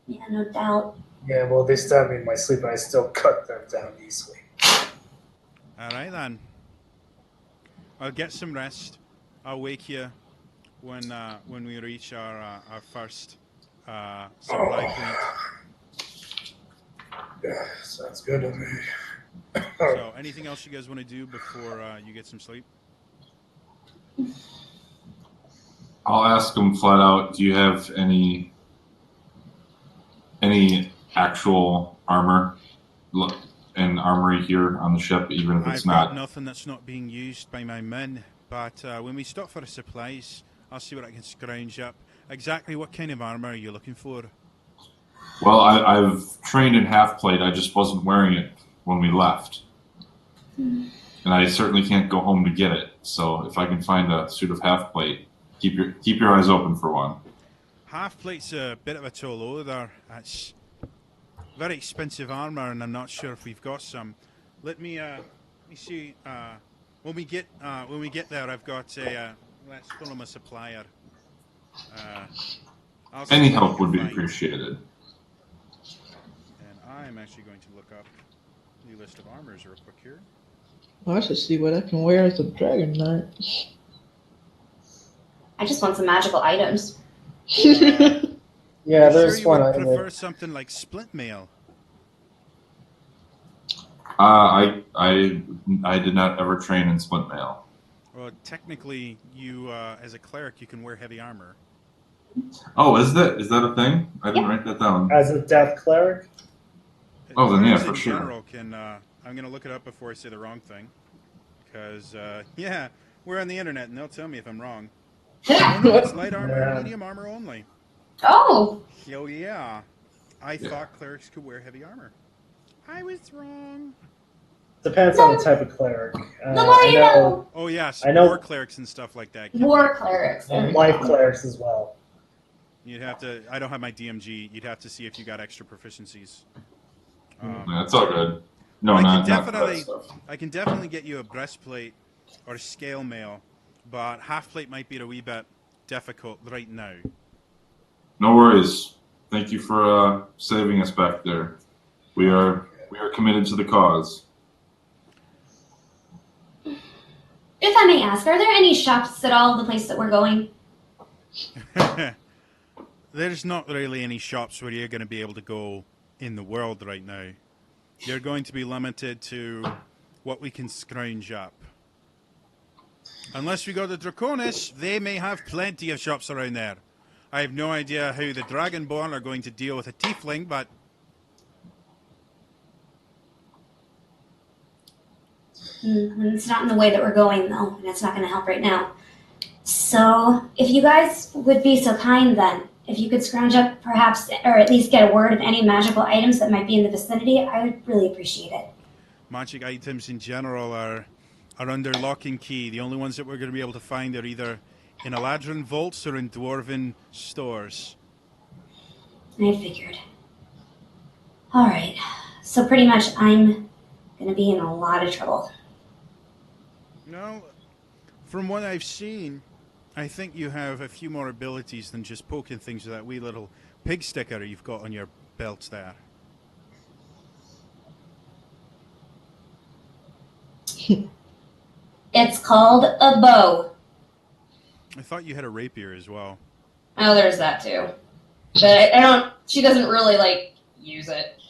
S7: Yeah, no doubt.
S2: Yeah, well, they stabbed me in my sleep, and I still cut them down easily.
S1: All right, then. I'll get some rest. I'll wake you when we reach our first supply point.
S2: Yeah, sounds good to me.
S1: So, anything else you guys want to do before you get some sleep?
S3: I'll ask them flat out. Do you have any actual armor and armory here on the ship, even if it's
S1: I've
S3: not?
S1: got nothing that's not being used by my men, but when we stop for supplies, I'll see what I can scrounge up. Exactly what kind of armor are you looking for?
S3: Well, I've trained in half plate. I just wasn't wearing it when we left, and I certainly can't go home to get it. So if I can find a suit of half plate, keep your eyes open for one.
S1: Half plate's a bit of a tall there. That's very expensive armor, and I'm not sure if we've got some. Let me see. When we get there, I've got a. Let's call him a supplier. I'll see
S3: Any
S1: what I
S3: help
S1: can
S3: would be
S1: find.
S3: appreciated.
S1: And I'm actually going to look up the list of armors real quick here.
S4: Well, I should see what I can wear as a dragon knight.
S7: I just want some magical items.
S2: Yeah,
S1: You
S2: there's
S1: sure you
S2: one
S1: would
S2: item
S1: prefer
S2: that
S1: something like splint mail?
S3: I did not ever train in splint mail.
S1: Well, technically, you as a cleric, you can wear heavy armor.
S3: Oh, is that a thing? I didn't
S7: Yeah.
S3: write that down.
S2: as a death cleric.
S3: Oh, then yeah,
S1: Clerics
S3: for
S1: in
S3: sure.
S1: general can. I'm going to look it up before I say the wrong thing, because yeah, we're on the internet and they'll tell me if I'm wrong. Oh, no, it's light armor and
S2: Yeah.
S1: medium armor only.
S5: Oh,
S1: Oh yeah, I
S3: Yeah.
S1: thought clerics could wear heavy armor. I was wrong.
S2: Depends on the type of cleric.
S7: The more you know.
S1: Oh yes,
S2: I know-
S1: war clerics and stuff like that.
S5: war clerics. There we
S2: Life
S5: go.
S2: clerics as well.
S1: You'd have to. I don't have my DMG. You'd have to see if you got extra proficiencies.
S3: Yeah, it's all good. No,
S1: I
S3: not
S1: can
S3: not for that
S1: definitely-
S3: stuff.
S1: I can definitely get you a breastplate or scale mail, but half plate might be a wee bit difficult right now.
S3: No worries. Thank you for saving us back there. We are committed to the cause.
S7: If I may ask, are there any shops at all of the place that we're going?
S1: There's not really any shops where you're going to be able to go in the world right now. You're going to be limited to what we can scrounge up. Unless we go to Draconis, they may have plenty of shops around there. I have no idea how the Dragonborn are going to deal with a tiefling, but...
S7: It's not in the way that we're going, though, and it's not going to help right now. So, if you guys would be so kind, then, if you could scrounge up, perhaps, or at least get a word of any magical items that might be in the vicinity, I would really appreciate it.
S1: Magic items in general are under lock and key. The only ones that we're going to be able to find are either in Eladrin vaults or in dwarven stores.
S7: I figured. Alright, so pretty much I'm going to be in a lot of trouble.
S1: No, from what I've seen, I think you have a few more abilities than just poking things with that wee little pig sticker you've got on your belt there.
S7: It's called a bow.
S1: I thought you had a rapier as well.
S5: Oh, there's that too. But I don't. She doesn't really like use it.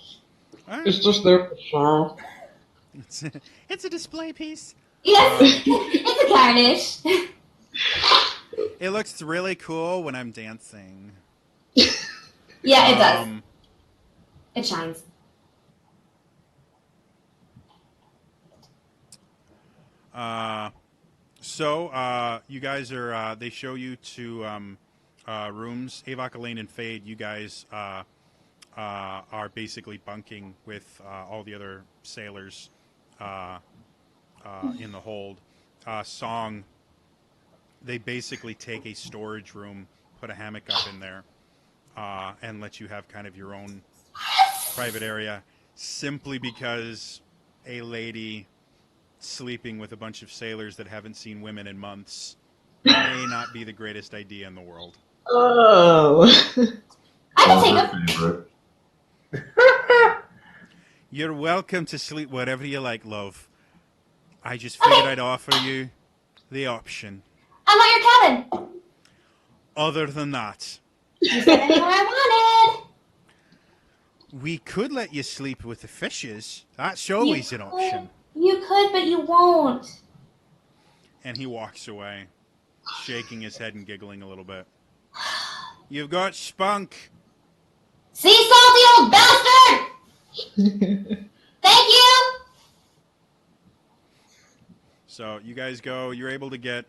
S4: It's just there for show.
S1: It's a display piece.
S7: Yes, it's a garnish.
S1: It looks really cool when I'm dancing.
S7: Yeah, it does. It shines.
S1: So you guys are, they show you to rooms. Avok, Elaine, and Fade, you guys are basically bunking with all the other sailors in the hold. Song, they basically take a storage room, put a hammock up in there, and let you have kind of your own private area, simply because a lady sleeping with a bunch of sailors that haven't seen women in months may not be the greatest idea in the world.
S4: Oh.
S7: I can take them.
S1: You're welcome to sleep wherever you like, love. I just figured I'd offer you the option.
S7: I want your cabin.
S1: Other than that,
S7: You said anywhere I wanted.
S1: we could let you sleep with the fishes. That's always an option.
S7: You could, but you won't.
S1: And he walks away, shaking his head and giggling a little bit. You've got spunk.
S7: See, salty old bastard! Thank you!
S1: So you guys go. You're able to get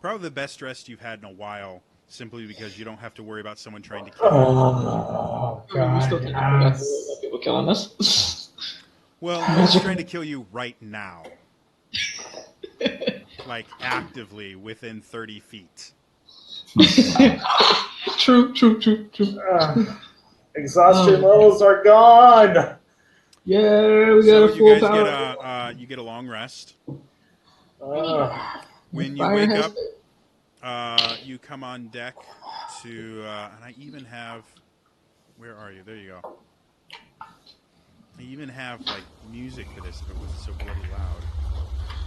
S1: probably the best dressed you've had in a while, simply because you don't have to worry about someone trying to kill you.
S2: Oh,
S4: We still
S2: God.
S4: can't have people killing us.
S1: Well, no one's trying to kill you right now. Like, actively within 30 feet.
S4: True.
S6: Exhaustion levels are gone.
S4: Yeah, we got
S1: So
S4: a full
S1: you
S4: power.
S1: guys get a long rest. When you
S4: Fire
S1: wake
S4: has
S1: up, you come on deck to, and I even have, where are you? There you go. I even have, like, music for this if it wasn't so bloody loud.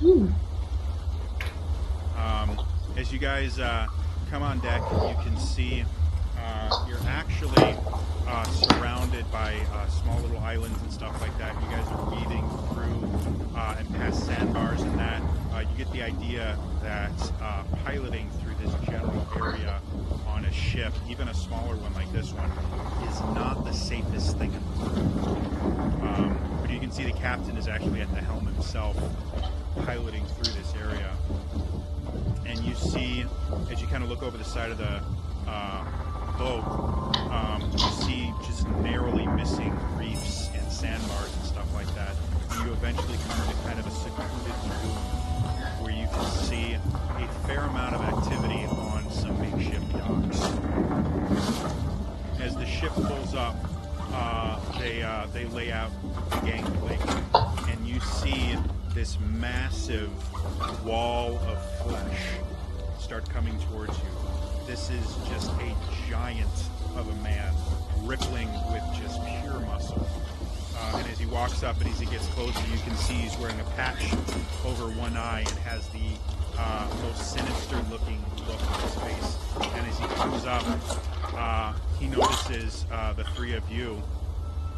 S4: Ooh.
S1: As you guys come on deck, you can see you're actually surrounded by small little islands and stuff like that. You guys are weaving through and past sandbars and that. You get the idea that piloting through this general area on a ship, even a smaller one like this one, is not the safest thing in the world. But you can see the captain is actually at the helm himself, piloting through this area. And you see, as you kind of look over the side of the boat, you see just narrowly missing reefs and sandbars and stuff like that. And you eventually come to kind of a secluded lagoon where you can see a fair amount of activity on some makeshift docks. As the ship pulls up, they lay out the gangplank, and you see this massive wall of flesh start coming towards you. This is just a giant of a man, rippling with just pure muscle. And as he walks up and as he gets closer, you can see he's wearing a patch over one eye and has the most sinister-looking look on his face. And as he comes up, he notices the three of you,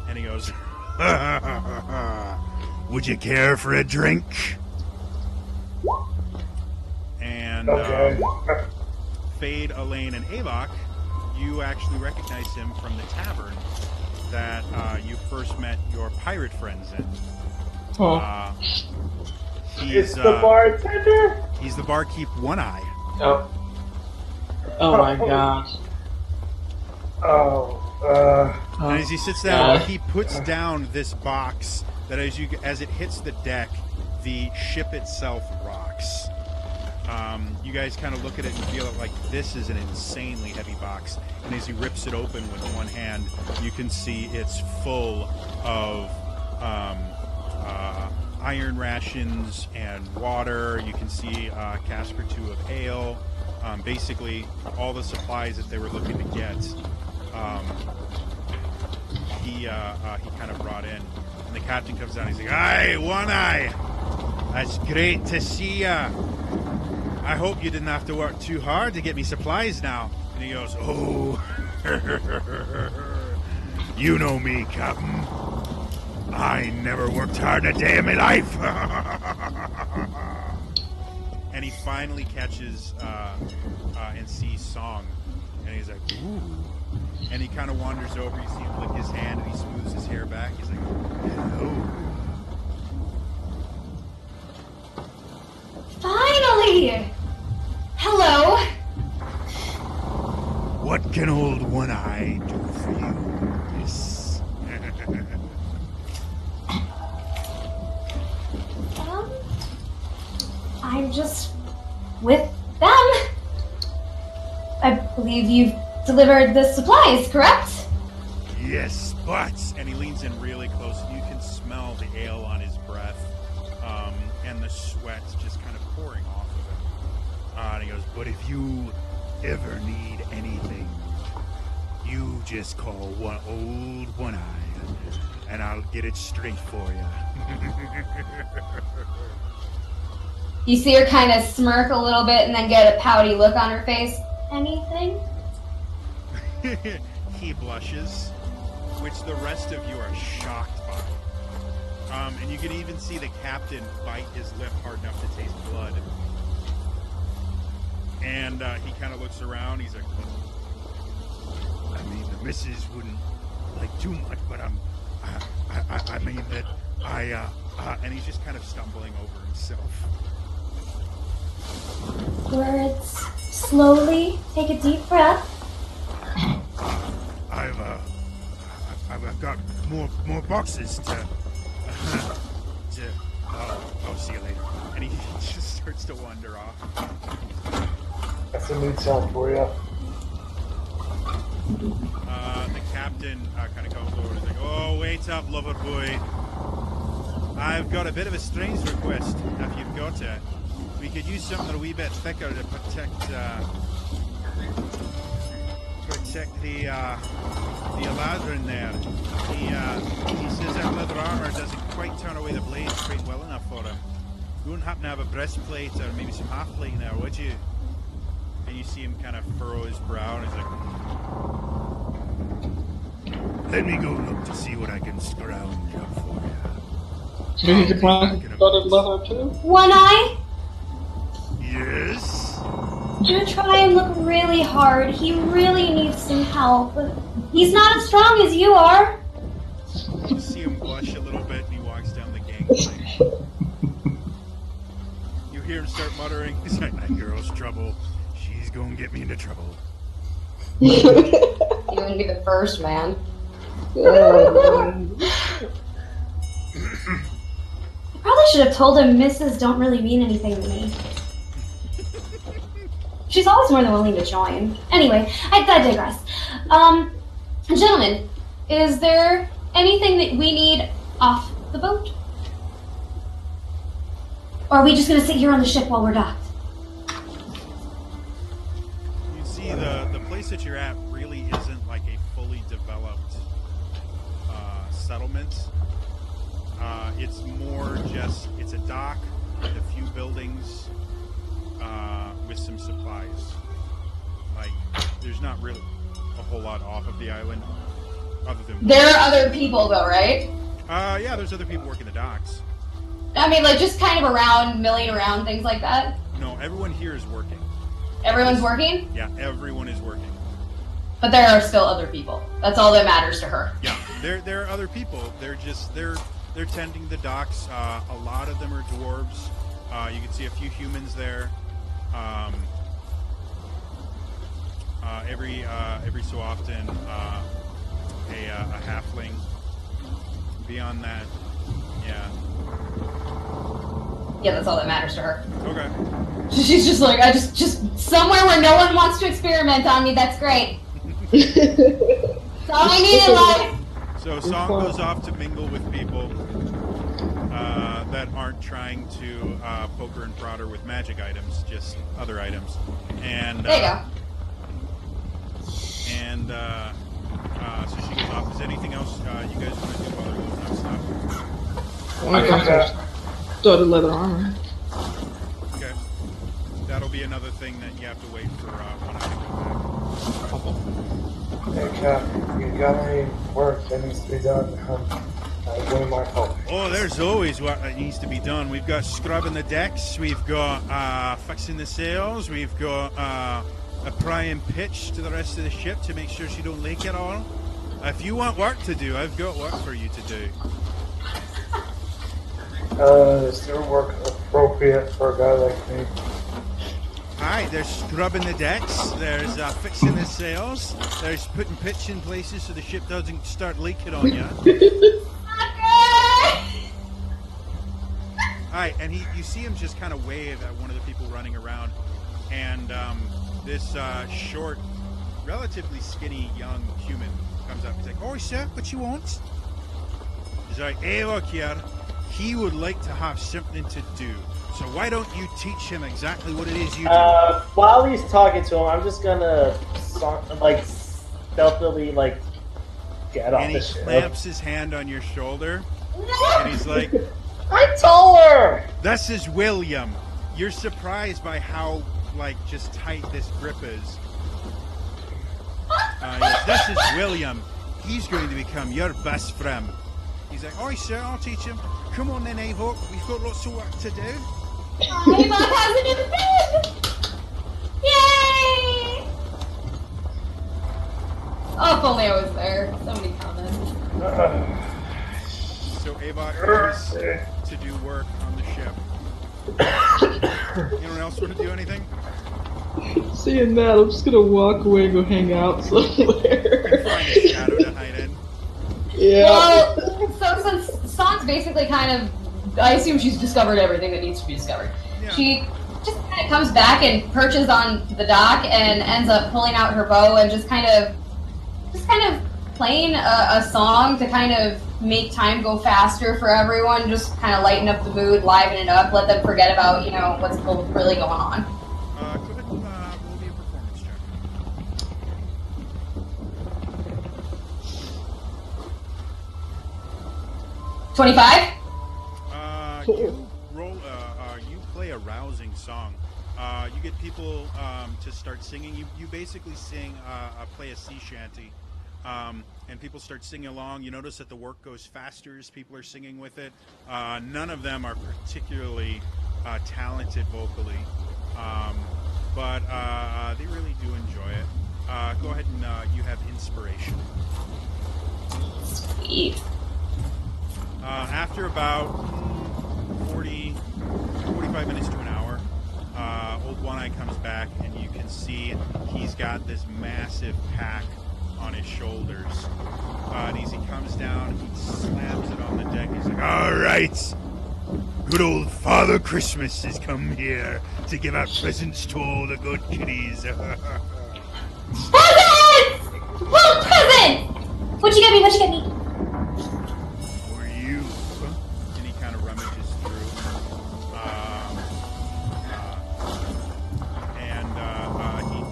S1: and he goes, "Would you care for a drink?" And And
S2: Okay.
S1: Fade, Elaine, and Avok, you actually recognize him from the tavern that you first met your pirate friends in.
S6: It's the bartender?
S1: He's the barkeep One Eye.
S8: Oh. Oh my gosh.
S1: And as he sits down, he puts down this box that as it hits the deck, the ship itself rocks. You guys kind of look at it and feel like this is an insanely heavy box. And as he rips it open with one hand, you can see it's full of iron rations and water. You can see a cask or two of ale. Basically, all the supplies that they were looking to get, he kind of brought in. And the captain comes down. He's like, "Aye, One Eye, that's great to see ya. I hope you didn't have to work too hard to get me supplies now." And he goes, "Oh, you know me, Captain. I never worked hard a day in my life." And he finally catches and sees Song, and he's like, "Ooh." And he kind of wanders over. You see him lick his hand, and he smooths his hair back. He's like, "Hello."
S5: Finally! Hello!
S1: What can old One Eye do for you, miss?
S5: I'm just with them. I believe you've delivered the supplies, correct?
S1: Yes, but... And he leans in really close, and you can smell the ale on his breath, and the sweat just kind of pouring off of him. And he goes, "But if you ever need anything, you just call old One Eye, and I'll get it straight for you."
S5: You see her kind of smirk a little bit and then get a pouty look on her face. Anything?
S1: He blushes, which the rest of you are shocked by. And you can even see the captain bite his lip hard enough to taste blood. And he kind of looks around. He's like, "I mean, the missus wouldn't like too much, but I mean that and he's just kind of stumbling over himself.
S7: Words. Slowly. Take a deep breath.
S1: I've got more boxes to I'll see you later. And he just starts to wander off.
S2: That's a mood sound for you.
S1: The captain kind of comes over and is like, "Oh, wait up, lover boy. I've got a bit of a strange request, if you've got it. We could use something a wee bit thicker to protect the Eladrin there. He says that leather armor doesn't quite turn away the blades quite well enough for him. You wouldn't happen to have a breastplate or maybe some half plate in there, would you?" And you see him kind of furrow his brow, and he's like, "Let me go look to see what I can scrounge up for you."
S8: Did he decline studded leather too?
S7: One Eye,
S1: Yes?
S7: you try and look really hard. He really needs some help. He's not as strong as you are.
S1: You see him blush a little bit, and he walks down the gangplank. You hear him start muttering, he's like, "That girl's trouble. She's gonna get me into trouble."
S5: You wouldn't be the first, man.
S7: I probably should have told him misses don't really mean anything to me. She's always more than willing to join. Anyway, I digress.
S5: Gentlemen, is there anything that we need off the boat?
S7: Or are we just gonna sit here on the ship while we're docked?
S1: You see the place that you're at really isn't like a fully developed settlement. It's more just, it's a dock with a few buildings with some supplies. Like, there's not really a whole lot off of the island other than...
S5: There are other people, though, right?
S1: Yeah, there's other people working the docks.
S5: I mean, like, just kind of around, milling around, things like that.
S1: No, everyone here is working.
S5: Everyone's working?
S1: Yeah, everyone is working.
S5: But there are still other people. That's all that matters to her.
S1: Yeah, there are other people. They're tending the docks. A lot of them are dwarves. You can see a few humans there. Every so often, a halfling. Beyond that, yeah.
S5: Yeah, that's all that matters to her.
S1: Okay.
S5: She's just like, I just somewhere where no one wants to experiment on me. That's great. That's all I need in life.
S1: So Song goes off to mingle with people that aren't trying to poker and prod her with magic items, just other items. And
S5: there you go.
S1: And so she goes off. Is anything else you guys want to do while they're loading up stuff?
S4: Started leather armor.
S1: Okay. That'll be another thing that you have to wait for one item to come back.
S2: Hey, Cap, you got any work that needs to be done? I'm doing my help.
S1: Oh, there's always work that needs to be done. We've got scrubbing the decks. We've got fixing the sails. We've got applying pitch to the rest of the ship to make sure she don't leak at all. If you want work to do, I've got work for you to do.
S2: Is there work appropriate for a guy like me?
S1: Alright, there's scrubbing the decks, there's fixing the sails, there's putting pitch in places so the ship doesn't start leaking on you. Alright, and you see him just kind of wave at one of the people running around, and this short, relatively skinny young human comes up and says, "Oh, sir, what you want?" He's like, "Hey, look here, he would like to have something to do. So why don't you teach him exactly what it is you do?"
S6: While he's talking to him, I'm just gonna stealthily get off
S1: And
S6: the
S1: he
S6: ship.
S1: clamps his hand on your shoulder, and he's like,
S6: I'm taller.
S1: "This is William." You're surprised by how just tight this grip is. Yes, this is William. He's going to become your best friend. He's like, "Oh, sir, I'll teach him. Come on then, Avo. We've got lots of work to do."
S5: Ava has a new friend! Yay! Oh, if only I was there. So many comments.
S1: So Ava goes to do work on the ship. Anyone else want to do anything?
S4: Seeing that, I'm just gonna walk away and go hang out somewhere.
S1: Find a shadow to hide in.
S4: Yeah.
S5: Well, so since Song's basically kind of, I assume she's discovered everything that needs to be discovered.
S1: Yeah.
S5: She just kind of comes back and perches on the dock and ends up pulling out her bow and just kind of playing a song to kind of make time go faster for everyone, just kind of lighten up the mood, liven it up, let them forget about, what's really going on.
S1: Go ahead and roll me a performance check.
S5: 25?
S1: You play a rousing song. You get people to start singing. You basically play a sea shanty, and people start singing along. You notice that the work goes faster as people are singing with it. None of them are particularly talented vocally, but they really do enjoy it. Go ahead and you have inspiration.
S5: Sweet.
S1: After about 45 minutes to an hour, Old One-Eye comes back, and you can see he's got this massive pack on his shoulders. And as he comes down, he slams it on the deck. He's like, "All right, good old Father Christmas has come here to give out presents to all the good kiddies."
S7: Presents! Little presents! What you get me?
S1: For you. And he kind of rummages through.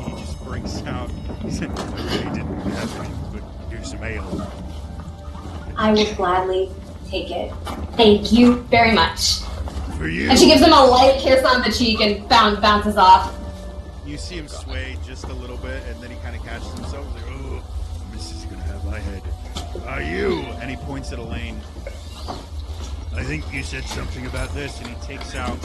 S1: He just brings out, he said, "I really didn't have any, but here's some ale."
S7: I will gladly take it. Thank you very much.
S1: For you.
S5: And she gives him a light kiss on the cheek and bounces off.
S1: You see him sway just a little bit, and then he kind of catches himself. He's like, "Oh, this is going to have my head. Are you?" And he points at Elaine. "I think you said something about this." And he takes out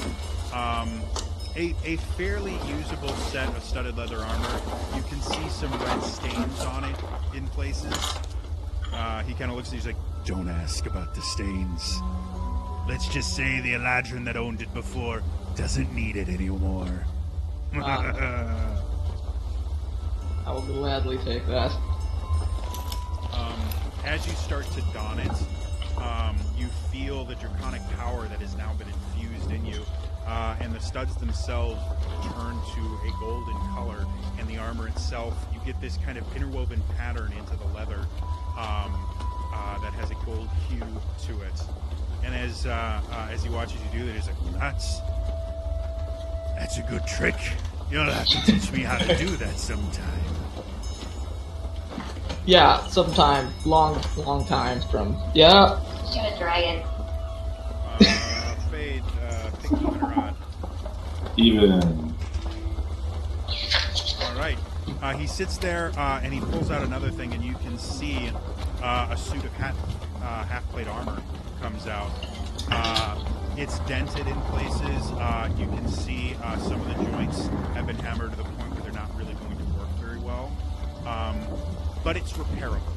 S1: a fairly usable set of studded leather armor. You can see some red stains on it in places. He kind of looks and he's like, "Don't ask about the stains. Let's just say the Eladrin that owned it before doesn't need it anymore."
S8: I will gladly take that.
S1: As you start to don it, you feel the draconic power that has now been infused in you, and the studs themselves turn to a golden color, and the armor itself, you get this kind of interwoven pattern into the leather that has a gold hue to it. And as he watches you do that, he's like, "That's a good trick. You'll have to teach me how to do that sometime."
S8: Yeah, sometime. Long time from... Yeah.
S7: Shut it, dragon.
S1: Fade, pick even or odd.
S3: Even.
S1: Alright. He sits there and he pulls out another thing, and you can see a suit of half-plate armor comes out. It's dented in places. You can see some of the joints have been hammered to the point where they're not really going to work very well. But it's repairable.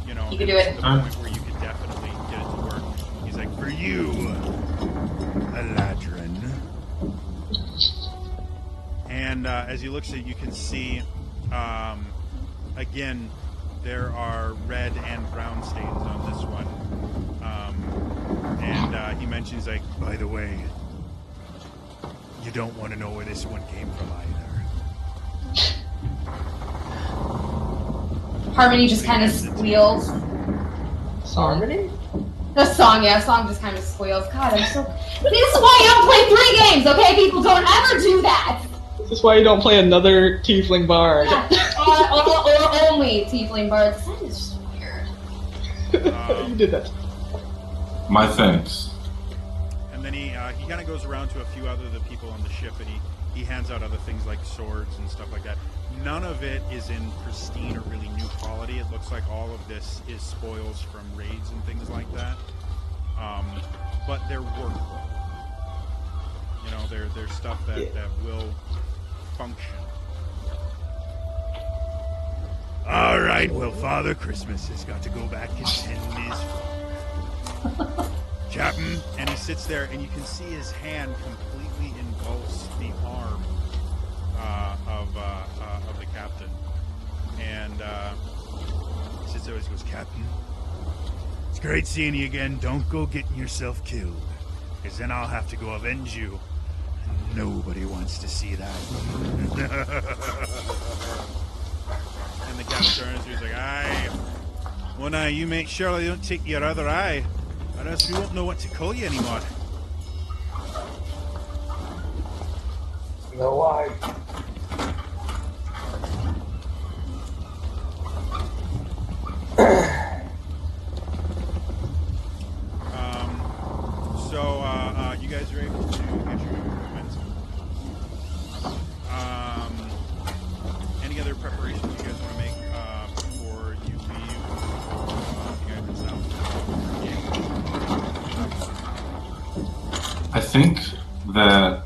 S1: You know,
S7: You can do it.
S1: to the point where you could definitely get it to work. He's like, "For you, Eladrin." And as he looks at it, you can see, again, there are red and brown stains on this one. And he mentions, like, "By the way, you don't want to know where this one came from either."
S5: Harmony just kind of squeals.
S8: Harmony?
S5: The song just kind of squeals. God, I'm so... See, this is why you don't play 3 games, okay? People don't ever do that!
S8: This is why you don't play another Tiefling Bard.
S5: Yeah. or only Tiefling Bards. That is weird.
S8: You did that.
S3: My thanks.
S1: And then he kind of goes around to a few other the people on the ship, and he hands out other things like swords and stuff like that. None of it is in pristine or really new quality. It looks like all of this is spoils from raids and things like that. But they're workable. You know, they're stuff that will function. All right, well, Father Christmas has got to go back and tend his Captain, and he sits there, and you can see his hand completely engulfs the arm of the captain. And he sits there and he goes, "Captain, it's great seeing you again. Don't go getting yourself killed, because then I'll have to go avenge you. And nobody wants to see that." And the captain turns to you, he's like, "Aye. Well, now, you make sure they don't take your other eye, or else we won't know what to call you anymore."
S2: No lie.
S1: So you guys are able to get your movement. Any other preparations you guys want to make before you leave? You guys are south.
S3: I think that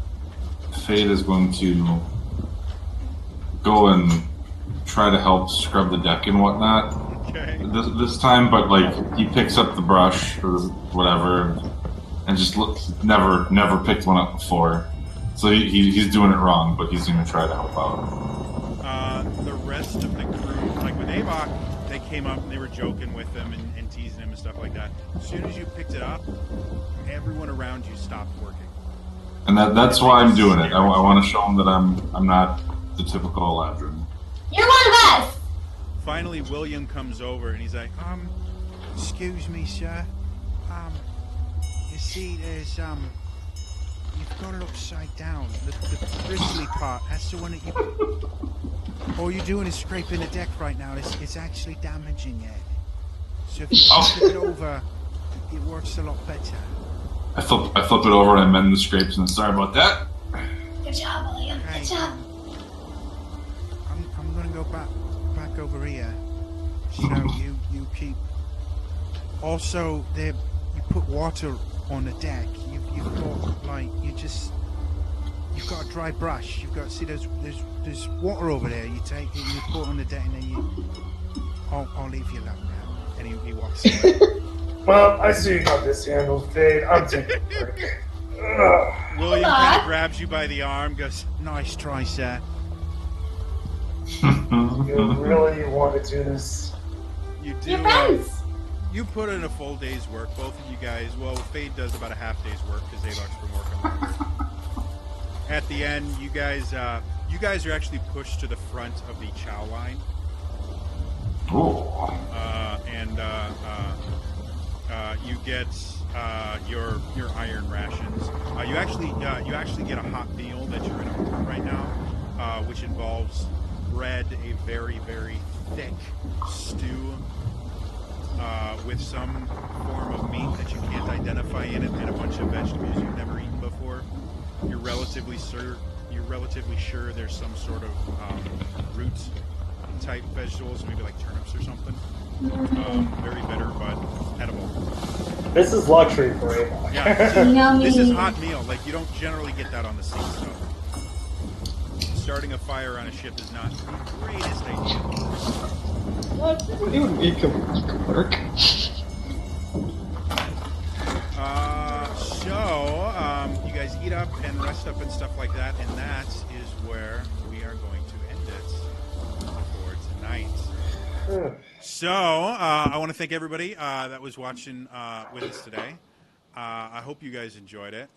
S3: Fade is going to go and try to help scrub the deck and whatnot.
S1: Okay.
S3: This time, but like he picks up the brush or whatever, and just never picked one up before. So he's doing it wrong, but he's going to try to help out.
S1: The rest of the crew, like with Avok, they came up and they were joking with him and teasing him and stuff like that. As soon as you picked it up, everyone around you stopped working.
S3: And that's why I'm doing it. I want to show him that I'm not the typical Eladrin.
S5: You're one of us!
S1: Finally, William comes over and he's like, excuse me, sir. You see, there's, you've got it upside down. The bristly part, that's the one that you... All you're doing is scraping the deck right now. It's actually damaging it. So if you flip it over, it works a lot better.
S3: I flip it over and I mend the scrapes, and sorry about that.
S7: Good job, William.
S5: Good
S7: Good job.
S1: I'm gonna go back over here. So you keep. Also, you put water on the deck. You've got like you you've got a dry brush. You've got to see there's water over there. You take it, you pour it on the deck, and then you. I'll leave you alone now. And he walks away.
S2: Well, I see you got this handled, Fade. I'm taking a break. Ugh.
S1: William kind of grabs you by the arm, goes, "Nice try, sir."
S2: You really want to do this?
S1: You do.
S5: Your friends.
S1: You put in a full day's work, both of you guys. Well, Fade does about a half day's work because Avok's been working longer. At the end, you guys are actually pushed to the front of the chow line.
S3: Oh.
S1: You get your iron rations. You actually get a hot meal that you're going to order right now, which involves bread, a very, very thick stew with some form of meat that you can't identify in it, and a bunch of vegetables you've never eaten before. You're relatively sure there's some sort of root type vegetables, maybe like turnips or something. Very bitter, but edible.
S6: This is luxury for Avok.
S1: Yeah,
S5: Yummy.
S1: this is hot meal. Like, you don't generally get that on the sea, so starting a fire on a ship is not the greatest idea.
S4: What? It could work.
S1: You guys eat up and rest up and stuff like that, and that is where we are going to end it for tonight. So, I want to thank everybody that was watching with us today. I hope you guys enjoyed it.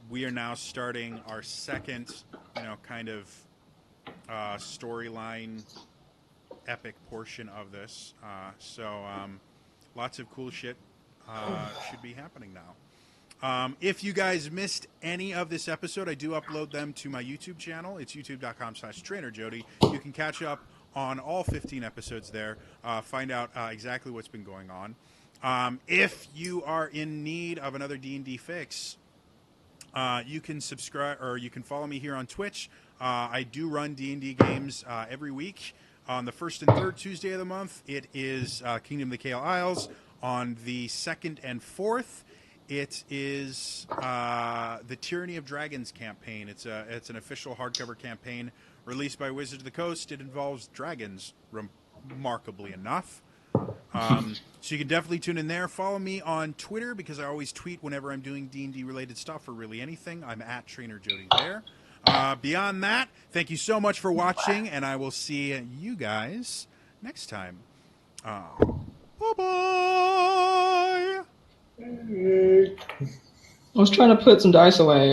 S1: We are now starting our second, kind of storyline epic portion of this. So, lots of cool shit should be happening now. If you guys missed any of this episode, I do upload them to my YouTube channel. It's youtube.com/TrainerJody. You can catch up on all 15 episodes there. Find out exactly what's been going on. If you are in need of another D&D fix, you can subscribe, or you can follow me here on Twitch. I do run D&D games every week. On the first and third Tuesday of the month, it is Kingdom of the Kael Isles. On the second and fourth, it is the Tyranny of Dragons campaign. It's an official hardcover campaign released by Wizards of the Coast. It involves dragons, remarkably enough. So you can definitely tune in there. Follow me on Twitter because I always tweet whenever I'm doing D&D related stuff or really anything. I'm at TrainerJody there. Beyond that, thank you so much for watching, and I will see you guys next time. Bye-bye!
S4: I was trying to put some dice away.